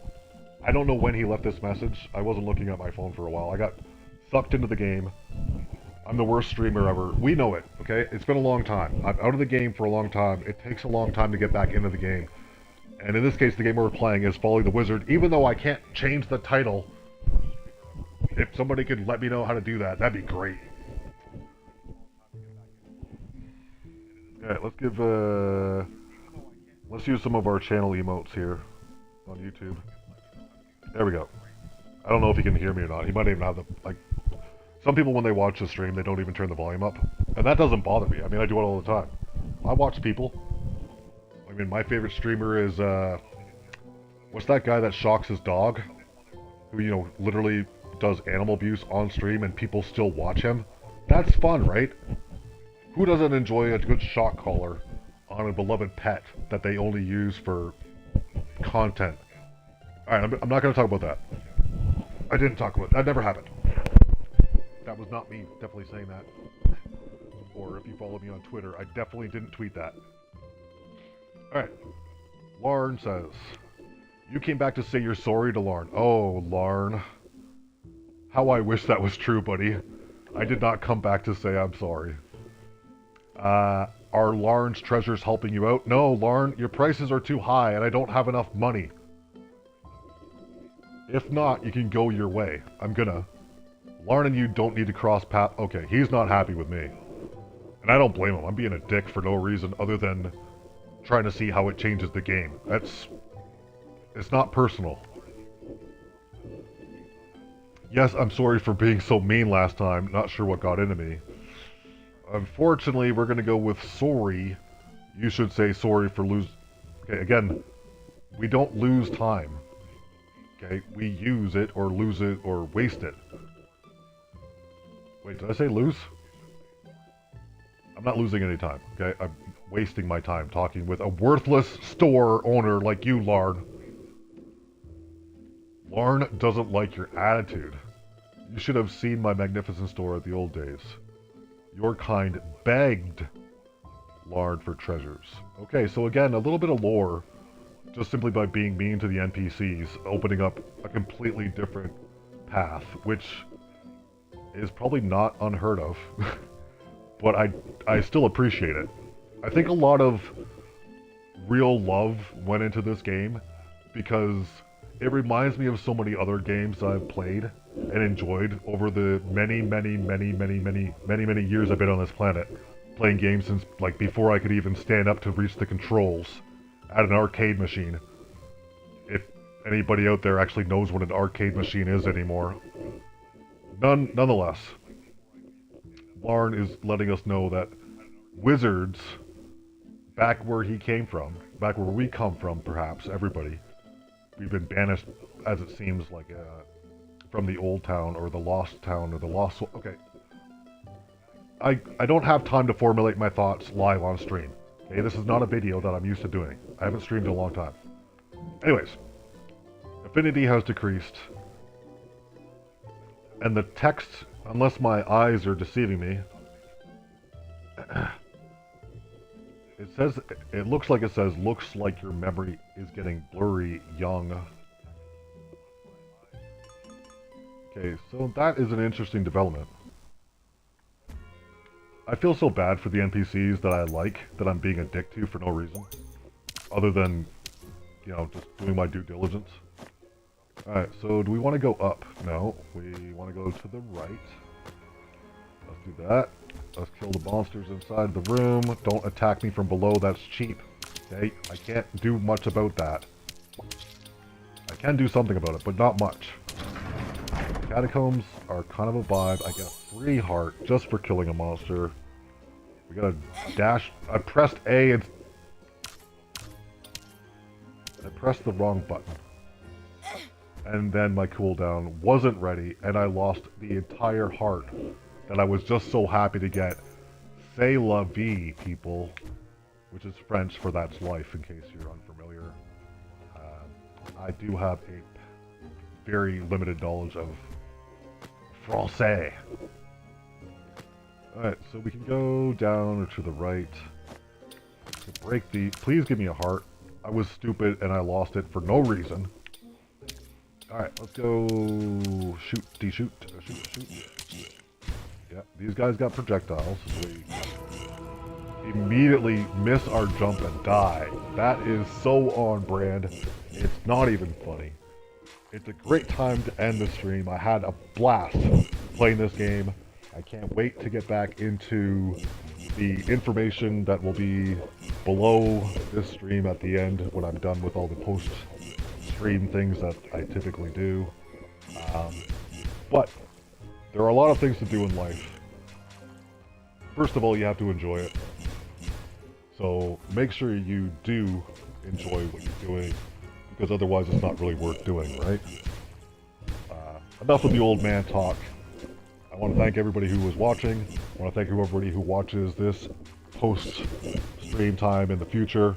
I don't know when he left this message. I wasn't looking at my phone for a while. I got sucked into the game. I'm the worst streamer ever. We know it, okay? It's been a long time. I'm out of the game for a long time. It takes a long time to get back into the game. And in this case, the game we're playing is Folly the Wizard. Even though I can't change the title, if somebody could let me know how to do that, that'd be great. Alright, let's use some of our channel emotes here on YouTube. There we go. I don't know if he can hear me or not. He might even have the, like, some people when they watch the stream, they don't even turn the volume up. And that doesn't bother me. I mean, I do it all the time. I watch people. I mean, my favorite streamer is, what's that guy that shocks his dog? Who, you know, literally does animal abuse on stream and people still watch him? That's fun, right? Who doesn't enjoy a good shock collar on a beloved pet that they only use for content? Alright, I'm not going to talk about that. I didn't talk about that. That never happened. That was not me definitely saying that. Or if you follow me on Twitter, I definitely didn't tweet that. Alright. Larn says, you came back to say you're sorry to Larn. Oh, Larn. How I wish that was true, buddy. I did not come back to say I'm sorry. Are Larn's treasures helping you out? No, Larn, your prices are too high and I don't have enough money. If not, you can go your way. I'm gonna. Larn and you don't need to cross path. Okay, he's not happy with me. And I don't blame him. I'm being a dick for no reason other than trying to see how it changes the game. It's not personal. Yes, I'm sorry for being so mean last time. Not sure what got into me. Unfortunately, we're going to go with sorry. You should say sorry for lose... Okay, again, we don't lose time. Okay, we use it or lose it or waste it. Wait, did I say lose? I'm not losing any time, okay? I'm wasting my time talking with a worthless store owner like you, Larn. Larn doesn't like your attitude. You should have seen my magnificent store at the old days. Your kind begged Larn for treasures. Okay, so again, a little bit of lore, just simply by being mean to the NPCs, opening up a completely different path, which is probably not unheard of, but I still appreciate it. I think a lot of real love went into this game, because it reminds me of so many other games that I've played and enjoyed over the many years I've been on this planet. Playing games since, like, before I could even stand up to reach the controls at an arcade machine. If anybody out there actually knows what an arcade machine is anymore. Nonetheless, Larn is letting us know that wizards, back where he came from, back where we come from, perhaps, everybody, we've been banished, as it seems, like, from the old town, or the lost town, or the lost... Okay. I don't have time to formulate my thoughts live on stream. Okay, this is not a video that I'm used to doing. I haven't streamed in a long time. Anyways, affinity has decreased, and the text, unless my eyes are deceiving me, it looks like it says, looks like your memory is getting blurry, young. Okay, so that is an interesting development. I feel so bad for the NPCs that I like, that I'm being a dick to for no reason. Other than, you know, just doing my due diligence. Alright, so do we want to go up? No, we want to go to the right. Let's do that. Let's kill the monsters inside the room. Don't attack me from below, that's cheap. Okay, I can't do much about that. I can do something about it, but not much. Okay, Catacombs are kind of a vibe. I get a free heart just for killing a monster. We got a dash. I pressed A and I pressed the wrong button. And then my cooldown wasn't ready, and I lost the entire heart that I was just so happy to get. C'est la vie, people. Which is French for that's life, in case you're unfamiliar. I do have a very limited knowledge of Francais. Alright, so we can go down or to the right. To break the... Please give me a heart. I was stupid and I lost it for no reason. Alright, let's go... Shoot, de-shoot, shoot. Yeah, these guys got projectiles. So we immediately miss our jump and die. That is so on brand. It's not even funny. It's a great time to end the stream. I had a blast playing this game. I can't wait to get back into the information that will be below this stream at the end when I'm done with all the post-stream things that I typically do. But there are a lot of things to do in life. First of all, you have to enjoy it. So make sure you do enjoy what you're doing, because otherwise it's not really worth doing, right? Enough of the old man talk. I want to thank everybody who was watching. I want to thank everybody who watches this post-stream time in the future.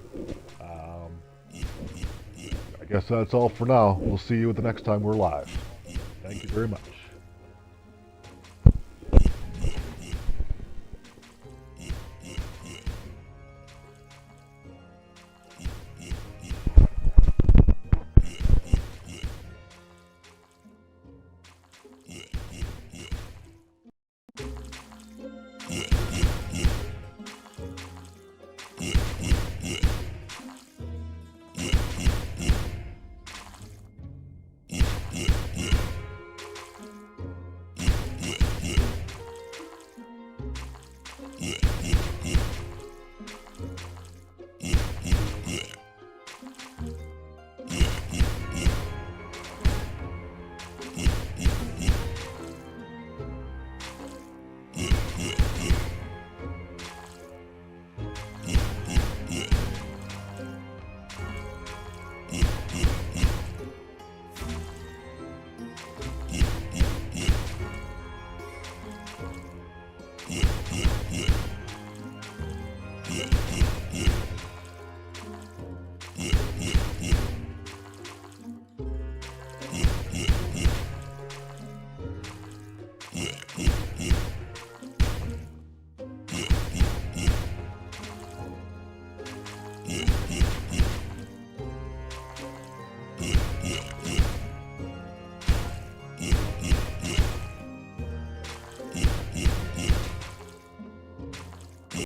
I guess that's all for now. We'll see you the next time we're live. Thank you very much.